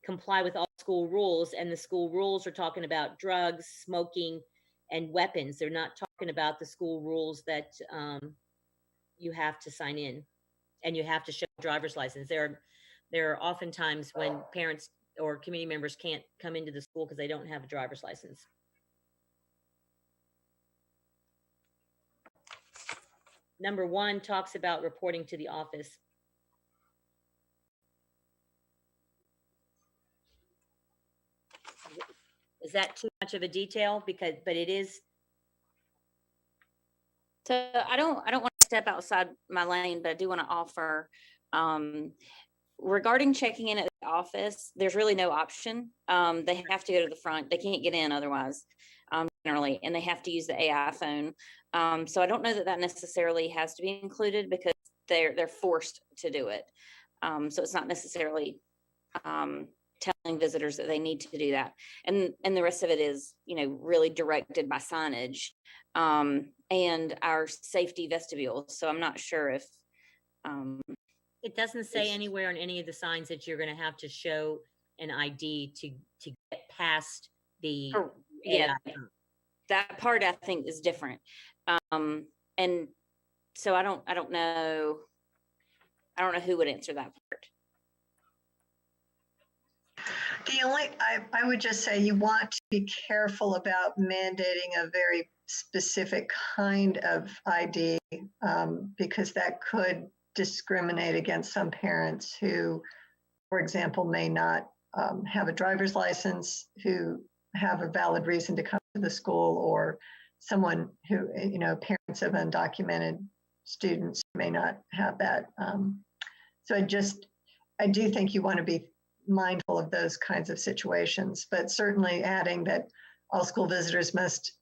Speaker 3: comply with all school rules, and the school rules are talking about drugs, smoking, and weapons. They're not talking about the school rules that you have to sign in and you have to show a driver's license. There are often times when parents or community members can't come into the school because they don't have a driver's license. number 1 talks about reporting to the office. Is that too much of a detail? But it is.
Speaker 11: So I don't want to step outside my lane, but I do want to offer, regarding checking in at the office, there's really no option. They have to go to the front. They can't get in otherwise, generally, and they have to use the AI phone. So I don't know that necessarily has to be included because they're forced to do it. So it's not necessarily telling visitors that they need to do that. And the rest of it is, really directed by signage and our safety vestibules. So I'm not sure if
Speaker 3: It doesn't say anywhere on any of the signs that you're going to have to show an ID to get past the
Speaker 11: yeah,
Speaker 3: AI.
Speaker 11: that part I think is different. And so I don't know who would answer that part.
Speaker 6: I would just say you want to be careful about mandating a very specific kind of ID because that could discriminate against some parents who, for example, may not have a driver's license, who have a valid reason to come to the school, or someone who, parents of undocumented students may not have that. So I do think you want to be mindful of those kinds of situations, but certainly adding that all school visitors must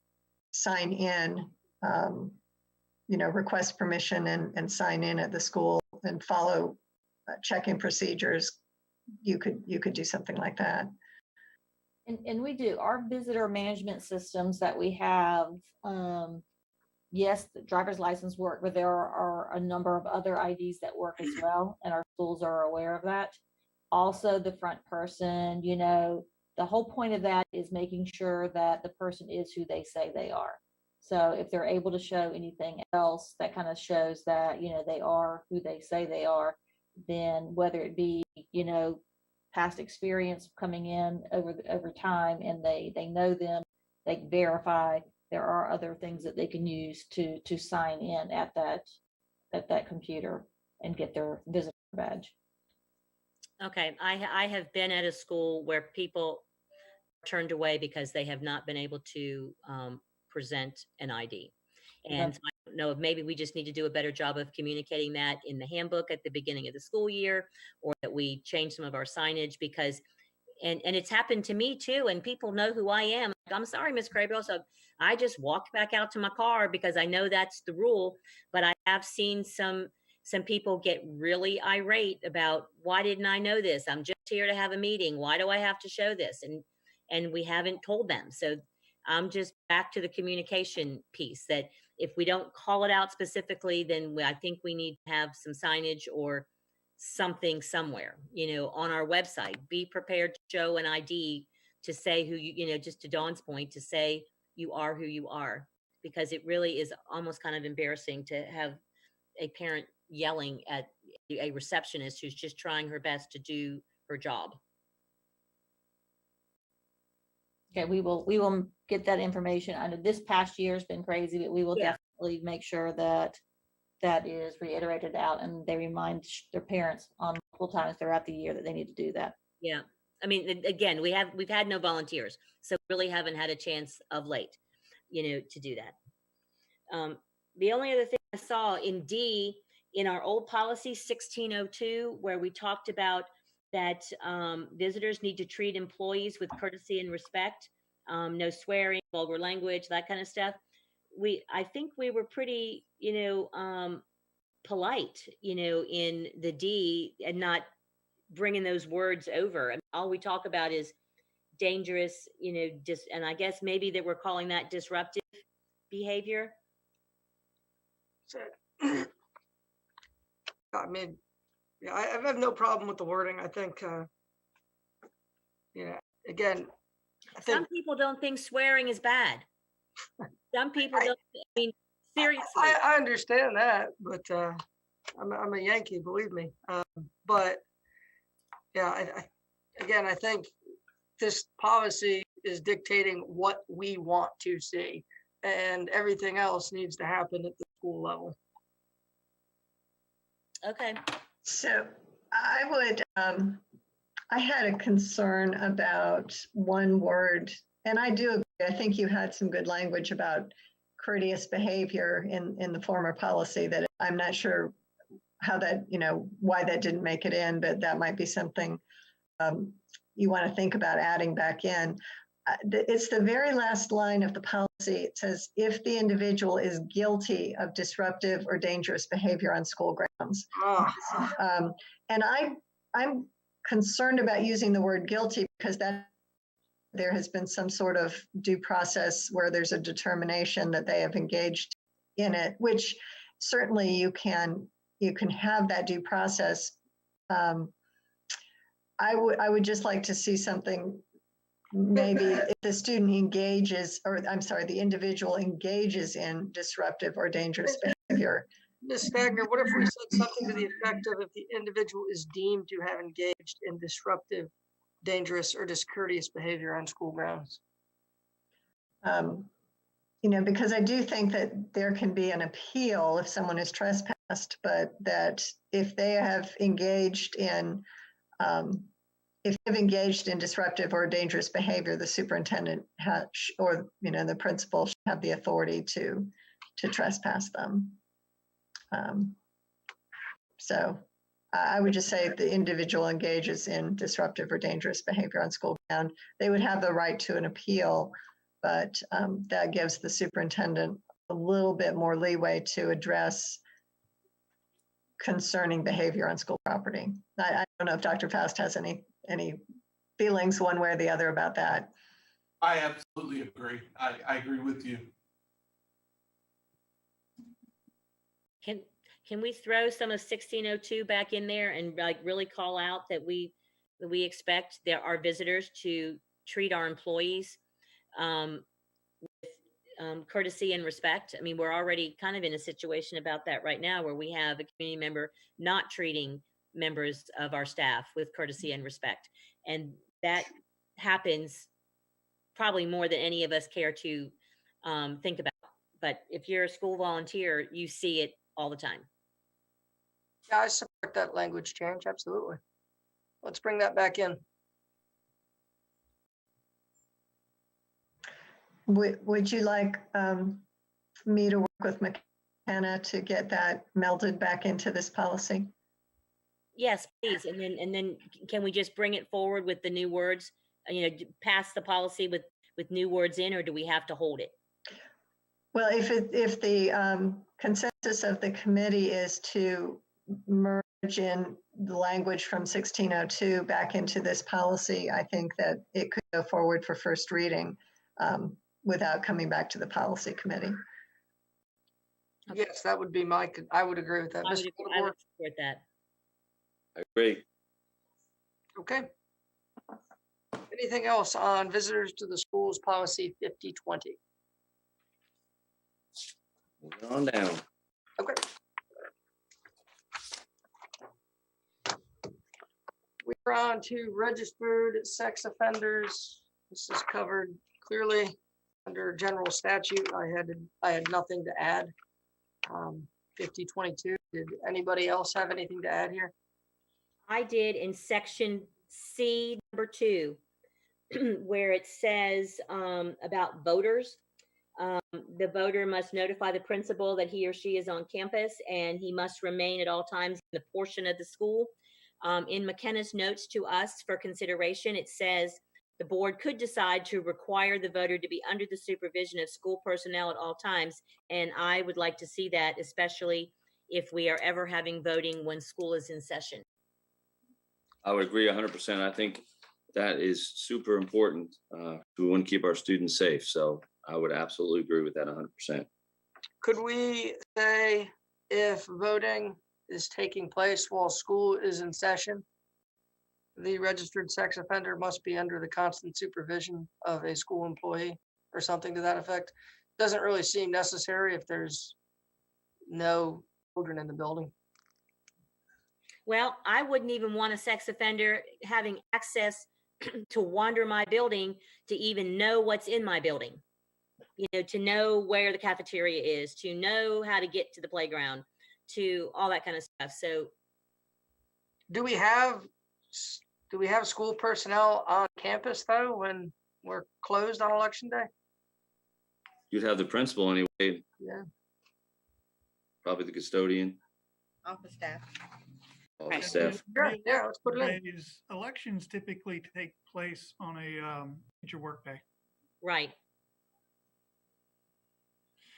Speaker 6: sign in, request permission and sign in at the school and follow check-in procedures. You could do something like that.
Speaker 13: And we do our visitor management systems that we have. Yes, the driver's license work, but there are a number of other IDs that work as well, and our schools are aware of that. Also, the front person, the whole point of that is making sure that the person is who they say they are. So if they're able to show anything else that kind of shows that, they are who they say they are, then whether it be, past experience coming in over time and they know them, they verify, there are other things that they can use to sign in at that computer and get their visitor badge.
Speaker 3: Okay, I have been at a school where people turned away because they have not been able to present an ID. And so I don't know if maybe we just need to do a better job of communicating that in the handbook at the beginning of the school year, or that we change some of our signage because, and it's happened to me too, and people know who I am. I'm sorry, Ms. Crable, so I just walked back out to my car because I know that's the rule, but I have seen some people get really irate about, why didn't I know this? I'm just here to have a meeting. Why do I have to show this? And we haven't told them. So I'm just back to the communication piece, that if we don't call it out specifically, then I think we need to have some signage or something somewhere, on our website. Be prepared to show an ID to say who just to Dawn's point, to say you are who you are, because it really is almost kind of embarrassing to have a parent yelling at a receptionist who's just trying her best to do her job.
Speaker 13: Okay, we will get that information. I know this past year has been crazy, but we will definitely make sure that is reiterated out and they remind their parents on multiple times throughout the year that they need to do that.
Speaker 3: Yeah. I mean, again, we've had no volunteers, so really haven't had a chance of late, to do that. The only other thing I saw in D, in our old policy 1602, where we talked about that visitors need to treat employees with courtesy and respect, no swearing, vulgar language, that kind of stuff. I think we were pretty, polite, in the D, and not bringing those words over. I mean, all we talk about is dangerous, and I guess maybe that we're calling that disruptive behavior.
Speaker 2: So, I mean, yeah, I have no problem with the wording. I think, again,
Speaker 3: Some people don't think swearing is bad. Some people don't. I mean, seriously.
Speaker 2: I understand that, but I'm a Yankee, believe me. But yeah, I think this policy is dictating what we want to see, and everything else needs to happen at the school level.
Speaker 3: Okay.
Speaker 6: So I would, I had a concern about one word, and I do agree. I think you had some good language about courteous behavior in the former policy that I'm not sure how that, why that didn't make it in, but that might be something you want to think about adding back in. It's the very last line of the policy. It says, if the individual is guilty of disruptive or dangerous behavior on school grounds. And I'm concerned about using the word guilty because that there has been some sort of due process where there's a determination that they have engaged in it, which certainly you can have that due process. I would just like to see something, maybe if the student engages, or I'm sorry, the individual engages in disruptive or dangerous behavior.
Speaker 2: Ms. Stagner, what if we said something to the effect of, if the individual is deemed to have engaged in disruptive, dangerous, or discourteous behavior on school grounds?
Speaker 6: Because I do think that there can be an appeal if someone is trespassed, but that if they have engaged in, disruptive or dangerous behavior, the superintendent or the principal should have the authority to trespass them. So I would just say if the individual engages in disruptive or dangerous behavior on school ground, they would have the right to an appeal, but that gives the superintendent a little bit more leeway to address concerning behavior on school property. I don't know if Dr. Faust has any feelings one way or the other about that.
Speaker 5: I absolutely agree. I agree with you.
Speaker 3: Can we throw some of 1602 back in there and really call out that we expect our visitors to treat our employees with courtesy and respect? I mean, we're already kind of in a situation about that right now where we have a community member not treating members of our staff with courtesy and respect. And that happens probably more than any of us care to think about. But if you're a school volunteer, you see it all the time.
Speaker 2: Yeah, I support that language change. Absolutely. Let's bring that back in.
Speaker 6: Would you like me to work with McKenna to get that melded back into this policy?
Speaker 3: Yes, please. And then can we just bring it forward with the new words, pass the policy with new words in, or do we have to hold it?
Speaker 6: Well, if the consensus of the committee is to merge in the language from 1602 back into this policy, I think that it could go forward for first reading without coming back to the policy committee.
Speaker 2: Okay. Yes, that would be I would agree with that.
Speaker 3: I would support that.
Speaker 4: I agree.
Speaker 2: Okay. Anything else on visitors to the schools policy 5020?
Speaker 4: Moving on down.
Speaker 2: Okay. We're on to registered sex offenders. This is covered clearly under general statute. I had nothing to add. 5022. Did anybody else have anything to add here?
Speaker 3: I did in section C, number 2, where it says about voters. The voter must notify the principal that he or she is on campus, and he must remain at all times in the portion of the school. In McKenna's notes to us for consideration, it says the board could decide to require the voter to be under the supervision of school personnel at all times, and I would like to see that, especially if we are ever having voting when school is in session.
Speaker 4: I would agree 100%. I think that is super important. We want to keep our students safe. So I would absolutely agree with that 100%.
Speaker 2: Could we say if voting is taking place while school is in session, the registered sex offender must be under the constant supervision of a school employee or something to that effect? Doesn't really seem necessary if there's no children in the building.
Speaker 3: Well, I wouldn't even want a sex offender having access to wander my building to even know what's in my building. To know where the cafeteria is, to know how to get to the playground, to all that kind of stuff. So
Speaker 2: Do we have school personnel on campus though, when we're closed on election day?
Speaker 4: You'd have the principal anyway,
Speaker 2: Yeah.
Speaker 4: probably the custodian,
Speaker 9: Office staff.
Speaker 4: all the
Speaker 11: Right.
Speaker 4: staff.
Speaker 2: Yeah, let's put it in.
Speaker 8: Elections typically take place on a teacher workday.
Speaker 3: right.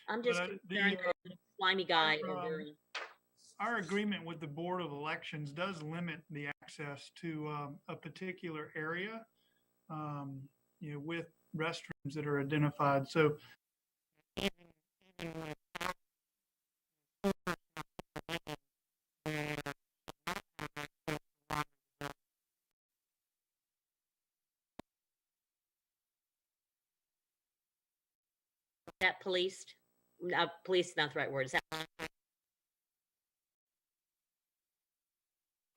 Speaker 3: I'm just
Speaker 8: But,
Speaker 3: concerned that the slimy guy over.
Speaker 8: Our agreement with the Board of Elections does limit the access to a particular area, with restrooms that are identified. So
Speaker 3: That policed, police is not the right word. Is that?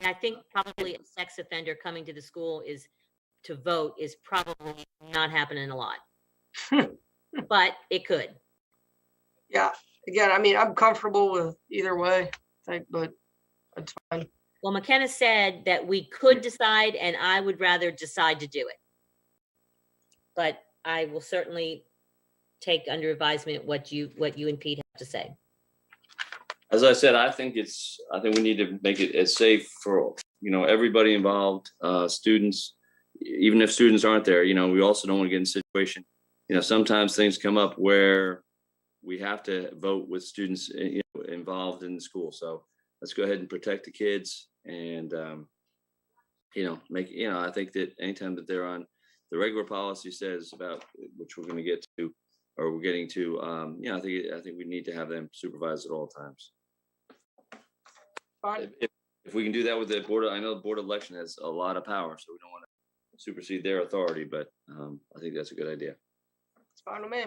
Speaker 3: I think probably a sex offender coming to the school to vote is probably not happening a lot. But it could.
Speaker 2: Yeah, again, I mean, I'm comfortable with either way, but it's fine.
Speaker 3: Well, McKenna said that we could decide, and I would rather decide to do it. But I will certainly take under advisement what you and Pete have to say.
Speaker 4: As I said, I think we need to make it as safe for, everybody involved, students, even if students aren't there, we also don't want to get in a situation, sometimes things come up where we have to vote with students, involved in the school. So let's go ahead and protect the kids and, I think that anytime that they're on, the regular policy says about, which we're going to get to, or we're getting to, I think we need to have them supervised at all times.
Speaker 2: Fine.
Speaker 4: If we can do that with the board, I know the board of election has a lot of power, so we don't want to supersede their authority, but I think that's a good idea.
Speaker 2: It's fine with me.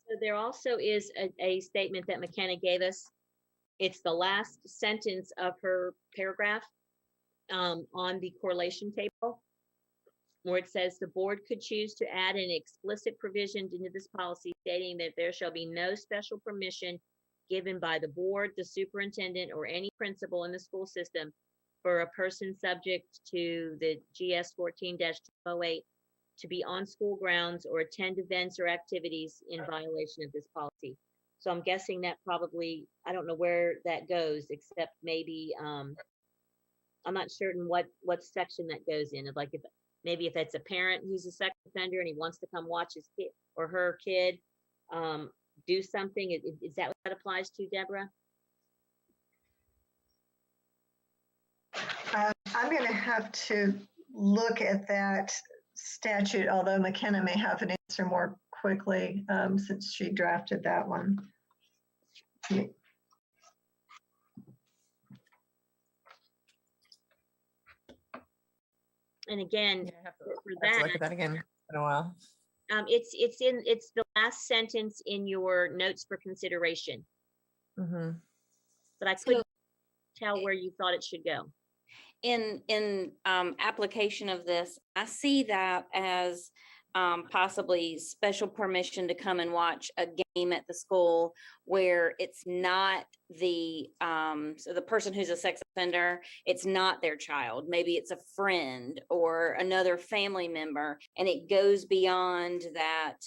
Speaker 3: So there also is a statement that McKenna gave us. It's the last sentence of her paragraph on the correlation table, where it says the board could choose to add an explicit provision into this policy stating that there shall be no special permission given by the board, the superintendent, or any principal in the school system for a person subject to the GS 14-208 to be on school grounds or attend events or activities in violation of this policy. So I'm guessing that probably, I don't know where that goes, except maybe, I'm not certain what section that goes in. Like maybe if it's a parent who's a sex offender and he wants to come watch his kid or her kid do something, is that what that applies to, Deborah?
Speaker 6: I'm going to have to look at that statute, although McKenna may have an answer more quickly since she drafted that one.
Speaker 3: And again,
Speaker 10: Yeah,
Speaker 3: for
Speaker 10: I have to
Speaker 3: that,
Speaker 10: look at that again in a while.
Speaker 3: it's the last sentence in your notes for consideration,
Speaker 10: Mm-hmm.
Speaker 3: but I couldn't tell where you thought it should go.
Speaker 11: In application of this, I see that as possibly special permission to come and watch a game at the school where it's not so the person who's a sex offender, it's not their child. Maybe it's a friend or another family member, and it goes beyond that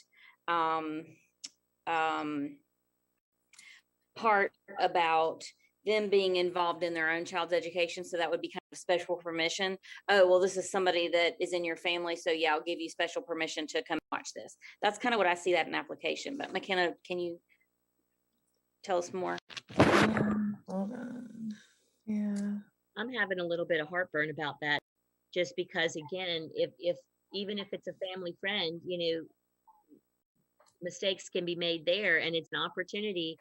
Speaker 11: part about them being involved in their own child's education. So that would be kind of special permission. Oh, well, this is somebody that is in your family. So yeah, I'll give you special permission to come watch this. That's kind of what I see that in application. But McKenna, can you tell us more?
Speaker 10: Hold on. Yeah.
Speaker 3: I'm having a little bit of heartburn about that, just because again, if even if it's a family friend, mistakes can be made there, and it's an opportunity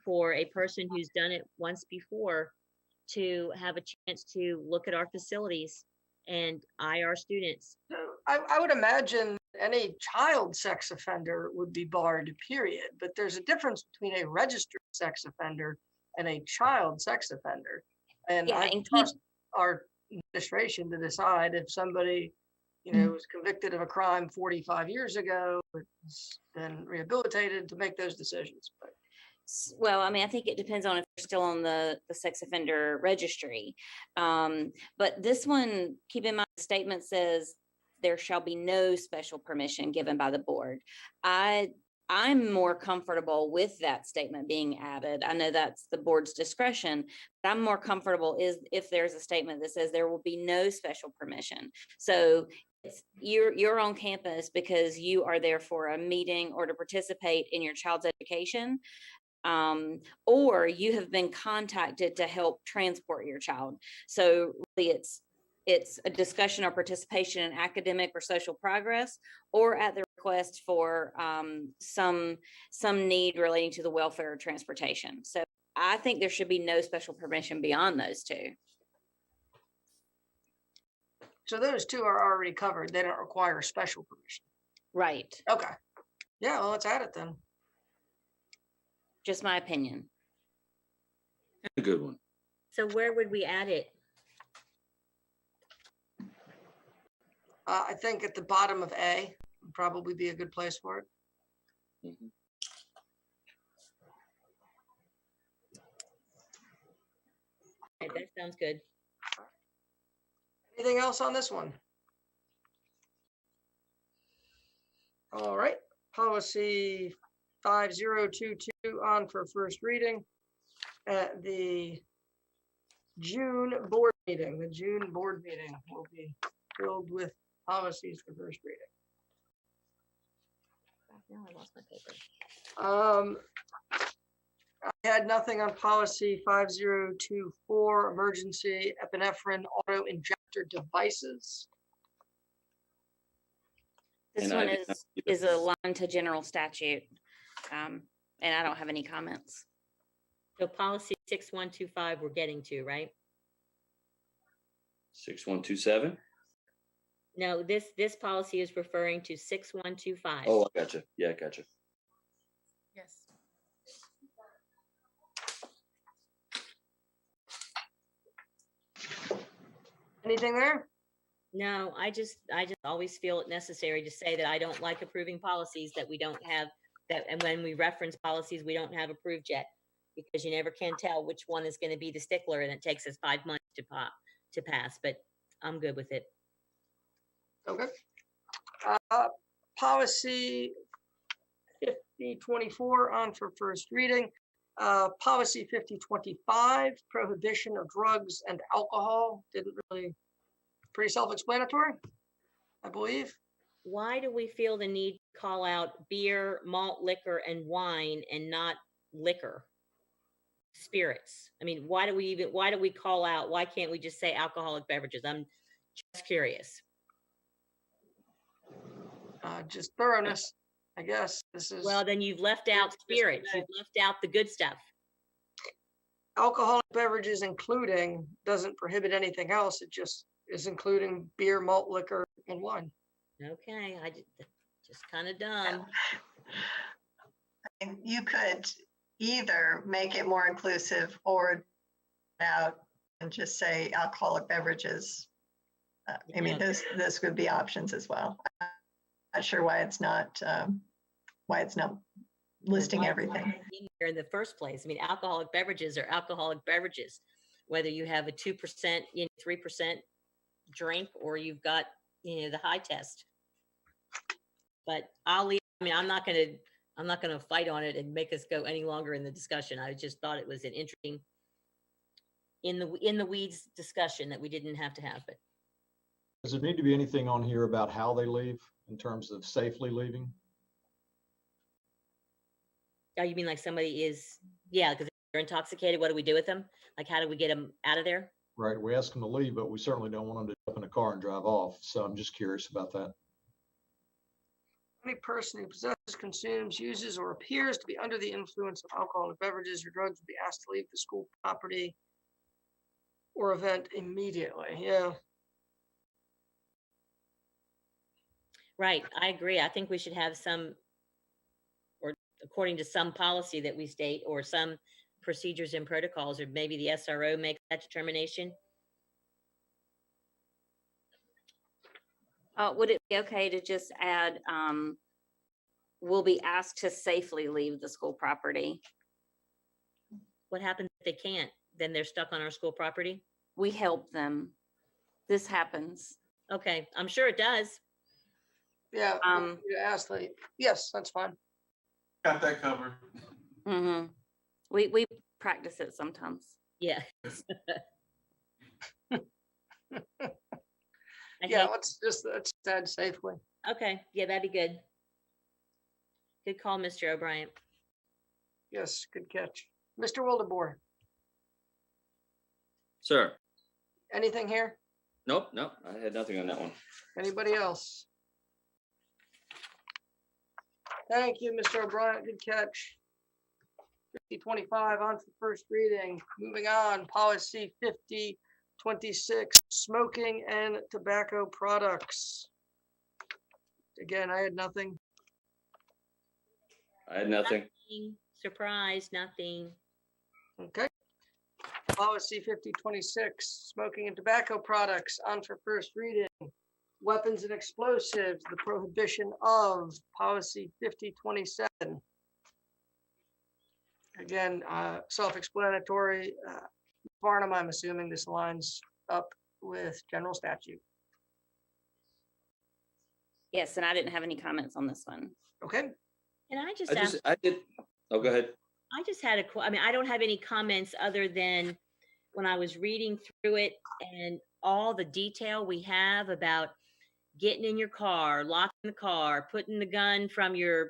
Speaker 3: for a person who's done it once before to have a chance to look at our facilities and eye our students.
Speaker 2: So I would imagine any child sex offender would be barred, period. But there's a difference between a registered sex offender and a child sex offender. And
Speaker 11: Yeah,
Speaker 2: I
Speaker 11: and
Speaker 2: trust our administration to decide if somebody, was convicted of a crime 45 years ago, has been rehabilitated, to make those decisions. But
Speaker 11: Well, I mean, I think it depends on if they're still on the sex offender registry. But this one, keep in mind, the statement says there shall be no special permission given by the board. I'm more comfortable with that statement being added. I know that's the board's discretion, but I'm more comfortable is if there's a statement that says there will be no special permission. So you're on campus because you are there for a meeting or to participate in your child's education, or you have been contacted to help transport your child. So really it's a discussion or participation in academic or social progress, or at the request for some need relating to the welfare or transportation. So I think there should be no special permission beyond those two.
Speaker 2: So those two are already covered. They don't require special permission.
Speaker 11: Right.
Speaker 2: Okay. Yeah, well, let's add it then.
Speaker 11: Just my opinion.
Speaker 4: A good one.
Speaker 3: So where would we add it?
Speaker 2: I think at the bottom of A would probably be a good place for it.
Speaker 4: Mhm.
Speaker 3: Okay, that sounds good.
Speaker 2: Anything else on this one? All right, policy 5022 on for first reading at the June board meeting. The June board meeting will be filled with policies for first reading.
Speaker 3: Now I lost my paper.
Speaker 2: I had nothing on policy 5024, emergency epinephrine auto injector devices.
Speaker 11: This
Speaker 4: And I
Speaker 11: one
Speaker 4: did not
Speaker 11: is
Speaker 4: either.
Speaker 11: aligned to general statute. And I don't have any comments.
Speaker 3: So policy 6125 we're getting to, right?
Speaker 4: 6127.
Speaker 3: No, this policy is referring to 6125.
Speaker 4: Oh, I gotcha. Yeah, I gotcha.
Speaker 10: Yes.
Speaker 2: Anything there?
Speaker 3: No, I just always feel it necessary to say that I don't like approving policies that we don't have that, and when we reference policies we don't have approved yet, because you never can tell which one is going to be the stickler, and it takes us 5 months to pass. But I'm good with it.
Speaker 2: Okay. Policy 5024 on for first reading. Policy 5025, prohibition of drugs and alcohol. Didn't really, pretty self-explanatory, I believe.
Speaker 3: Why do we feel the need to call out beer, malt liquor, and wine and not liquor, spirits? I mean, why do we call out, why can't we just say alcoholic beverages? I'm just curious.
Speaker 2: Just thoroughness, I guess. This is
Speaker 3: Well, then you've left out spirits. You've left out the good stuff.
Speaker 2: alcoholic beverages including doesn't prohibit anything else. It just is including beer, malt liquor, and wine.
Speaker 3: Okay, I just kind of dumb.
Speaker 6: And you could either make it more inclusive or out and just say alcoholic beverages. I mean, this would be options as well. I'm not sure why it's not listing everything.
Speaker 3: Here in the first place, I mean, alcoholic beverages are alcoholic beverages, whether you have a 2%, 3% drink, or you've got, the high test. But I'll leave. I mean, I'm not going to fight on it and make us go any longer in the discussion. I just thought it was an interesting in the weeds discussion that we didn't have to have. But
Speaker 12: Does there need to be anything on here about how they leave in terms of safely leaving?
Speaker 3: oh, you mean like somebody is, yeah, because they're intoxicated. What do we do with them? Like, how do we get them out of there?
Speaker 12: Right, we ask them to leave, but we certainly don't want them to jump in a car and drive off. So I'm just curious about that.
Speaker 2: Any person who possesses, consumes, uses, or appears to be under the influence of alcoholic beverages or drugs will be asked to leave the school property or event immediately. Yeah.
Speaker 3: Right, I agree. I think we should have some, or according to some policy that we state, or some procedures and protocols, or maybe the SRO makes that determination.
Speaker 11: Would it be okay to just add, will be asked to safely leave the school property?
Speaker 3: What happens if they can't? Then they're stuck on our school property?
Speaker 11: We help them. This happens.
Speaker 3: Okay, I'm sure it does.
Speaker 2: Yeah, you asked, yes, that's fine.
Speaker 5: Got that covered.
Speaker 11: Mm-hmm. We practice it sometimes.
Speaker 3: Yeah.
Speaker 2: Yeah, let's add safely.
Speaker 3: Okay, yeah, that'd be good. Good call, Mr. O'Brien.
Speaker 2: Yes, good catch. Mr. Wildebohr,
Speaker 4: Sir,
Speaker 2: anything here?
Speaker 4: nope, I had nothing on that one.
Speaker 2: Anybody else? Thank you, Mr. O'Brien. Good catch. 5025 on for first reading. Moving on, policy 5026, smoking and tobacco products. Again, I had nothing.
Speaker 4: I had nothing.
Speaker 3: Nothing. Surprise, nothing.
Speaker 2: Okay. Policy 5026, smoking and tobacco products on for first reading. Weapons and explosives, the prohibition of policy 5027. Again, self-explanatory. Barnum, I'm assuming this lines up with general statute.
Speaker 11: Yes, and I didn't have any comments on this one.
Speaker 2: Okay.
Speaker 3: And I
Speaker 4: did. Oh, go ahead.
Speaker 3: I just had I mean, I don't have any comments other than when I was reading through it and all the detail we have about getting in your car, locking the car, putting the gun from your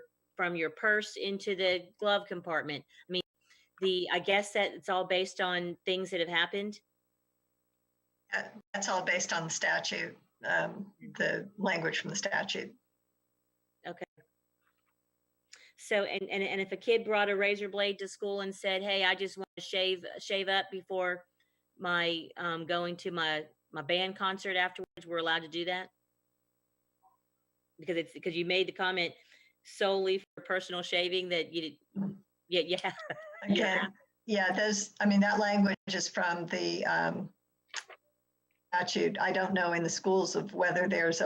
Speaker 3: purse into the glove compartment. I mean, I guess that it's all based on things that have happened.
Speaker 6: That's all based on the statute, the language from the statute.
Speaker 3: Okay. So, and if a kid brought a razor blade to school and said, "Hey, I just want to shave up before my going to my band concert afterwards," we're allowed to do that? Because you made the comment solely for personal shaving that you did. Yeah.
Speaker 6: Again, yeah, that language is from the statute. I don't know in the schools of whether there's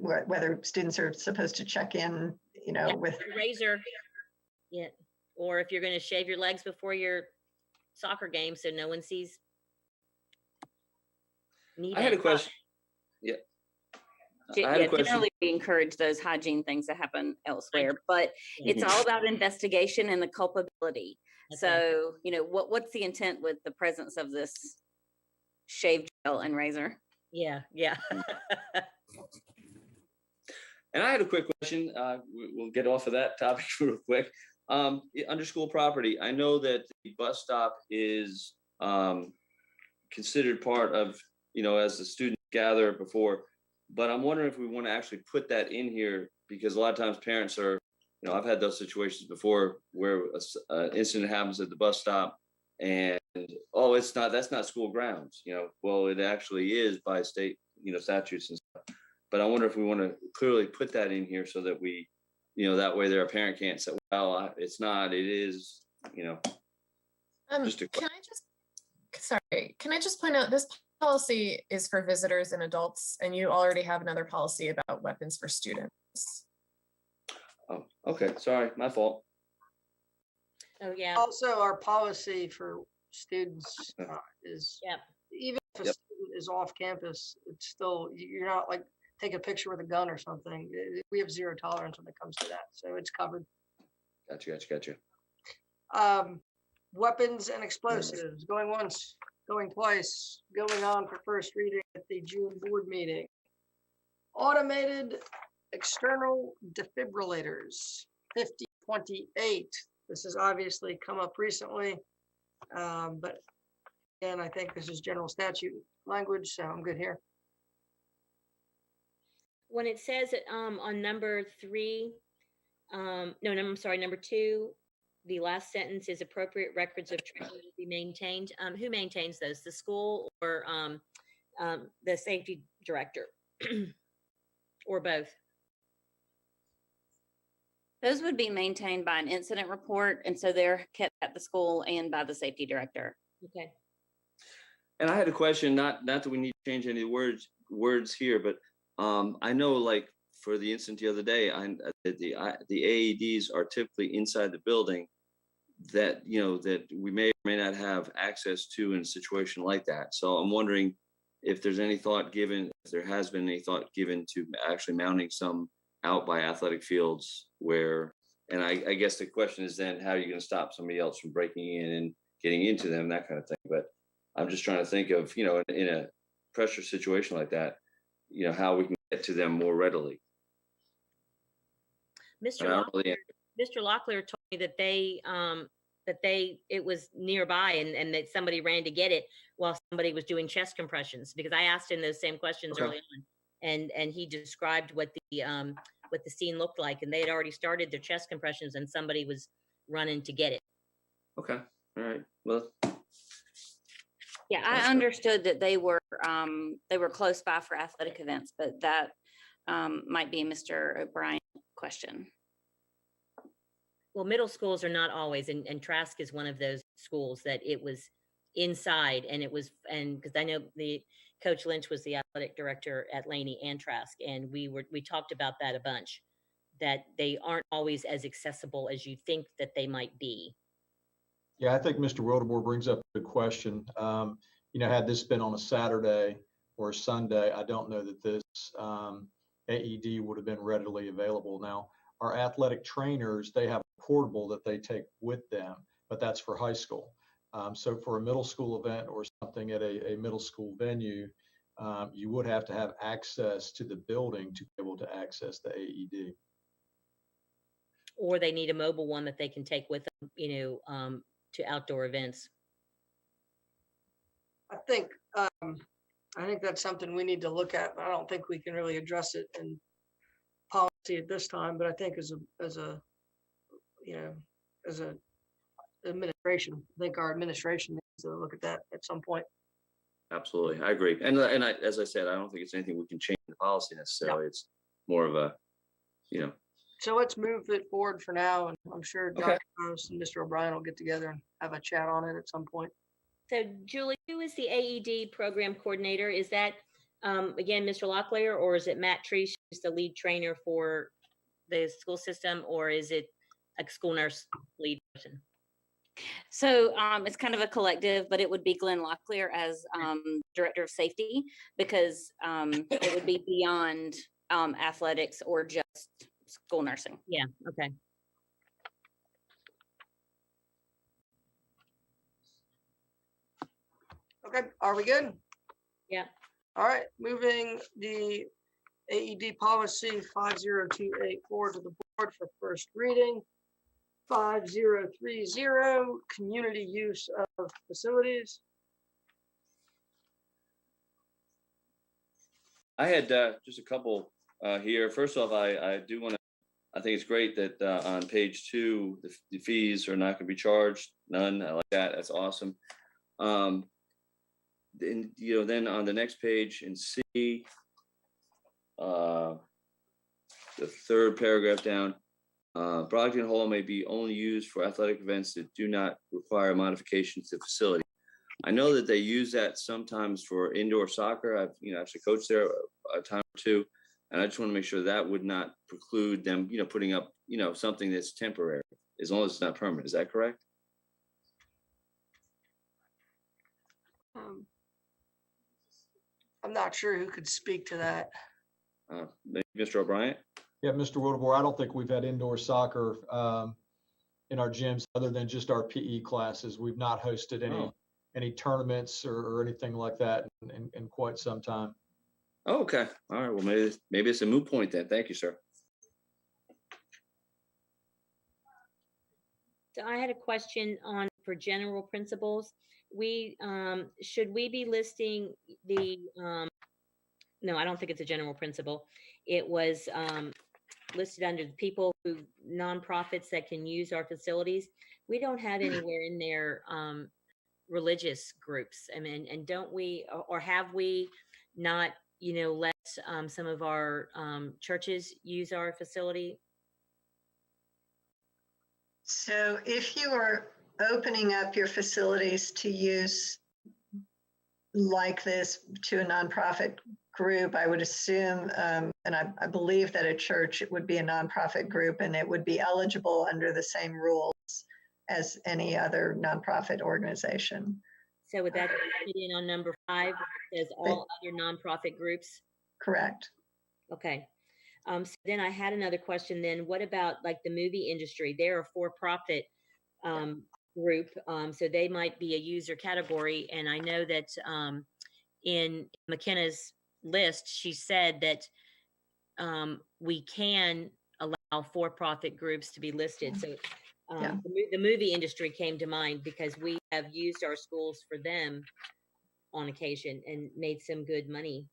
Speaker 6: whether students are supposed to check in, with
Speaker 3: a razor. Yeah. Or if you're going to shave your legs before your soccer game so no one sees.
Speaker 4: I had a question. Yeah.
Speaker 11: Generally we encourage those hygiene things to happen elsewhere, but it's all about investigation and the culpability. Okay. So, what's the intent with the presence of this shave gel and razor?
Speaker 3: Yeah.
Speaker 4: And I had a quick question. We'll get off of that topic real quick. Under school property, I know that the bus stop is considered part of, as the students gather before, but I'm wondering if we want to actually put that in here, because a lot of times parents are, I've had those situations before where an incident happens at the bus stop and, that's not school grounds, well, it actually is by state, statutes and stuff. But I wonder if we want to clearly put that in here so that we, that way their parent can't say, well, it's not, it is,
Speaker 10: Can I just point out this policy is for visitors and adults, and you already have another policy about weapons for students.
Speaker 4: Oh, okay. Sorry, my fault.
Speaker 3: Oh, yeah.
Speaker 2: Also, our policy for students is, even if a student is off campus, it's still, you're not like take a picture with a gun or something. We have zero tolerance when it comes to that. So it's covered.
Speaker 4: Gotcha.
Speaker 2: Weapons and explosives, going once, going twice, going on for first reading at the June board meeting. Automated external defibrillators, 5028. This has obviously come up recently, but again, I think this is general statute language, so I'm good here.
Speaker 3: When it says on number 3, number 2, the last sentence is appropriate records of training will be maintained. Who maintains those? The school or the safety director, or both?
Speaker 11: Those would be maintained by an incident report, and so they're kept at the school and by the safety director.
Speaker 3: Okay.
Speaker 4: And I had a question, not that we need to change any words here, but I know, like for the incident the other day, the AEDs are typically inside the building. that, that we may or may not have access to in a situation like that. So I'm wondering if there's any thought given, if there has been any thought given to actually mounting some out by athletic fields where, and I guess the question is then, how are you going to stop somebody else from breaking in and getting into them, that kind of thing. But I'm just trying to think of, in a pressure situation like that, how we can get to them more readily.
Speaker 3: Mr.
Speaker 4: And I don't really-
Speaker 3: Mr. Locklear told me that it was nearby and that somebody ran to get it while somebody was doing chest compressions, because I asked him those same questions
Speaker 4: Okay.
Speaker 3: early on, and he described what the scene looked like, and they had already started their chest compressions and somebody was running to get it.
Speaker 4: Okay. All right. Well,
Speaker 11: Yeah, I understood that they were close by for athletic events, but that might be a Mr. O'Brien question.
Speaker 3: Well, middle schools are not always, and Trask is one of those schools that it was inside, and because I know Coach Lynch was the athletic director at Laney and Trask, and we talked about that a bunch, that they aren't always as accessible as you think that they might be.
Speaker 12: Yeah, I think Mr. Wildeboer brings up a good question. Had this been on a Saturday or a Sunday, I don't know that this AED would have been readily available. Now, our athletic trainers, they have a portable that they take with them, but that's for high school. So for a middle school event or something at a middle school venue, you would have to have access to the building to be able to access the AED.
Speaker 3: Or they need a mobile one that they can take with them, to outdoor events.
Speaker 2: I think that's something we need to look at, but I don't think we can really address it in policy at this time. But I think as a administration, I think our administration needs to look at that at some point.
Speaker 4: absolutely. I agree. And as I said, I don't think it's anything we can change in the policy necessarily. No. It's more of a,
Speaker 2: So let's move it forward for now, and I'm sure
Speaker 4: Okay.
Speaker 2: Dr. Rose and Mr. O'Brien will get together and have a chat on it at some point.
Speaker 3: So Julie, who is the AED program coordinator? Is that, again, Mr. Locklear, or is it Matt Treese, who's the lead trainer for the school system, or is it a school nurse lead person?
Speaker 11: So it's kind of a collective, but it would be Glenn Locklear as director of safety, because it would be beyond athletics or just school nursing.
Speaker 3: Yeah, okay.
Speaker 2: Okay, are we good?
Speaker 3: Yeah.
Speaker 2: All right, moving the AED policy 50284 to the board for first reading. 5030, community use of facilities.
Speaker 4: I had just a couple here. First off, I think it's great that on page 2, the fees are not going to be charged. None. I like that. That's awesome. Then on the next page in C, the third paragraph down, Brogdon Hall may be only used for athletic events that do not require modifications to the facility. I know that they use that sometimes for indoor soccer. I've actually coached there a time or two, and I just want to make sure that would not preclude them putting up something that's temporary, as long as it's not permanent. Is that correct?
Speaker 2: I'm not sure who could speak to that.
Speaker 4: Maybe Mr. O'Brien?
Speaker 12: Yeah, Mr. Wildeboer, I don't think we've had indoor soccer in our gyms other than just our PE classes. We've not hosted any tournaments or anything like that in quite some time.
Speaker 4: Oh, okay. All right. Well, maybe it's a moot point then. Thank you, sir.
Speaker 3: So I had a question for general principles. Should we be listing the, no, I don't think it's a general principle. It was listed under the people nonprofits that can use our facilities. We don't have anywhere in there religious groups. I mean, and don't we, or have we not, let some of our churches use our facility?
Speaker 6: So if you are opening up your facilities to use like this to a nonprofit group, I would assume, and I believe that a church, it would be a nonprofit group and it would be eligible under the same rules as any other nonprofit organization.
Speaker 3: So would that fit in on number 5, where it says all other nonprofit groups?
Speaker 6: Correct.
Speaker 3: Okay. So then I had another question then. What about like the movie industry? They're a for-profit group, so they might be a user category. And I know that in McKenna's list, she said that we can allow for-profit groups to be listed. So the movie industry came to mind because we have used our schools for them on occasion and made some good money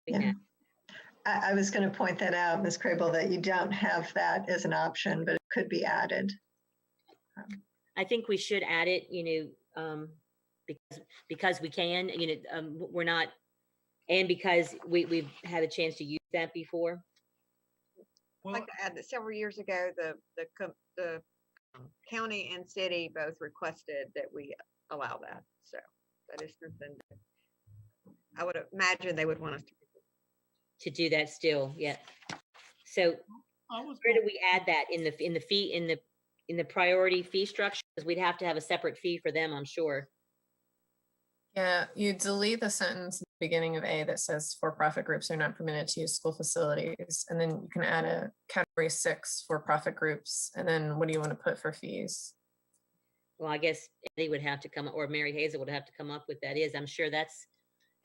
Speaker 3: doing that.
Speaker 6: I was going to point that out, Ms. Crable, that you don't have that as an option, but it could be added.
Speaker 3: I think we should add it, because we can, we're not, and because we've had a chance to use that before.
Speaker 9: I'd like to add that several years ago, the county and city both requested that we allow that. So that is something that I would imagine they would want us to
Speaker 3: do that still. Yeah. So where do we add that in the fee, in the priority fee structure? Because we'd have to have a separate fee for them, I'm sure.
Speaker 10: Yeah, you delete the sentence at the beginning of A that says for-profit groups are not permitted to use school facilities. And then you can add a category 6 for-profit groups. And then what do you want to put for fees?
Speaker 3: Well, I guess Eddie would have to come, or Mary Hazel would have to come up with that is. I'm sure that's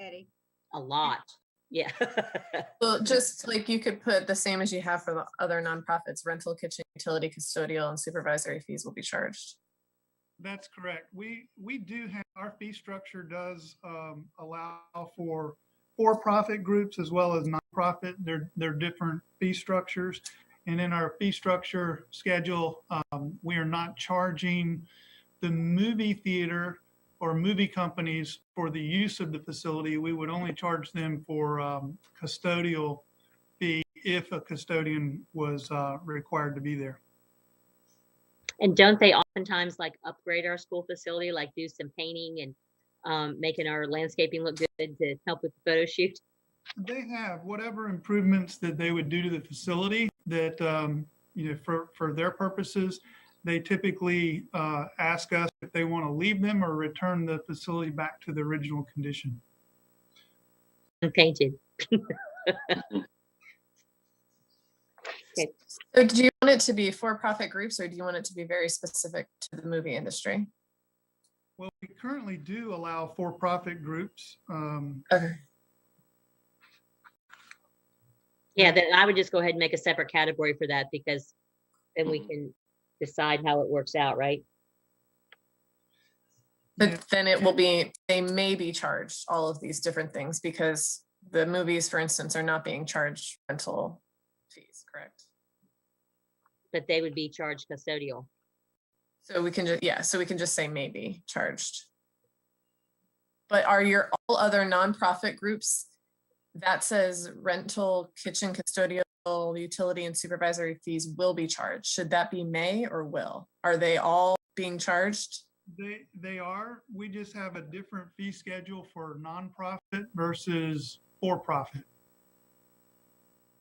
Speaker 9: Eddie.
Speaker 3: A lot. Yeah.
Speaker 10: Well, just like you could put the same as you have for the other nonprofits, rental, kitchen, utility, custodial, and supervisory fees will be charged.
Speaker 8: That's correct. We do have, our fee structure does allow for-profit groups as well as nonprofit. They're different fee structures. And in our fee structure schedule, we are not charging the movie theater or movie companies for the use of the facility. We would only charge them for custodial fee if a custodian was required to be there.
Speaker 3: And don't they oftentimes like upgrade our school facility, like do some painting and making our landscaping look good to help with the photo shoot?
Speaker 8: They have whatever improvements that they would do to the facility that, for their purposes, they typically ask us if they want to leave them or return the facility back to the original condition.
Speaker 3: Unpainted. Okay.
Speaker 10: So do you want it to be for-profit groups or do you want it to be very specific to the movie industry?
Speaker 8: Well, we currently do allow for-profit groups.
Speaker 10: Okay.
Speaker 3: Yeah, then I would just go ahead and make a separate category for that because then we can decide how it works out, right?
Speaker 10: But then it will be, they may be charged all of these different things because the movies, for instance, are not being charged rental fees, correct?
Speaker 3: But they would be charged custodial.
Speaker 10: So we can just, so we can just say maybe charged. But are your all other nonprofit groups, that says rental, kitchen, custodial, utility, and supervisory fees will be charged. Should that be may or will? Are they all being charged?
Speaker 8: They are. We just have a different fee schedule for nonprofit versus for-profit.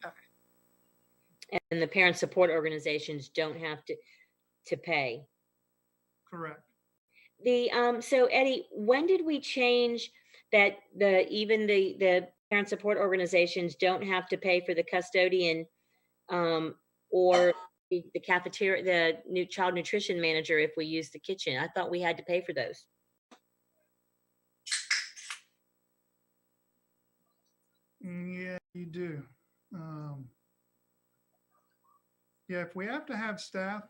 Speaker 3: Okay. And the parent support organizations don't have to pay.
Speaker 8: Correct.
Speaker 3: So Eddie, when did we change that even the parent support organizations don't have to pay for the custodian or the cafeteria, the new child nutrition manager if we use the kitchen? I thought we had to pay for those.
Speaker 8: Yeah, you do. Yeah, if we have to have staff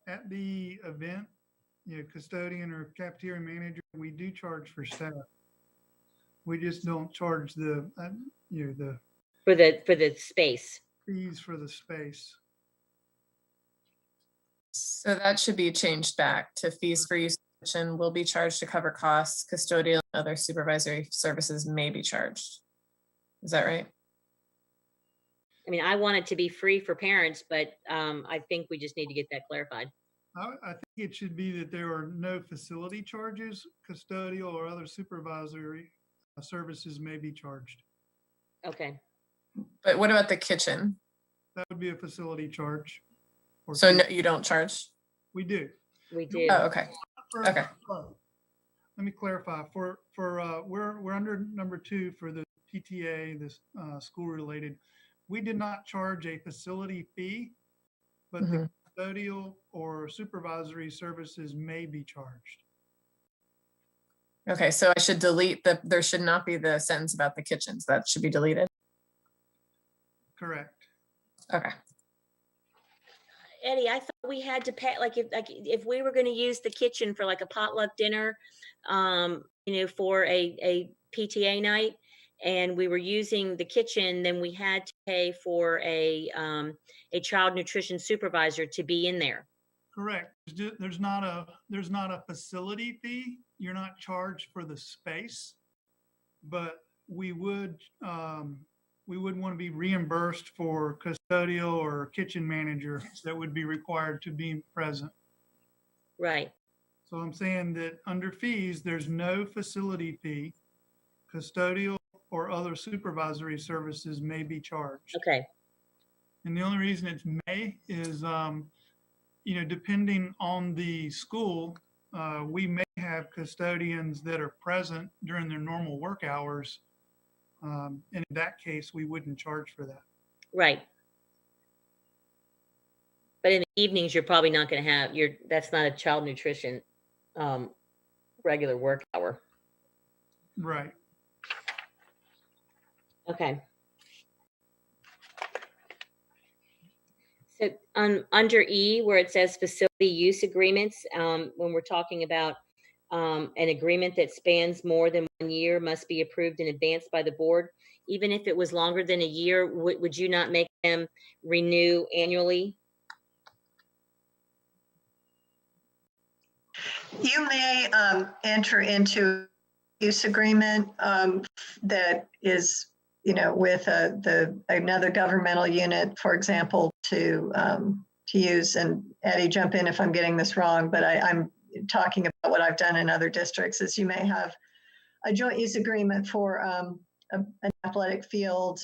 Speaker 8: at the event, custodian or cafeteria manager, we do charge for staff. We just don't charge the
Speaker 3: for the space.
Speaker 8: Fees for the space.
Speaker 10: So that should be changed back to fees for use of the kitchen will be charged to cover costs. Custodial and other supervisory services may be charged. Is that right?
Speaker 3: I mean, I want it to be free for parents, but I think we just need to get that clarified.
Speaker 8: I think it should be that there are no facility charges. Custodial or other supervisory services may be charged.
Speaker 3: Okay.
Speaker 10: But what about the kitchen?
Speaker 8: That would be a facility charge.
Speaker 10: So no, you don't charge?
Speaker 8: We do.
Speaker 3: We do.
Speaker 10: Oh, okay.
Speaker 8: For-
Speaker 10: Okay.
Speaker 8: Let me clarify. We're under number 2 for the PTA, this school related. We did not charge a facility fee, but the custodial or supervisory services may be charged.
Speaker 10: Okay, so I should delete there should not be the sentence about the kitchens. That should be deleted.
Speaker 8: Correct.
Speaker 10: Okay.
Speaker 3: Eddie, I thought we had to pay, like if we were going to use the kitchen for like a potluck dinner, for a PTA night, and we were using the kitchen, then we had to pay for a child nutrition supervisor to be in there.
Speaker 8: Correct. There's not a facility fee. You're not charged for the space, but we would want to be reimbursed for custodial or kitchen manager that would be required to be present.
Speaker 3: Right.
Speaker 8: So I'm saying that under fees, there's no facility fee. Custodial or other supervisory services may be charged.
Speaker 3: Okay.
Speaker 8: And the only reason it's may is, depending on the school, we may have custodians that are present during their normal work hours. And in that case, we wouldn't charge for that.
Speaker 3: Right. But in the evenings, you're probably not going to have that's not a child nutrition regular work hour.
Speaker 8: Right.
Speaker 3: Okay. So under E, where it says facility use agreements, when we're talking about an agreement that spans more than 1 year must be approved in advance by the board. Even if it was longer than a year, would you not make them renew annually?
Speaker 6: You may enter into use agreement that is, with another governmental unit, for example, to use. And Eddie, jump in if I'm getting this wrong, but I'm talking about what I've done in other districts. Is you may have a joint use agreement for an athletic field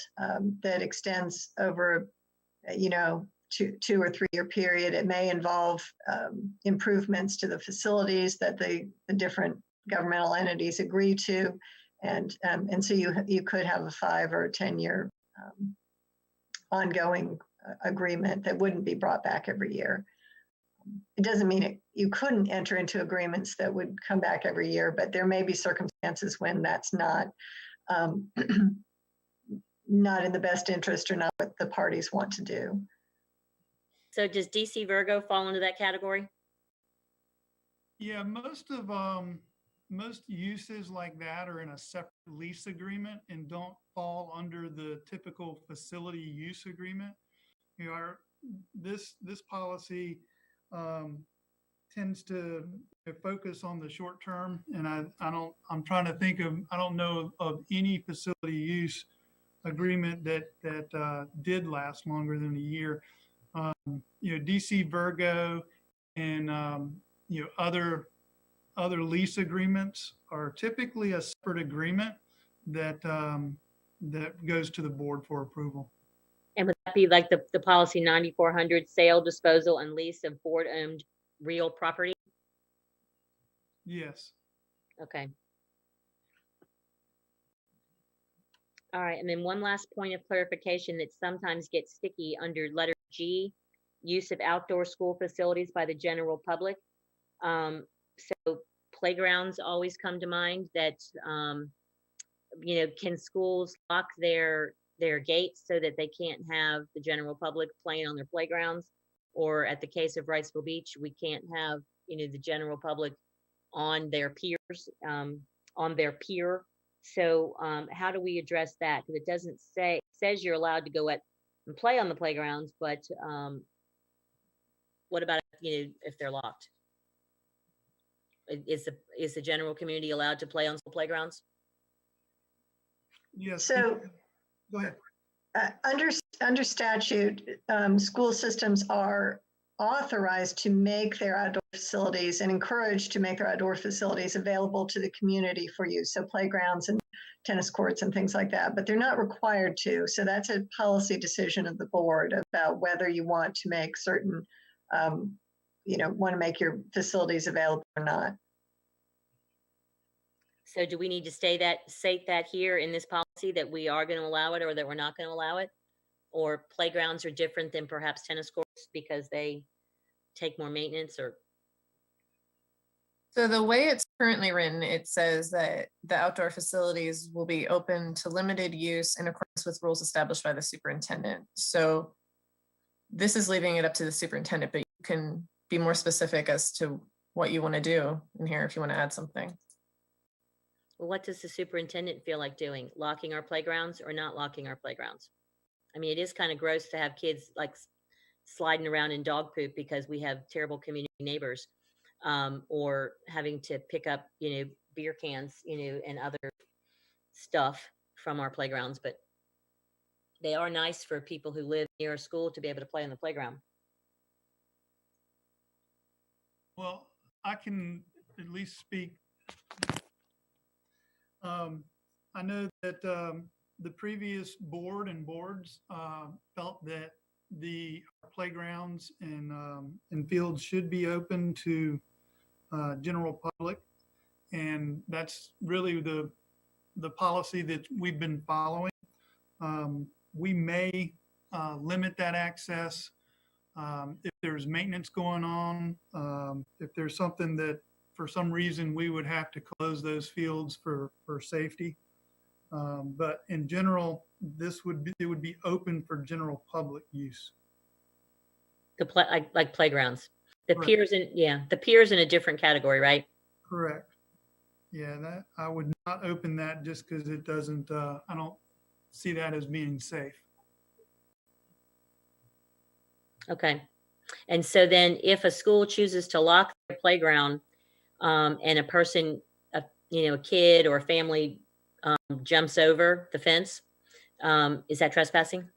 Speaker 6: that extends over, 2 or 3 year period. It may involve improvements to the facilities that the different governmental entities agree to, and so you could have a 5 or 10 year ongoing agreement that wouldn't be brought back every year. It doesn't mean you couldn't enter into agreements that would come back every year, but there may be circumstances when that's not not in the best interest or not what the parties want to do.
Speaker 3: So does DC Virgo fall into that category?
Speaker 8: Yeah, most uses like that are in a separate lease agreement and don't fall under the typical facility use agreement. This policy tends to focus on the short term, and I'm trying to think of, I don't know of any facility use agreement that did last longer than a year. DC Virgo and other lease agreements are typically a separate agreement that goes to the board for approval.
Speaker 3: And would that be like the policy 9400, sale, disposal, and lease of board-owned real property?
Speaker 8: Yes.
Speaker 3: Okay. All right, and then one last point of clarification that sometimes gets sticky under letter G, use of outdoor school facilities by the general public. So playgrounds always come to mind that, can schools lock their gates so that they can't have the general public playing on their playgrounds? Or at the case of Wrightsville Beach, we can't have, the general public on their peers, on their pier. So how do we address that? Because it doesn't say, it says you're allowed to go and play on the playgrounds, but what about, if they're locked? Is the general community allowed to play on school playgrounds?
Speaker 8: Yes.
Speaker 6: So
Speaker 8: Go ahead.
Speaker 6: Under statute, school systems are authorized to make their outdoor facilities and encouraged to make their outdoor facilities available to the community for use. So playgrounds and tennis courts and things like that, but they're not required to. So that's a policy decision of the board about whether you want to make certain want to make your facilities available or not.
Speaker 3: So do we need to state that here in this policy that we are going to allow it or that we're not going to allow it? Or playgrounds are different than perhaps tennis courts because they take more maintenance or?
Speaker 10: So the way it's currently written, it says that the outdoor facilities will be open to limited use in accordance with rules established by the superintendent. So this is leaving it up to the superintendent, but you can be more specific as to what you want to do in here if you want to add something.
Speaker 3: Well, what does the superintendent feel like doing? Locking our playgrounds or not locking our playgrounds? I mean, it is kind of gross to have kids like sliding around in dog poop because we have terrible community neighbors, or having to pick up, beer cans, and other stuff from our playgrounds. But they are nice for people who live near a school to be able to play on the playground.
Speaker 8: Well, I can at least speak. I know that the previous board and boards felt that the playgrounds and fields should be open to general public, and that's really the policy that we've been following. We may limit that access if there's maintenance going on, if there's something that for some reason we would have to close those fields for safety. But in general, it would be open for general public use.
Speaker 3: Like playgrounds. The
Speaker 8: Correct.
Speaker 3: the piers in a different category, right?
Speaker 8: Correct. Yeah, that I would not open that just because it doesn't, I don't see that as being safe.
Speaker 3: Okay. And so then if a school chooses to lock their playground, and a person, a kid or a family jumps over the fence, is that trespassing?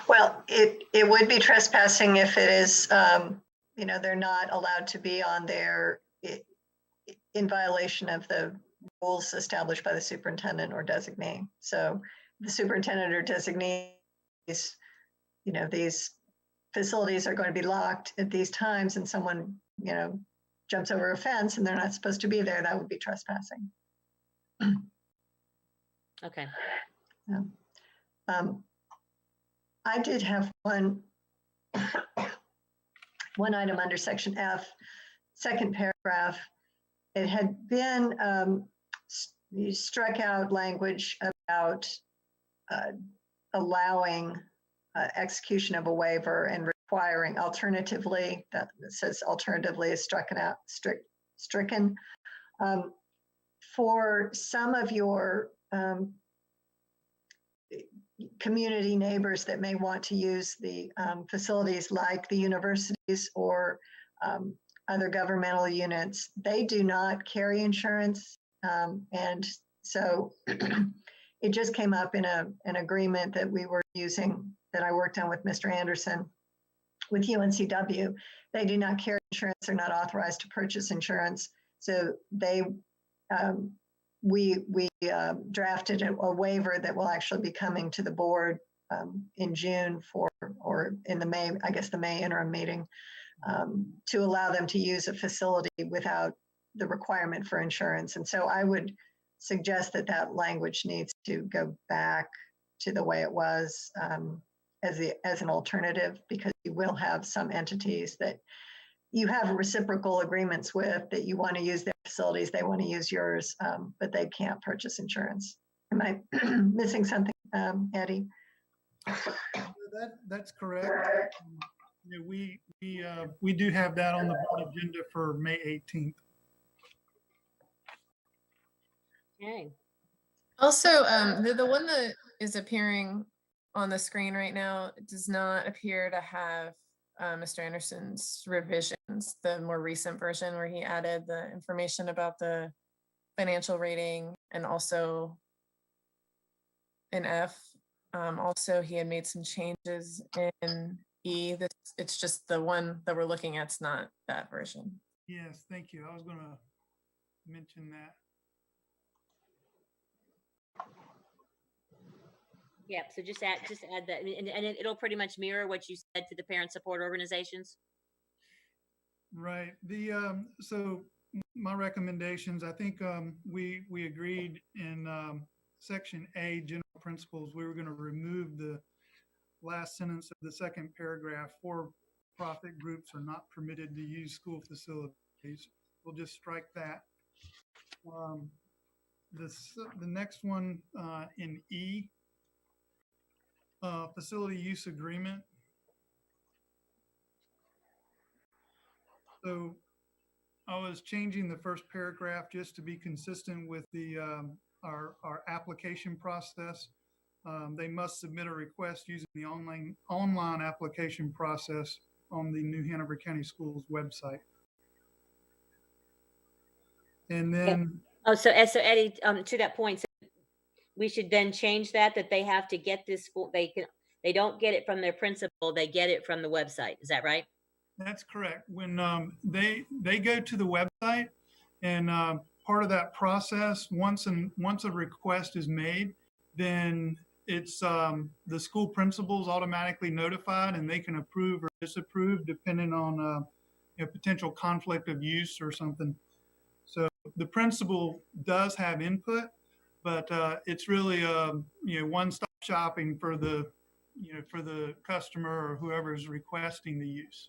Speaker 6: Well, it would be trespassing if it is, they're not allowed to be on there in violation of the rules established by the superintendent or designee. So the superintendent or designee is, these facilities are going to be locked at these times and someone, jumps over a fence and they're not supposed to be there, that would be trespassing.
Speaker 3: Okay.
Speaker 6: Yeah. I did have one item under section F, second paragraph. It had been, you struck out language about allowing execution of a waiver and requiring alternatively, that says alternatively is stricken. For some of your community neighbors that may want to use the facilities like the universities or other governmental units, they do not carry insurance. And so it just came up in an agreement that we were using, that I worked on with Mr. Anderson with UNCW. They do not carry insurance, they're not authorized to purchase insurance. So we drafted a waiver that will actually be coming to the board in June or in the May, I guess the May interim meeting, to allow them to use a facility without the requirement for insurance. And so I would suggest that language needs to go back to the way it was as an alternative, because you will have some entities that you have reciprocal agreements with that you want to use their facilities, they want to use yours, but they can't purchase insurance. Am I missing something, Eddie?
Speaker 8: That's correct. We do have that on the board agenda for May 18th.
Speaker 3: Okay.
Speaker 10: Also, the one that is appearing on the screen right now does not appear to have Mr. Anderson's revisions, the more recent version where he added the information about the financial rating and also in F. Also, he had made some changes in E. It's just the one that we're looking at. It's not that version.
Speaker 8: Yes, thank you. I was going to mention that.
Speaker 3: Yeah, so just add that, and it'll pretty much mirror what you said to the parent support organizations.
Speaker 8: Right. So my recommendations, I think, we agreed in, section A, general principles, we were going to remove the last sentence of the second paragraph. For-profit groups are not permitted to use school facilities. We'll just strike that. The next one, in E, facility use agreement. So I was changing the first paragraph just to be consistent with the, our application process. They must submit a request using the online application process on the New Hanover County Schools website. And then,
Speaker 3: Oh, so Eddie, to that point, so we should then change that they have to get this school, they don't get it from their principal, they get it from the website. Is that right?
Speaker 8: that's correct. When, they go to the website, and, part of that process, once a request is made, then it's, the school principal's automatically notified, and they can approve or disapprove depending on, potential conflict of use or something. So the principal does have input, but, it's really, one-stop shopping for the, for the customer or whoever's requesting the use.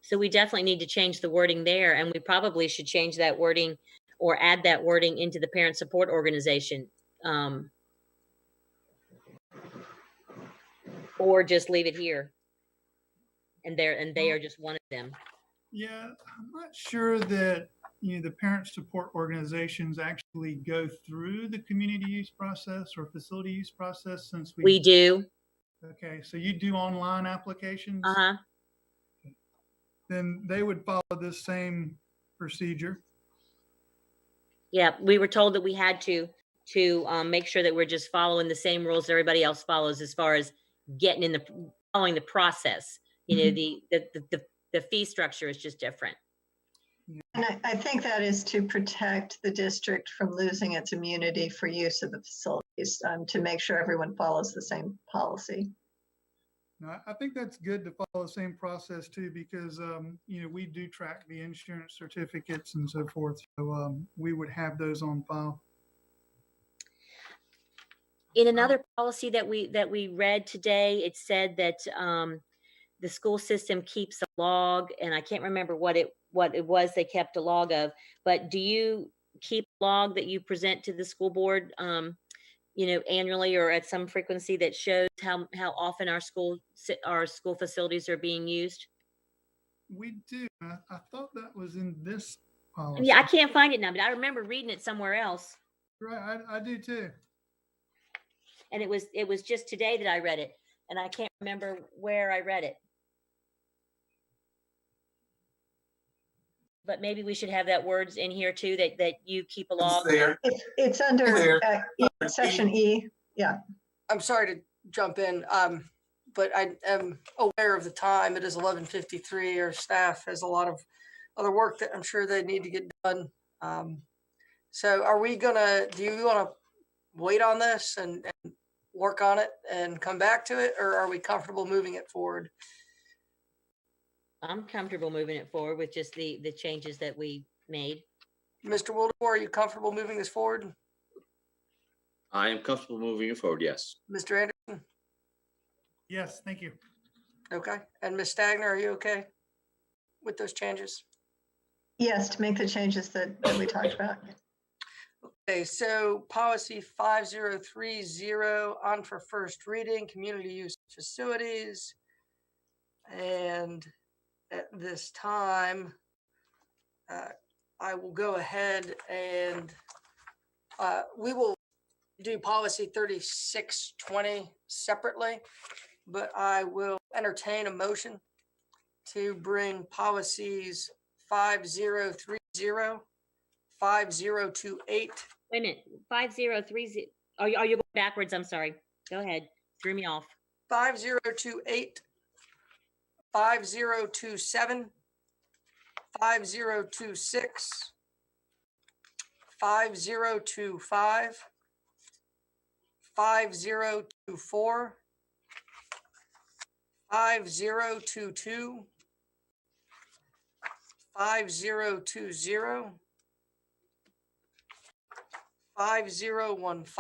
Speaker 3: So we definitely need to change the wording there, and we probably should change that wording or add that wording into the parent support organization. Or just leave it here. And they are just one of them.
Speaker 8: Yeah, I'm not sure that, the parent support organizations actually go through the community use process or facility use process, since
Speaker 3: We do.
Speaker 8: Okay, so you do online applications?
Speaker 3: Uh-huh.
Speaker 8: Then they would follow this same procedure.
Speaker 3: Yeah, we were told that we had to make sure that we're just following the same rules that everybody else follows as far as getting in following the process. The fee structure is just different.
Speaker 6: And I think that is to protect the district from losing its immunity for use of the facilities, to make sure everyone follows the same policy.
Speaker 8: Now, I think that's good to follow the same process too, because, we do track the insurance certificates and so forth. So, we would have those on file.
Speaker 3: In another policy that we read today, it said that the school system keeps a log, and I can't remember what it was they kept a log of. But do you keep a log that you present to the school board, annually or at some frequency, that shows how often our school facilities are being used?
Speaker 8: We do. I thought that was in this policy.
Speaker 3: Yeah, I can't find it now, but I remember reading it somewhere else.
Speaker 8: Right, I do too.
Speaker 3: And it was just today that I read it, and I can't remember where I read it. But maybe we should have that words in here too, that you keep a log.
Speaker 5: It's there.
Speaker 6: It's under section E. Yeah.
Speaker 2: I'm sorry to jump in, but I am aware of the time. It is 11:53. Our staff has a lot of other work that I'm sure they need to get done. So do you want to wait on this and work on it and come back to it, or are we comfortable moving it forward?
Speaker 3: I'm comfortable moving it forward with just the changes that we made.
Speaker 2: Mr. Wildemore, are you comfortable moving this forward?
Speaker 4: I am comfortable moving it forward, yes.
Speaker 2: Mr. Anderson?
Speaker 8: Yes, thank you.
Speaker 2: Okay. And Ms. Stagner, are you okay with those changes?
Speaker 6: Yes, to make the changes that we talked about.
Speaker 2: Okay, so policy 5030 on for first reading, community use facilities. And at this time, I will go ahead and we will do policy 3620 separately, but I will entertain a motion to bring policies 5030, 5028.
Speaker 3: Wait a minute, 5030. Are you going backwards? I'm sorry. Go ahead. Threw me off.
Speaker 2: 5028, 5027, 5026, 5025, 5024, 5022, 5020, 5015,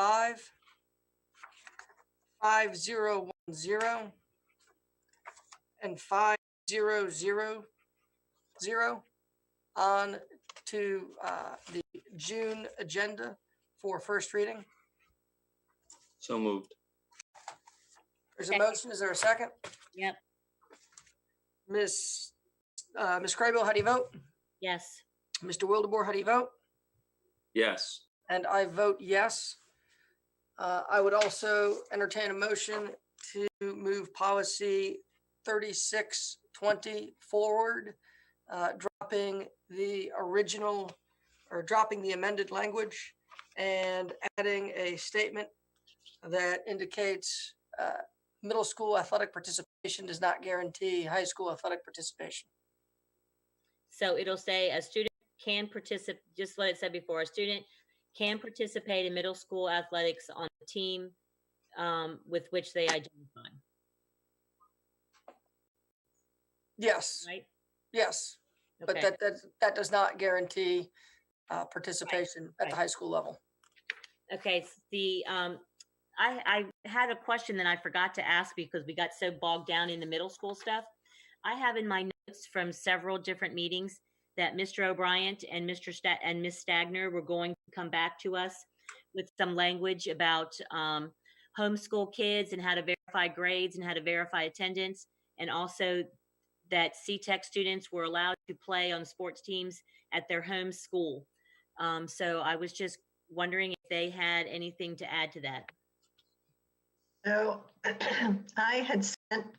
Speaker 2: 5010, and 5000 on to the June agenda for first reading.
Speaker 4: So moved.
Speaker 2: There's a motion. Is there a second?
Speaker 3: Yep.
Speaker 2: Ms. Craybill, how do you vote?
Speaker 3: Yes.
Speaker 2: Mr. Wildebohr, how do you vote?
Speaker 4: Yes.
Speaker 2: And I vote yes. I would also entertain a motion to move policy 3620 forward, dropping the original or dropping the amended language and adding a statement that indicates middle school athletic participation does not guarantee high school athletic participation.
Speaker 3: So it'll say a student can participate, just what it said before, a student can participate in middle school athletics on a team with which they identify.
Speaker 2: Yes.
Speaker 3: Right?
Speaker 2: Yes. But
Speaker 3: Okay.
Speaker 2: that does not guarantee participation at the high school level.
Speaker 3: Okay, the I had a question that I forgot to ask because we got so bogged down in the middle school stuff. I have in my notes from several different meetings that Mr. O'Brien and Ms. Stagner were going to come back to us with some language about homeschool kids and how to verify grades and how to verify attendance, and also that CTEC students were allowed to play on sports teams at their home school. So I was just wondering if they had anything to add to that.
Speaker 6: So I had sent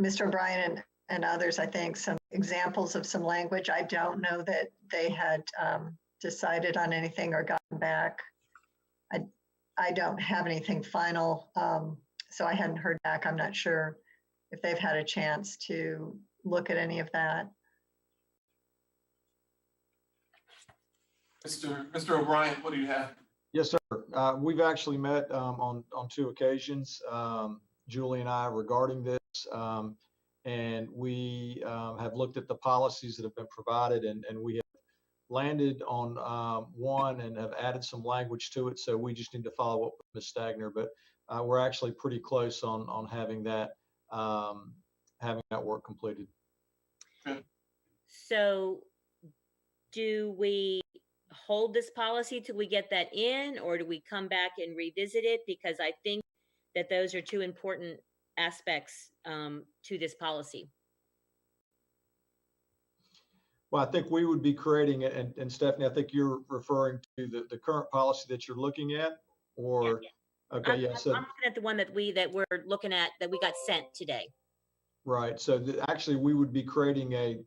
Speaker 6: Mr. O'Brien and others, I think, some examples of some language. I don't know that they had decided on anything or gotten back. I don't have anything final, so I hadn't heard back. I'm not sure if they've had a chance to look at any of that.
Speaker 5: Mr. O'Brien, what do you have?
Speaker 12: Yes, sir. We've actually met on 2 occasions, Julie and I, regarding this. And we have looked at the policies that have been provided, and we have landed on one and have added some language to it. So we just need to follow up with Ms. Stagner, but we're actually pretty close on having that work completed.
Speaker 5: Good.
Speaker 3: So do we hold this policy till we get that in, or do we come back and revisit it? Because I think that those are 2 important aspects to this policy.
Speaker 12: Well, I think we would be creating it, and Stephanie, I think you're referring to the current policy that you're looking at, or, okay, yeah. So
Speaker 3: I'm looking at the one that we're looking at, that we got sent today.
Speaker 12: right. So actually, we would be creating a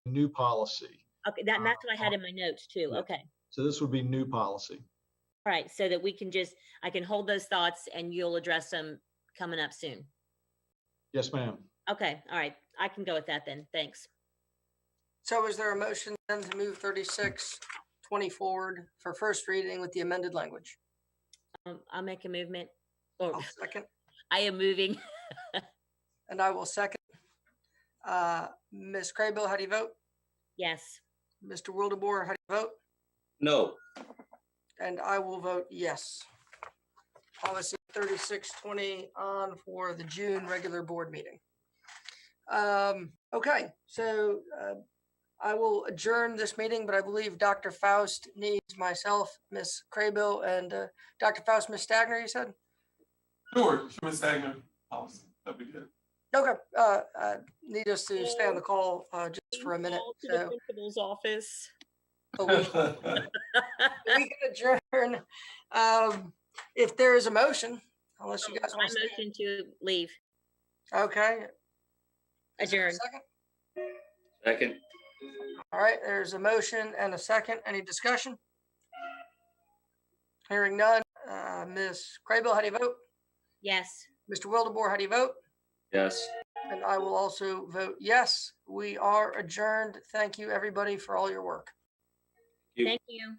Speaker 12: new policy.
Speaker 3: Okay, that's what I had in my notes too.
Speaker 12: Yeah.
Speaker 3: Okay.
Speaker 12: So this would be new policy.
Speaker 3: All right, so that we can I can hold those thoughts and you'll address them coming up soon.
Speaker 12: Yes, ma'am.
Speaker 3: Okay, all right. I can go with that then. Thanks.
Speaker 2: So is there a motion then to move 3620 forward for first reading with the amended language?
Speaker 3: I'll make a movement. Or
Speaker 2: I'll second.
Speaker 3: I am moving.
Speaker 2: And I will second. Ms. Craybill, how do you vote?
Speaker 3: Yes.
Speaker 2: Mr. Wildebohr, how do you vote?
Speaker 4: No.
Speaker 2: And I will vote yes. Policy 3620 on for the June regular board meeting. Okay, so I will adjourn this meeting, but I believe Dr. Faust needs myself, Ms. Craybill, and Dr. Faust, Ms. Stagner, you said?
Speaker 5: Sure, Ms. Stagner. Awesome. That'd be good.
Speaker 2: Okay, need us to stay on the call just for a minute.
Speaker 3: To the principal's office.
Speaker 2: But we can adjourn if there is a motion, unless you guys
Speaker 3: I
Speaker 2: want to.
Speaker 3: motion to leave.
Speaker 2: Okay. Is there a
Speaker 3: Adjourn.
Speaker 2: second?
Speaker 4: Second.
Speaker 2: All right, there's a motion and a second. Any discussion? Hearing none. Ms. Craybill, how do you vote?
Speaker 3: Yes.
Speaker 2: Mr. Wildebohr, how do you vote?
Speaker 4: Yes.
Speaker 2: And I will also vote yes. We are adjourned. Thank you, everybody, for all your work.
Speaker 3: Thank you.